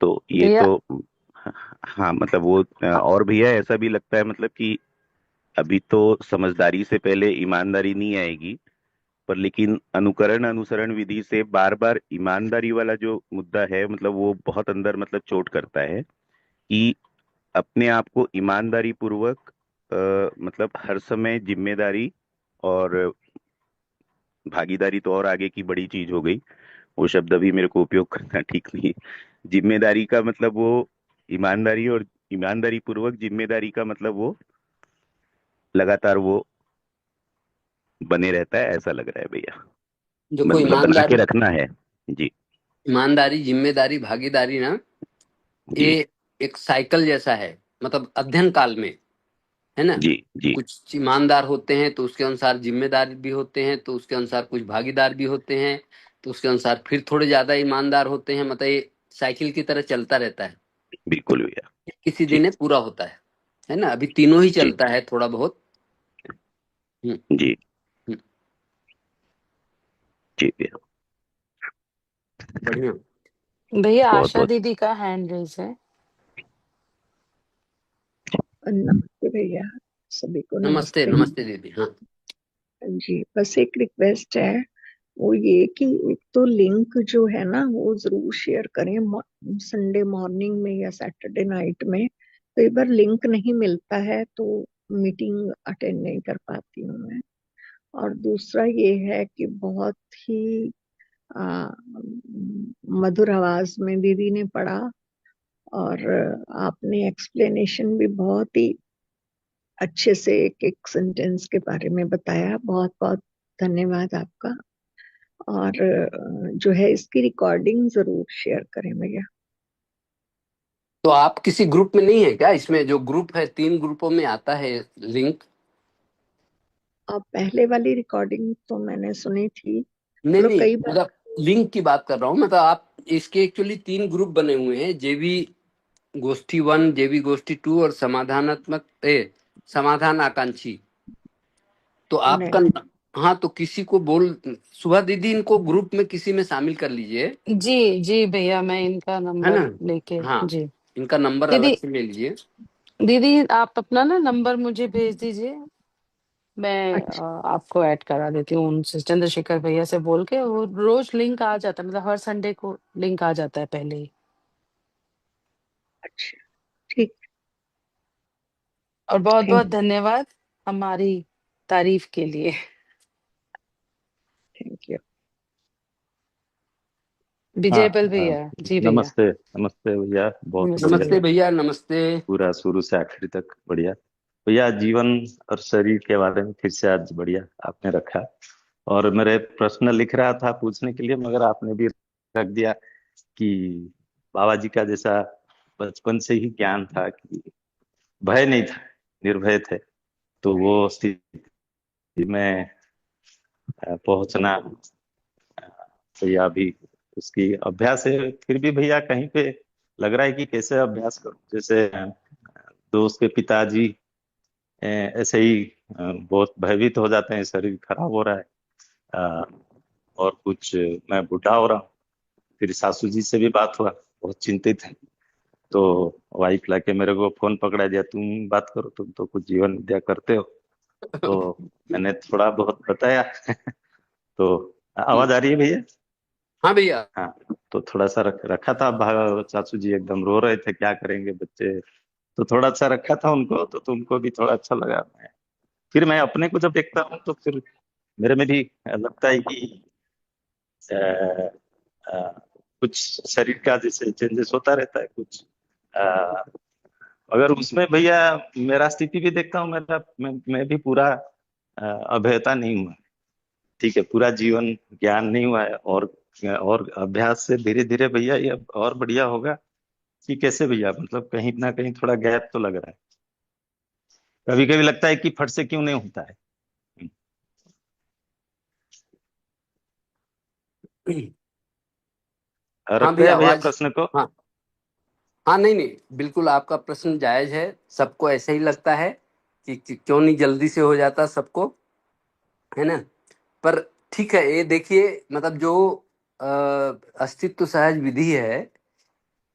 तो ये भैया तो हाँ मतलब वो हाँ और भैया ऐसा भी लगता है मतलब कि अभी तो समझदारी से पहले ईमानदारी नहीं आएगी, पर लेकिन अनुकरण अनुसरण विधि से बार बार ईमानदारी वाला जो मुद्दा है मतलब वो बहुत अंदर मतलब चोट करता है कि अपने आप को ईमानदारी पूर्वक मतलब हर समय जिम्मेदारी और भागीदारी तो और आगे की बड़ी चीज हो गई, वो शब्द अभी मेरे को उपयोग करना ठीक नहीं है। जिम्मेदारी का मतलब वो ईमानदारी, और ईमानदारी पूर्वक जिम्मेदारी का मतलब वो लगातार वो बने रहता है, ऐसा लग रहा है भैया। देखो मतलब बना के ईमानदारी, रखना है। जी ईमानदारी, जिम्मेदारी, भागीदारी ना, ये जी एक साइकिल जैसा है। मतलब अध्ययन काल में, है ना, जी जी कुछ ईमानदार होते हैं तो उसके अनुसार जिम्मेदार भी होते हैं, तो उसके अनुसार कुछ भागीदार भी होते हैं, तो उसके अनुसार फिर थोड़े ज्यादा ईमानदार होते हैं। मतलब ये साइकिल की तरह चलता रहता है। बिल्कुल भैया। किसी जी दिन ये पूरा होता है ना। अभी तीनों ही जी चलता है थोड़ा बहुत। हम्म, जी हम्म, जी भैया। बढ़िया। भैया बहुत आशा बहुत दीदी का हैंड रेज है। नमस्ते भैया, सभी को नमस्ते, नमस्ते। नमस्ते दीदी। हाँ जी बस एक रिक्वेस्ट है, वो ये कि एक तो लिंक जो है ना वो जरूर शेयर करें संडे मॉर्निंग में या सैटरडे नाइट में। कई बार लिंक नहीं मिलता है तो मीटिंग अटेंड नहीं कर पाती हूँ मैं। और दूसरा ये है कि बहुत ही आ, मधुर आवाज में दीदी ने पढ़ा, और आपने एक्सप्लेनेशन भी बहुत ही अच्छे से एक एक सेंटेंस के बारे में बताया। बहुत बहुत धन्यवाद आपका। और जो है इसकी रिकॉर्डिंग जरूर शेयर करें भैया। तो आप किसी ग्रुप में नहीं है क्या? इसमें जो ग्रुप है, 3 ग्रुपों में आता है लिंक। और पहले वाली रिकॉर्डिंग तो मैंने सुनी थी, नहीं मतलब नहीं, कई बार। मतलब लिंक की बात कर रहा हूँ। मतलब आप इसके एक्चुअली 3 ग्रुप बने हुए हैं, जेबी गोष्ठी 1, जेबी गोष्ठी 2 और समाधानात्मक समाधान आकांक्षी। तो आपका नहीं, हाँ, तो किसी को बोल, सुबह दीदी इनको ग्रुप में किसी में शामिल कर लीजिए, जी जी भैया, मैं इनका है ना। नंबर लेके। हाँ, जी इनका नंबर अलग दीदी, से ले लीजिए। दीदी आप अपना ना नंबर मुझे भेज दीजिए। मैं अच्छा आपको ऐड करा देती हूँ उनसे, चंद्रशेखर भैया से बोल के। वो रोज लिंक आ जाता है, मतलब हर संडे को लिंक आ जाता है पहले ही। अच्छा, ठीक। और बहुत थैंक बहुत धन्यवाद हमारी तारीफ के लिए। Thank you. हाँ विजय बल भैया। जी भैया नमस्ते नमस्ते भैया, बहुत नमस्ते बढ़िया। नमस्ते भैया। भैया, नमस्ते। पूरा शुरू से आखिरी तक बढ़िया। भैया जीवन और शरीर के बारे में फिर से आज बढ़िया आपने रखा, और मेरे प्रश्न लिख रहा था पूछने के लिए, मगर आपने भी रख दिया कि बाबा जी का जैसा बचपन से ही ज्ञान था कि भय नहीं था, निर्भय थे। तो वो स्थिति में पहुंचना भैया अभी उसकी अभ्यास है। फिर भी भैया कहीं पे लग रहा है कि कैसे अभ्यास करूं। जैसे दोस्त के पिताजी ऐसे ही बहुत भयभीत हो जाते हैं, शरीर खराब हो रहा है, अ, और कुछ मैं बूढ़ा हो रहा हूँ। फिर सासू जी से भी बात हुआ, बहुत चिंतित है। तो वाइफ लाके मेरे को फोन पकड़ा दिया, तुम बात करो, तुम तो कुछ जीवन विद्या करते हो। तो मैंने थोड़ा बहुत बताया। तो आवाज आ रही है भैया? हाँ भैया। हाँ। तो थोड़ा सा रखा था, चाचू जी एकदम रो रहे थे, क्या करेंगे बच्चे। तो थोड़ा सा रखा था उनको, तो तुमको भी थोड़ा अच्छा लगा। फिर मैं अपने को जब देखता हूँ तो फिर मेरे में भी लगता है कि अ, अ, कुछ शरीर का जैसे चेंजेस होता रहता है कुछ। अ, अगर उसमें भैया मेरा स्थिति भी देखता हूँ, मैं भी पूरा अभेयता नहीं हुआ। ठीक है, पूरा जीवन ज्ञान नहीं हुआ है, और अभ्यास से धीरे धीरे भैया ये और बढ़िया होगा। कि कैसे भैया, मतलब कहीं ना कहीं थोड़ा गैप तो लग रहा है। कभी कभी लगता है कि फट से क्यों नहीं होता है। हाँ रख रहे भैया हैं भैया आवाज। प्रश्न को। हाँ हाँ, नहीं नहीं, बिल्कुल आपका प्रश्न जायज है। सबको ऐसे ही लगता है कि क्यों नहीं जल्दी से हो जाता सबको, है ना। पर ठीक है, ये देखिए, मतलब जो अ, अस्तित्व सहज विधि है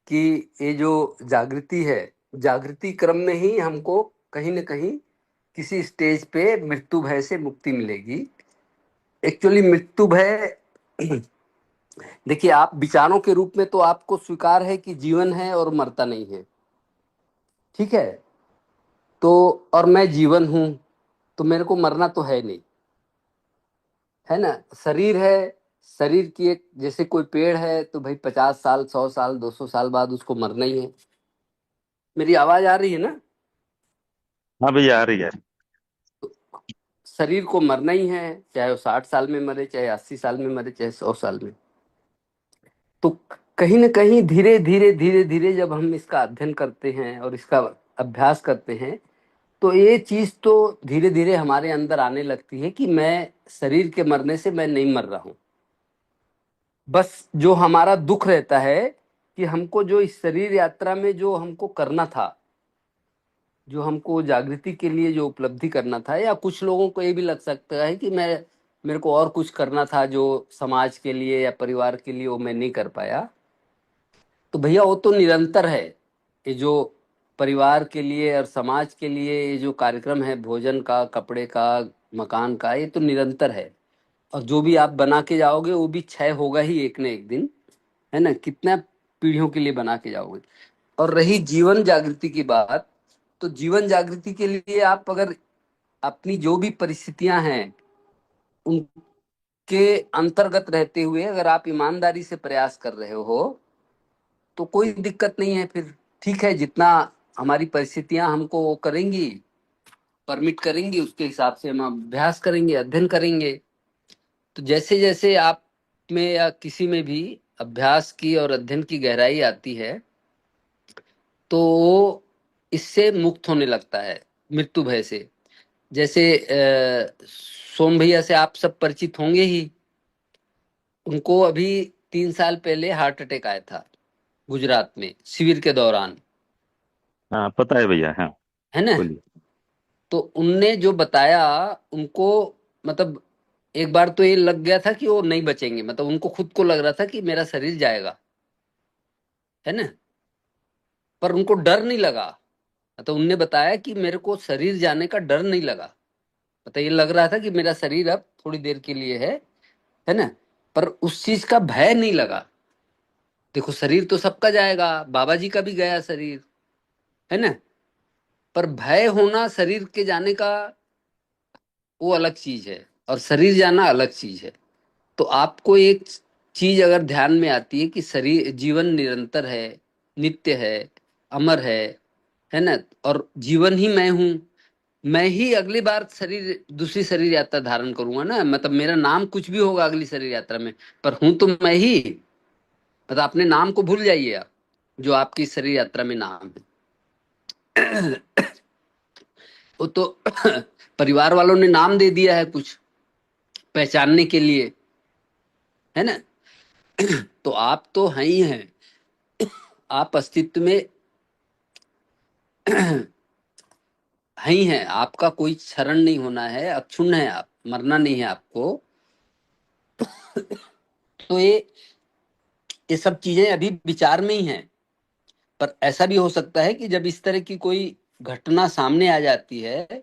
कि ये जो जागृति है, जागृति क्रम में ही हमको कहीं न कहीं किसी स्टेज पे मृत्यु भय से मुक्ति मिलेगी। एक्चुअली मृत्यु भय, देखिए आप विचारों के रूप में तो आपको स्वीकार है कि जीवन है और मरता नहीं है, ठीक है। तो और मैं जीवन हूं, तो मेरे को मरना तो है नहीं, है ना। शरीर है, शरीर की एक, जैसे कोई पेड़ है तो भाई 50 साल, 100 साल, 200 साल बाद उसको मरना ही है। मेरी आवाज आ रही है ना। हाँ भैया आ रही है। शरीर को मरना ही है, चाहे वो 60 साल में मरे, चाहे 80 साल में मरे, चाहे 100 साल में। तो कहीं ना कहीं धीरे धीरे धीरे धीरे जब हम इसका अध्ययन करते हैं और इसका अभ्यास करते हैं, तो ये चीज तो धीरे धीरे हमारे अंदर आने लगती है कि मैं, शरीर के मरने से मैं नहीं मर रहा हूं। बस जो हमारा दुख रहता है कि हमको जो इस शरीर यात्रा में जो हमको करना था, जो हमको जागृति के लिए जो उपलब्धि करना था, या कुछ लोगों को ये भी लग सकता है कि मैं, मेरे को और कुछ करना था जो समाज के लिए या परिवार के लिए, वो मैं नहीं कर पाया। तो भैया वो तो निरंतर है। ये जो परिवार के लिए और समाज के लिए ये जो कार्यक्रम है, भोजन का, कपड़े का, मकान का, ये तो निरंतर है। और जो भी आप बना के जाओगे वो भी क्षय होगा ही एक न एक दिन, है ना। कितना पीढ़ियों के लिए बना के जाओगे। और रही जीवन जागृति की बात, तो जीवन जागृति के लिए आप अगर अपनी जो भी परिस्थितियां हैं उनके अंतर्गत रहते हुए अगर आप ईमानदारी से प्रयास कर रहे हो, तो कोई दिक्कत नहीं है फिर। ठीक है, जितना हमारी परिस्थितियां हमको वो करेंगी, परमिट करेंगी, उसके हिसाब से हम अभ्यास करेंगे, अध्ययन करेंगे। तो जैसे जैसे आप में या किसी में भी अभ्यास की और अध्ययन की गहराई आती है, तो वो इससे मुक्त होने लगता है, मृत्यु भय से। जैसे सोम भैया से आप सब परिचित होंगे ही। उनको अभी 3 साल पहले हार्ट अटैक आया था, गुजरात में शिविर के दौरान, हाँ पता है भैया, हाँ है ना। बोलिए। तो उनने जो बताया उनको, मतलब एक बार तो ये लग गया था कि वो नहीं बचेंगे, मतलब उनको खुद को लग रहा था कि मेरा शरीर जाएगा, है ना। पर उनको डर नहीं लगा। मतलब उनने बताया कि मेरे को शरीर जाने का डर नहीं लगा। मतलब ये लग रहा था कि मेरा शरीर अब थोड़ी देर के लिए है ना। पर उस चीज का भय नहीं लगा। देखो शरीर तो सबका जाएगा, बाबा जी का भी गया शरीर, है ना। पर भय होना शरीर के जाने का, वो अलग चीज है, और शरीर जाना अलग चीज है। तो आपको एक चीज अगर ध्यान में आती है कि शरीर, जीवन निरंतर है, नित्य है, अमर है ना। और जीवन ही मैं हूं। मैं ही अगली बार शरीर, दूसरी शरीर यात्रा धारण करूंगा ना। मतलब मेरा नाम कुछ भी होगा अगली शरीर यात्रा में, पर हूं तो मैं ही। मतलब अपने नाम को भूल जाइए आप, जो आपकी शरीर यात्रा में नाम है। वो तो परिवार वालों ने नाम दे दिया है कुछ पहचानने के लिए, है ना। तो आप तो हैं ही हैं। आप अस्तित्व में हैं ही हैं। आपका कोई क्षरण नहीं होना है, अक्षुण्ण है आप, मरना नहीं है आपको। तो ये सब चीजें अभी विचार में ही हैं। पर ऐसा भी हो सकता है कि जब इस तरह की कोई घटना सामने आ जाती है,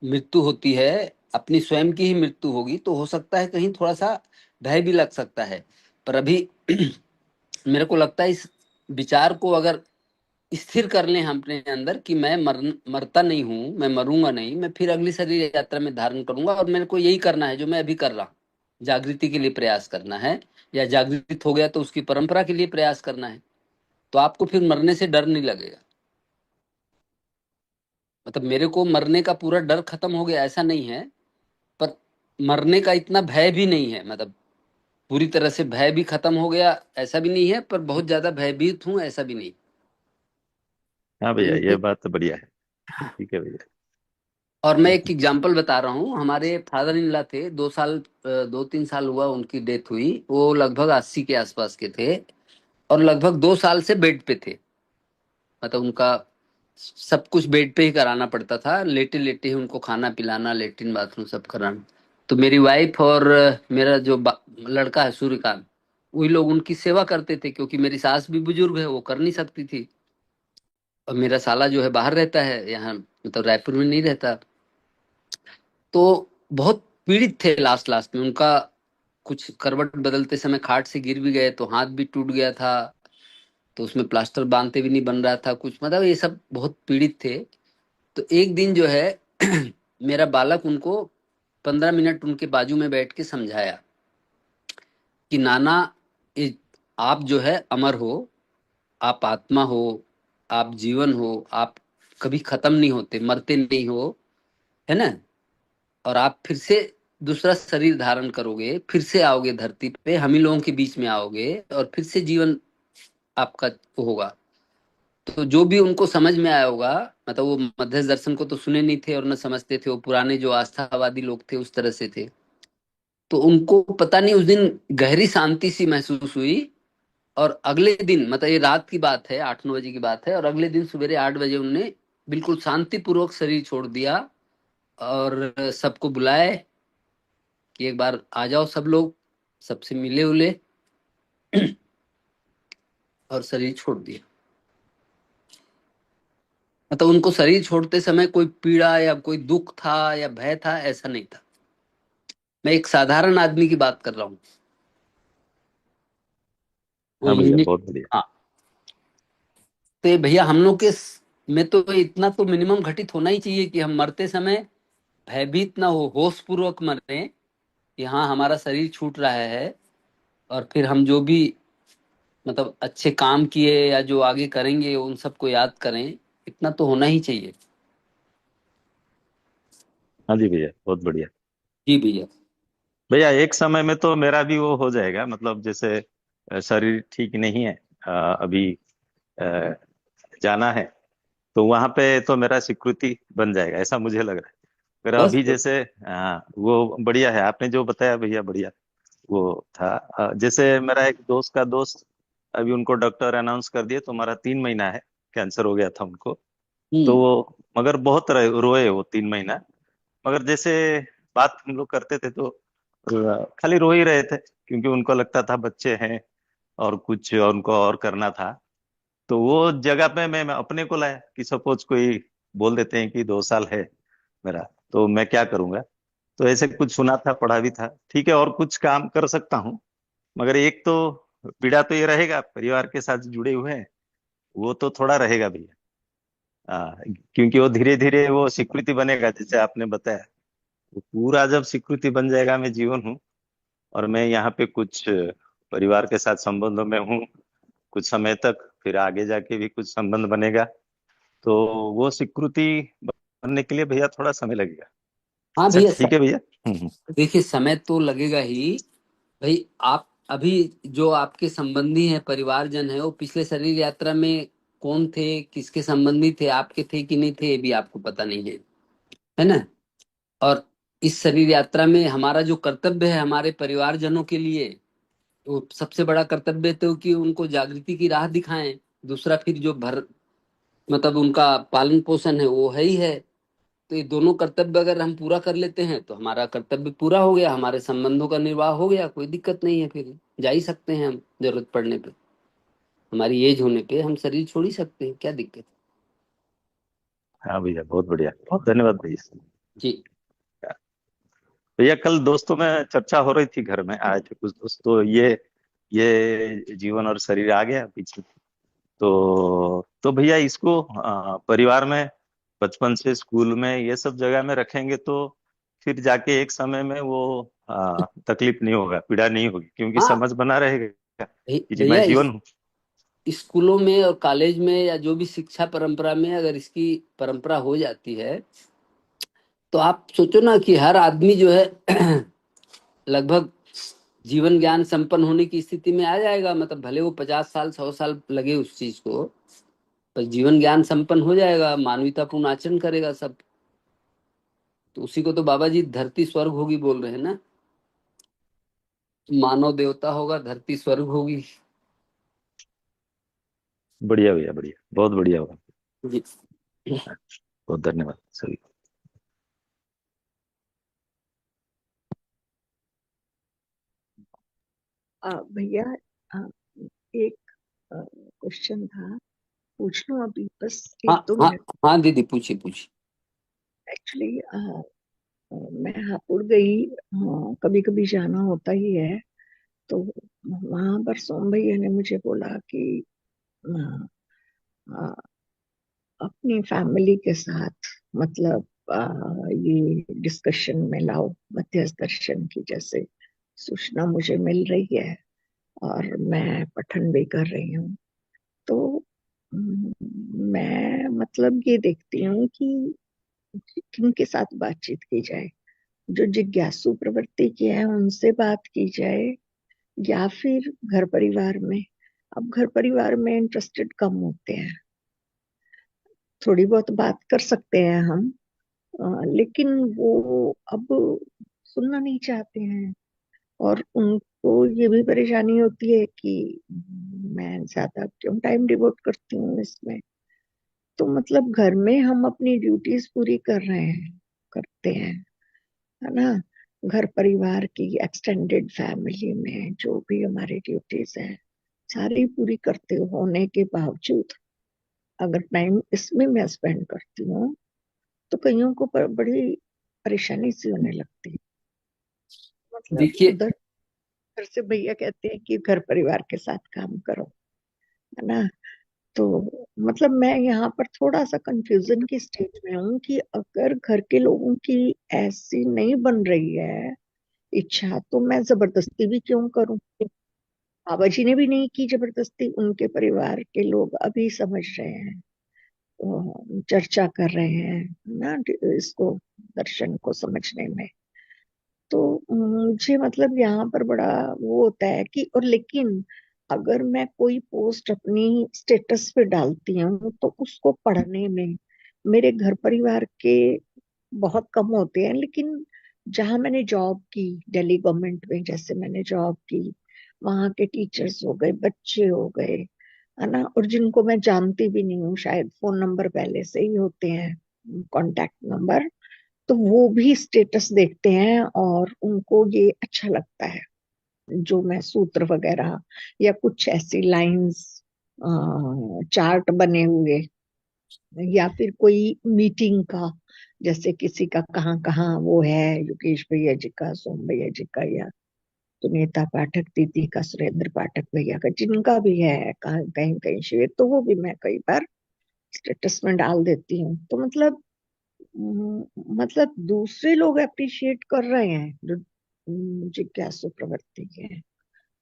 मृत्यु होती है, अपनी स्वयं की ही मृत्यु होगी, तो हो सकता है कहीं थोड़ा सा भय भी लग सकता है। पर अभी मेरे को लगता है इस विचार को अगर स्थिर कर लें हम अपने अंदर कि मैं मरता नहीं हूं, मैं मरूंगा नहीं, मैं फिर अगली शरीर यात्रा में धारण करूंगा, और मेरे को यही करना है जो मैं अभी कर रहा हूँ, जागृति के लिए प्रयास करना है, या जागृत हो गया तो उसकी परंपरा के लिए प्रयास करना है। तो आपको फिर मरने से डर नहीं लगेगा। मतलब मेरे को मरने का पूरा डर खत्म हो गया ऐसा नहीं है, पर मरने का इतना भय भी नहीं है। मतलब पूरी तरह से भय भी खत्म हो गया ऐसा भी नहीं है, पर बहुत ज्यादा भयभीत हूं ऐसा भी नहीं। हाँ तो भैया ये इनके, बात तो बढ़िया है। ठीक है भैया। और मैं एक एग्जांपल बता रहा हूँ। हमारे फादर इन लॉ थे, 2-3 साल हुआ उनकी डेथ हुई। वो लगभग 80 के आसपास के थे और लगभग 2 साल से बेड पे थे। मतलब उनका सब कुछ बेड पे ही कराना पड़ता था, लेटे लेटे ही उनको खाना पिलाना, लेटरिन बाथरूम सब कराना। तो मेरी वाइफ और मेरा जो लड़का है सूर्यकांत, वही लोग उनकी सेवा करते थे, क्योंकि मेरी सास भी बुजुर्ग है, वो कर नहीं सकती थी। और मेरा साला जो है बाहर रहता है, यहाँ मतलब रायपुर में नहीं रहता। तो बहुत पीड़ित थे लास्ट लास्ट में। उनका कुछ करवट बदलते समय खाट से गिर भी गए तो हाथ भी टूट गया था, तो उसमें प्लास्टर बांधते भी नहीं बन रहा था कुछ, मतलब ये सब बहुत पीड़ित थे। तो एक दिन जो है मेरा बालक उनको 15 मिनट उनके बाजू में बैठ के समझाया कि नाना, ये आप जो है अमर हो, आप आत्मा हो, आप जीवन हो, आप कभी खत्म नहीं होते, मरते नहीं हो, है ना। और आप फिर से दूसरा शरीर धारण करोगे, फिर से आओगे धरती पे, हम ही लोगों के बीच में आओगे और फिर से जीवन आपका होगा। तो जो भी उनको समझ में आया होगा, मतलब वो मध्य दर्शन को तो सुने नहीं थे और न समझते थे, वो पुराने जो आस्थावादी लोग थे उस तरह से थे। तो उनको पता नहीं उस दिन गहरी शांति सी महसूस हुई। और अगले दिन, मतलब ये रात की बात है, 8-9 बजे की बात है, और अगले दिन सवेरे 8 बजे उनने बिल्कुल शांतिपूर्वक शरीर छोड़ दिया और सबको बुलाए कि एक बार आ जाओ सब लोग, सबसे मिले उले और शरीर छोड़ दिया। मतलब उनको शरीर छोड़ते समय कोई पीड़ा या कोई दुख था या भय था, ऐसा नहीं था। मैं एक साधारण आदमी की बात कर रहा हूँ। वो हाँ भैया, इंजीनियर। बहुत बढ़िया। हाँ। तो ये भैया हम लोग के में तो इतना तो मिनिमम घटित होना ही चाहिए कि हम मरते समय भयभीत ना हो, होश पूर्वक मरे कि हाँ हमारा शरीर छूट रहा है, और फिर हम जो भी मतलब अच्छे काम किए या जो आगे करेंगे उन सबको याद करें। इतना तो होना ही चाहिए। हाँ जी भैया, बहुत बढ़िया। जी भैया। भैया एक समय में तो मेरा भी वो हो जाएगा, मतलब जैसे शरीर ठीक नहीं है, अभी अ, जाना है, तो वहां पे तो मेरा स्वीकृति बन जाएगा, ऐसा मुझे लग रहा है। अगर बस। अभी जैसे, हाँ वो बढ़िया है आपने जो बताया भैया, बढ़िया वो था। जैसे मेरा एक दोस्त का दोस्त, अभी उनको डॉक्टर अनाउंस कर दिए, तो हमारा 3 महीना है, कैंसर हो गया था उनको। तो हम्म। वो मगर बहुत रोए वो 3 महीना। मगर जैसे बात हम लोग करते थे तो खाली रो ही रहे थे, क्योंकि उनको लगता था बच्चे हैं और कुछ और उनको और करना था। तो वो जगह पे मैं अपने को लाया कि सपोज कोई बोल देते हैं कि 2 साल है मेरा, तो मैं क्या करूंगा। तो ऐसे कुछ सुना था, पढ़ा भी था, ठीक है और कुछ काम कर सकता हूँ, मगर एक तो पीड़ा तो ये रहेगा, परिवार के साथ जुड़े हुए हैं, वो तो थोड़ा रहेगा भैया। क्योंकि वो धीरे धीरे वो स्वीकृति बनेगा, जैसे आपने बताया। वो पूरा जब स्वीकृति बन जाएगा मैं जीवन हूँ, और मैं यहाँ पे कुछ परिवार के साथ संबंधों में हूँ कुछ समय तक, फिर आगे जाके भी कुछ संबंध बनेगा, तो वो स्वीकृति बनने के लिए भैया थोड़ा समय लगेगा। हाँ अच्छा भैया, ठीक है भैया। देखिए समय तो लगेगा ही। भाई आप अभी जो आपके संबंधी हैं, परिवारजन है, वो पिछले शरीर यात्रा में कौन थे, किसके संबंधी थे, आपके थे कि नहीं थे, ये भी आपको पता नहीं है, है ना। और इस शरीर यात्रा में हमारा जो कर्तव्य है हमारे परिवारजनों के लिए, वो सबसे बड़ा कर्तव्य तो कि उनको जागृति की राह दिखाएं। दूसरा फिर जो भर मतलब उनका पालन पोषण है वो है ही है। तो ये दोनों कर्तव्य अगर हम पूरा कर लेते हैं तो हमारा कर्तव्य पूरा हो गया, हमारे संबंधों का निर्वाह हो गया, कोई दिक्कत नहीं है। फिर जा ही सकते हैं हम, जरूरत पड़ने पे, हमारी एज होने पे हम शरीर छोड़ ही सकते हैं, क्या दिक्कत है। हाँ भैया, बहुत बढ़िया, बहुत धन्यवाद भैया। जी। भैया कल दोस्तों में चर्चा हो रही थी, घर में आए थे कुछ दोस्त, तो ये जीवन और शरीर आ गया पीछे। तो भैया इसको परिवार में बचपन से स्कूल में ये सब जगह में रखेंगे तो फिर जाके एक समय में वो तकलीफ नहीं होगा, पीड़ा नहीं होगी, क्योंकि हाँ समझ बना रहेगा कि जी मैं भैया, जीवन हूँ। स्कूलों में और कॉलेज में या जो भी शिक्षा परंपरा में अगर इसकी परंपरा हो जाती है, तो आप सोचो ना कि हर आदमी जो है लगभग जीवन ज्ञान संपन्न होने की स्थिति में आ जाएगा। मतलब भले वो 50 साल 100 साल लगे उस चीज को, पर जीवन ज्ञान संपन्न हो जाएगा, मानवतापूर्ण आचरण करेगा सब। तो उसी को तो बाबा जी धरती स्वर्ग होगी बोल रहे हैं ना। मानव देवता होगा, धरती स्वर्ग होगी। बढ़िया भैया, बढ़िया, बहुत बढ़िया हुआ। जी। बहुत धन्यवाद सभी। भैया, आ, एक क्वेश्चन था, पूछ लूं अभी, बस हाँ 1-2 मिनट। हाँ दीदी, पूछिए पूछिए। एक्चुअली मैं हापुड़ गई, हाँ, कभी कभी जाना होता ही है। तो वहां पर सोम भैया ने मुझे बोला कि आ, आ, अपनी फैमिली के साथ, मतलब ये डिस्कशन में लाओ, मध्यस्थ दर्शन की जैसे सूचना मुझे मिल रही है और मैं पठन भी कर रही हूँ। तो मैं मतलब ये देखती हूँ कि किनके साथ बातचीत की जाए। जो जिज्ञासु प्रवृत्ति की है उनसे बात की जाए, या फिर घर परिवार में। अब घर परिवार में इंटरेस्टेड कम होते हैं, थोड़ी बहुत बात कर सकते हैं हम, लेकिन वो अब सुनना नहीं चाहते हैं। और उनको ये भी परेशानी होती है कि मैं ज्यादा क्यों टाइम डिवोट करती हूँ इसमें। तो मतलब घर में हम अपनी ड्यूटीज पूरी कर रहे हैं, करते हैं, है ना। घर परिवार की एक्सटेंडेड फैमिली में जो भी हमारी ड्यूटीज है सारी पूरी करते होने के बावजूद अगर टाइम इसमें मैं स्पेंड करती हूँ तो कईयों को बड़ी परेशानी सी होने लगती है। मतलब देखिए, उधर घर से भैया कहते हैं कि घर परिवार के साथ काम करो, है ना। तो मतलब मैं यहाँ पर थोड़ा सा कंफ्यूजन की स्टेज में हूँ कि अगर घर के लोगों की ऐसी नहीं बन रही है इच्छा, तो मैं जबरदस्ती भी क्यों करूं। बाबा जी ने भी नहीं की जबरदस्ती, उनके परिवार के लोग अभी समझ रहे हैं, चर्चा कर रहे हैं ना इसको, दर्शन को समझने में। तो मुझे मतलब यहाँ पर बड़ा वो होता है कि, और लेकिन अगर मैं कोई पोस्ट अपनी स्टेटस पे डालती हूँ तो उसको पढ़ने में मेरे घर परिवार के बहुत कम होते हैं। लेकिन जहां मैंने जॉब की, दिल्ली गवर्नमेंट में जैसे मैंने जॉब की, वहां के टीचर्स हो गए, बच्चे हो गए, है ना, और जिनको मैं जानती भी नहीं हूँ, शायद फोन नंबर पहले से ही होते हैं, कांटेक्ट नंबर, तो वो भी स्टेटस देखते हैं और उनको ये अच्छा लगता है जो मैं सूत्र वगैरह या कुछ ऐसी लाइंस, चार्ट बने हुए, या फिर कोई मीटिंग का, जैसे किसी का कहाँ कहाँ वो है, योगेश भैया जी का, सोम भैया जी का, या सुनीता पाठक दीदी का, सुरेंद्र पाठक भैया का, जिनका भी है कहीं कहीं कहीं शिविर, तो वो भी मैं कई बार स्टेटस में डाल देती हूँ। तो मतलब मतलब दूसरे लोग अप्रिशिएट कर रहे हैं जो जिज्ञासु प्रवृत्ति के हैं,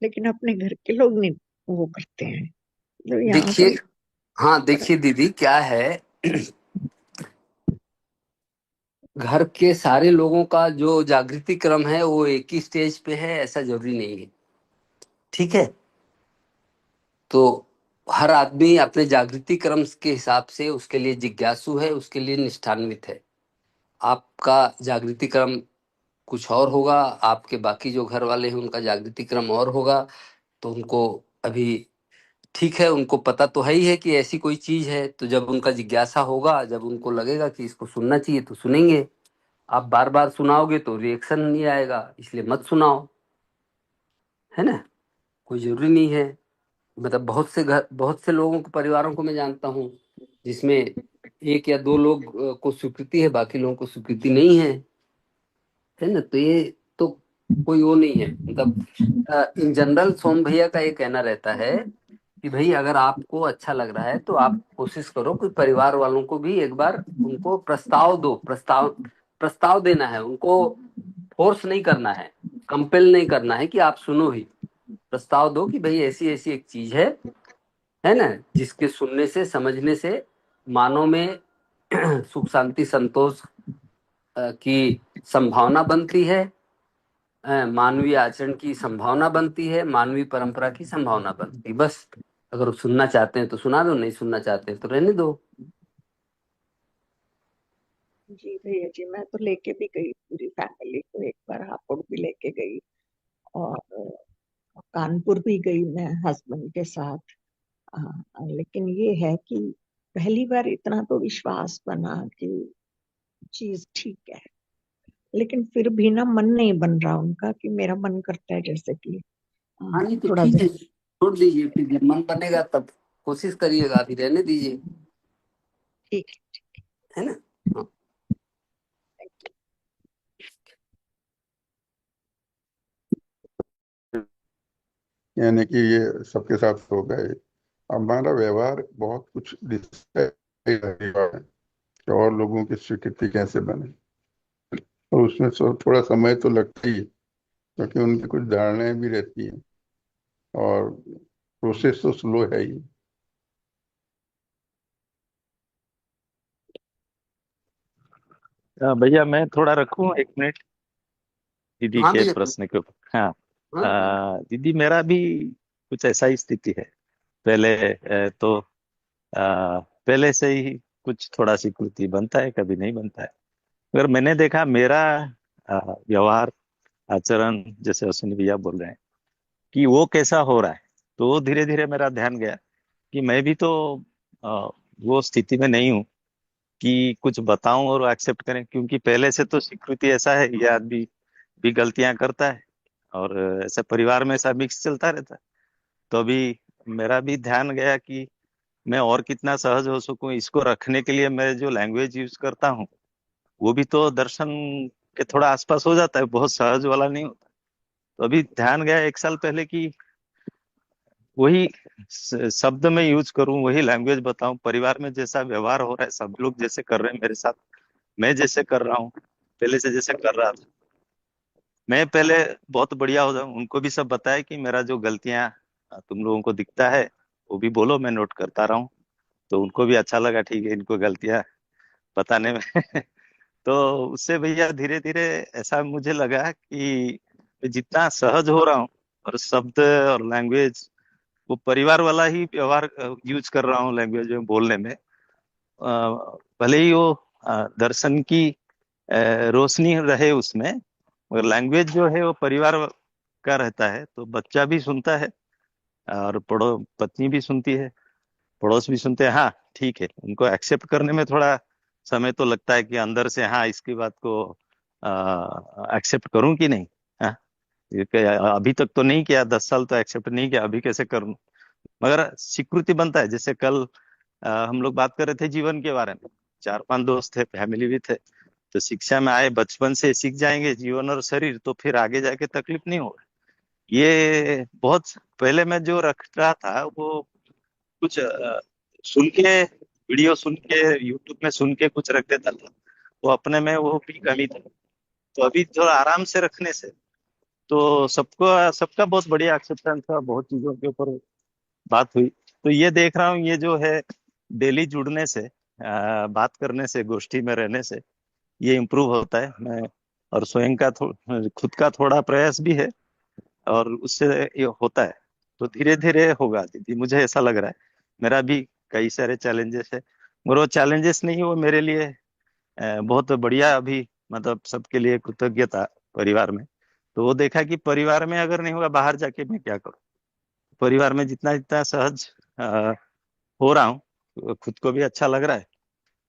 लेकिन अपने घर के लोग नहीं वो करते हैं। तो यहाँ देखिए, पर हाँ बड़ा देखिए दीदी, क्या है, घर के सारे लोगों का जो जागृति क्रम है वो एक ही स्टेज पे है, ऐसा जरूरी नहीं है। ठीक है। तो हर आदमी अपने जागृति क्रम के हिसाब से उसके लिए जिज्ञासु है, उसके लिए निष्ठान्वित है। आपका जागृति क्रम कुछ और होगा, आपके बाकी जो घर वाले हैं उनका जागृति क्रम और होगा। तो उनको अभी ठीक है, उनको पता तो है ही है कि ऐसी कोई चीज है, तो जब उनका जिज्ञासा होगा, जब उनको लगेगा कि इसको सुनना चाहिए तो सुनेंगे। आप बार बार सुनाओगे तो रिएक्शन नहीं आएगा, इसलिए मत सुनाओ, है ना। कोई जरूरी नहीं है। मतलब बहुत से लोगों को, परिवारों को मैं जानता हूँ जिसमें एक या दो लोग को स्वीकृति है, बाकी लोगों को स्वीकृति नहीं है ना। तो ये तो कोई वो नहीं है। मतलब इन जनरल सोम भैया का ये कहना रहता है कि भाई अगर आपको अच्छा लग रहा है तो आप कोशिश करो कि परिवार वालों को भी एक बार उनको प्रस्ताव दो। प्रस्ताव देना है उनको, फोर्स नहीं करना है, कंपेल नहीं करना है कि आप सुनो ही। प्रस्ताव दो कि भाई ऐसी ऐसी एक चीज है ना, जिसके सुनने से, समझने से मानव में सुख शांति संतोष की संभावना बनती है, मानवीय आचरण की संभावना बनती है, मानवीय परंपरा की संभावना बनती है। बस अगर वो सुनना चाहते हैं तो सुना दो, नहीं सुनना चाहते हैं तो रहने दो। जी भैया जी, मैं तो लेके भी गई पूरी फैमिली को, एक बार हापुड़ भी लेके गई और कानपुर भी गई मैं हस्बैंड के साथ। लेकिन ये है कि पहली बार इतना तो विश्वास बना कि चीज ठीक है, लेकिन फिर भी ना मन नहीं बन रहा उनका, कि मेरा मन करता है जैसे कि हाँ नहीं तो थोड़ा ठीक सा। है, छोड़ दीजिए, फिर जब मन बनेगा तब कोशिश करिएगा, अभी रहने दीजिए, ठीक है ना। हाँ। यानी कि ये सबके साथ होगा ही। हमारा व्यवहार बहुत कुछ डिसाइड करेगा कि और लोगों की स्वीकृति कैसे बने, और उसमें थोड़ा समय तो लगता ही है, क्योंकि उनकी कुछ धारणाएं भी रहती हैं और प्रोसेस तो स्लो है ही। भैया मैं थोड़ा रखूं 1 मिनट दीदी हाँ के भैया। प्रश्न के ऊपर। हाँ। हाँ हाँ। दीदी मेरा भी कुछ ऐसा ही स्थिति है। पहले तो पहले से ही कुछ थोड़ा स्वीकृति बनता है, कभी नहीं बनता है। मगर मैंने देखा मेरा व्यवहार आचरण, जैसे अश्विनी भैया बोल रहे हैं कि वो कैसा हो रहा है, तो धीरे धीरे मेरा ध्यान गया कि मैं भी तो अ, वो स्थिति में नहीं हूँ कि कुछ बताऊं और एक्सेप्ट करें, क्योंकि पहले से तो स्वीकृति ऐसा है, ये आदमी भी गलतियां करता है और ऐसे परिवार में ऐसा मिक्स चलता रहता है। तो अभी मेरा भी ध्यान गया कि मैं और कितना सहज हो सकूं, इसको रखने के लिए मैं जो लैंग्वेज यूज करता हूँ वो भी तो दर्शन के थोड़ा आसपास हो जाता है, बहुत सहज वाला नहीं होता। तो अभी ध्यान गया 1 साल पहले कि वही शब्द में यूज करूं, वही लैंग्वेज बताऊं, परिवार में जैसा व्यवहार हो रहा है, सब लोग जैसे कर रहे हैं मेरे साथ, मैं जैसे कर रहा हूँ, पहले से जैसे कर रहा था। मैं पहले बहुत बढ़िया हो जाऊं, उनको भी सब बताया कि मेरा जो गलतियां तुम लोगों को दिखता है वो भी बोलो, मैं नोट करता रहा हूँ। तो उनको भी अच्छा लगा, ठीक है, इनको गलतियां बताने में तो उससे भैया धीरे धीरे ऐसा मुझे लगा कि जितना सहज हो रहा हूँ और शब्द और लैंग्वेज वो परिवार वाला ही व्यवहार यूज कर रहा हूँ लैंग्वेज में बोलने में, भले ही वो दर्शन की रोशनी रहे उसमें, मगर लैंग्वेज जो है वो परिवार का रहता है, तो बच्चा भी सुनता है और पत्नी भी सुनती है, पड़ोस भी सुनते हैं। हाँ ठीक है, उनको एक्सेप्ट करने में थोड़ा समय तो लगता है कि अंदर से हाँ इसकी बात को एक्सेप्ट करूं कि नहीं। हाँ, अभी तक तो नहीं किया, 10 साल तो एक्सेप्ट नहीं किया, अभी कैसे करूं। मगर स्वीकृति बनता है। जैसे कल हम लोग बात कर रहे थे जीवन के बारे में, 4-5 दोस्त थे, फैमिली भी थे, तो शिक्षा में आए, बचपन से सीख जाएंगे जीवन और शरीर, तो फिर आगे जाके तकलीफ नहीं होगा। ये बहुत पहले मैं जो रख रहा था वो कुछ सुन के, वीडियो सुन के, यूट्यूब में सुन के कुछ रख देता था, तो अपने में वो भी कमी था। तो अभी थोड़ा आराम से रखने से तो सबको, सबका बहुत बढ़िया एक्सेप्टेंस था, बहुत चीजों के ऊपर बात हुई। तो ये देख रहा हूँ, ये जो है डेली जुड़ने से, बात करने से, गोष्ठी में रहने से ये इम्प्रूव होता है। मैं और स्वयं का खुद का थोड़ा प्रयास भी है और उससे ये होता है। तो धीरे धीरे होगा दीदी, मुझे ऐसा लग रहा है। मेरा भी कई सारे चैलेंजेस है, मगर वो चैलेंजेस नहीं, वो मेरे लिए बहुत बढ़िया अभी, मतलब सबके लिए कृतज्ञता परिवार में। तो वो देखा कि परिवार में अगर नहीं होगा, बाहर जाके मैं क्या करूं। परिवार में जितना जितना सहज अ, हो रहा हूँ, खुद को भी अच्छा लग रहा है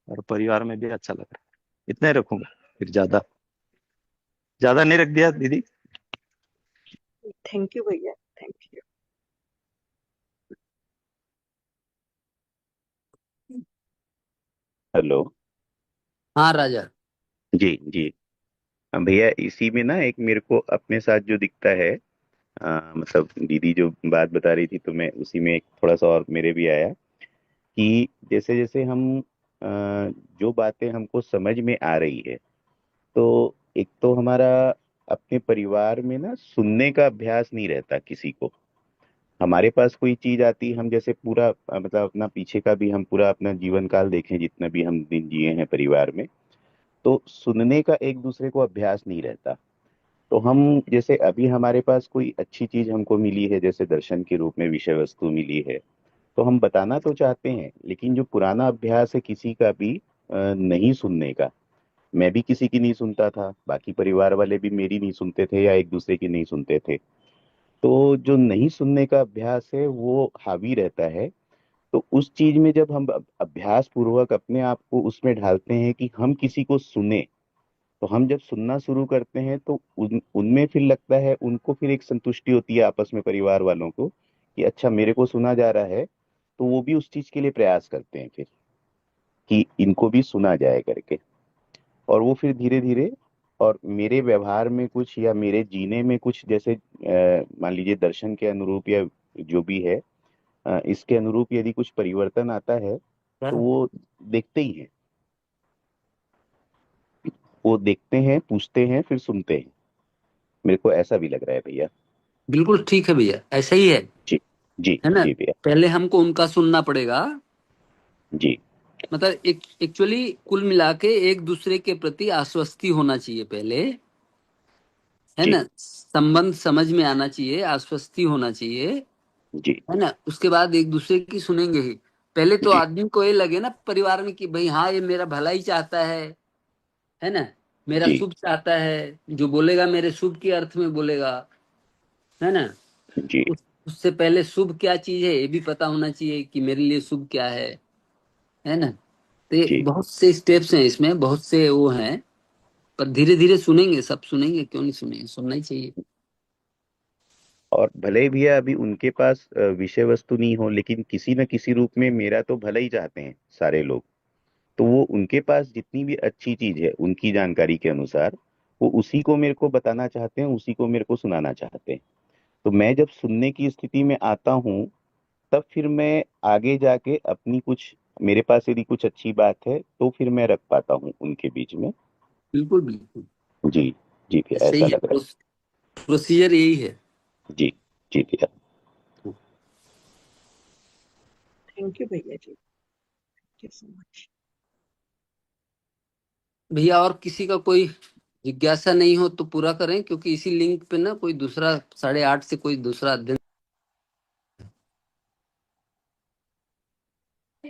और परिवार में भी अच्छा लग रहा है। इतना ही रखूंगा, फिर ज्यादा ज्यादा नहीं रख दिया दीदी। थैंक यू भैया, थैंक यू। हेलो। हाँ राजा। जी जी। भैया इसी में ना एक मेरे को अपने साथ जो दिखता है, मतलब दीदी जो बात बता रही थी तो मैं उसी में एक थोड़ा सा और मेरे भी आया कि जैसे जैसे हम जो बातें हमको समझ में आ रही है, तो एक तो हमारा अपने परिवार में ना सुनने का अभ्यास नहीं रहता किसी को। हमारे पास कोई चीज आती, हम जैसे पूरा मतलब अपना पीछे का भी हम पूरा अपना जीवन काल देखें, जितना भी हम दिन जिए हैं परिवार में, तो सुनने का एक दूसरे को अभ्यास नहीं रहता। तो हम जैसे अभी हमारे पास कोई अच्छी चीज हमको मिली है, जैसे दर्शन के रूप में विषय वस्तु मिली है, तो हम बताना तो चाहते हैं, लेकिन जो पुराना अभ्यास है किसी का भी नहीं सुनने का, मैं भी किसी की नहीं सुनता था, बाकी परिवार वाले भी मेरी नहीं सुनते थे या एक दूसरे की नहीं सुनते थे। तो जो नहीं सुनने का अभ्यास है वो हावी रहता है। तो उस चीज में जब हम अभ्यास पूर्वक अपने आप को उसमें ढालते हैं कि हम किसी को सुने, तो हम जब सुनना शुरू करते हैं तो उनमें फिर लगता है, उनको फिर एक संतुष्टि होती है आपस में, परिवार वालों को, कि अच्छा मेरे को सुना जा रहा है। तो वो भी उस चीज के लिए प्रयास करते हैं फिर कि इनको भी सुना जाए करके। और वो फिर धीरे धीरे, और मेरे व्यवहार में कुछ या मेरे जीने में कुछ, जैसे मान लीजिए दर्शन के अनुरूप या जो भी है, इसके अनुरूप यदि कुछ परिवर्तन आता है तो वो देखते ही हैं, वो देखते हैं, पूछते हैं, फिर सुनते हैं। मेरे को ऐसा भी लग रहा है भैया। बिल्कुल ठीक है भैया, ऐसा ही है जी जी है ना। जी भैया। पहले हमको उनका सुनना पड़ेगा, जी मतलब एक एक्चुअली कुल मिला के एक दूसरे के प्रति आश्वस्ति होना चाहिए पहले, है जी ना। संबंध समझ में आना चाहिए, आश्वस्ति होना चाहिए, जी है ना। उसके बाद एक दूसरे की सुनेंगे ही। पहले तो जी आदमी को ये लगे ना परिवार में कि भाई हाँ ये मेरा भला ही चाहता है ना, मेरा जी शुभ चाहता है, जो बोलेगा मेरे शुभ के अर्थ में बोलेगा, है ना। जी उससे पहले शुभ क्या चीज है ये भी पता होना चाहिए कि मेरे लिए शुभ क्या है ना। तो ये जी। बहुत से स्टेप्स हैं इसमें, बहुत से वो हैं, पर धीरे धीरे सुनेंगे, सब सुनेंगे, क्यों नहीं सुनेंगे, सुनना ही चाहिए। और भले ही भैया अभी उनके पास विषय वस्तु नहीं हो, लेकिन किसी न किसी रूप में मेरा तो भला ही चाहते हैं सारे लोग। तो वो उनके पास जितनी भी अच्छी चीज है उनकी जानकारी के अनुसार, वो उसी को मेरे को बताना चाहते हैं, उसी को मेरे को सुनाना चाहते हैं। तो मैं जब सुनने की स्थिति में आता हूँ, तब फिर मैं आगे जाके अपनी कुछ, मेरे पास यदि कुछ अच्छी बात है तो फिर मैं रख पाता हूँ उनके बीच में। बिल्कुल बिल्कुल, जी जी भैया, ऐसे ऐसा ही है, लग रहा प्रोसीजर यही है। है। जी जी भैया। थैंक यू भैया जी, थैंक यू सो मच। भैया और किसी का कोई जिज्ञासा नहीं हो तो पूरा करें, क्योंकि इसी लिंक पे ना कोई दूसरा 8:30 से कोई दूसरा अध्ययन।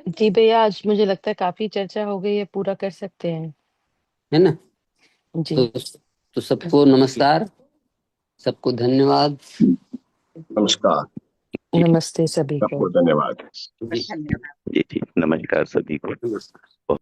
जी भैया, आज मुझे लगता है काफी चर्चा हो गई है, पूरा कर सकते हैं। है ना। जी तो सबको नमस्कार, सबको धन्यवाद। नमस्कार। जी नमस्ते सभी को। सबको धन्यवाद। जी धन्यवाद। जी जी, नमस्कार सभी को। नमस्कार।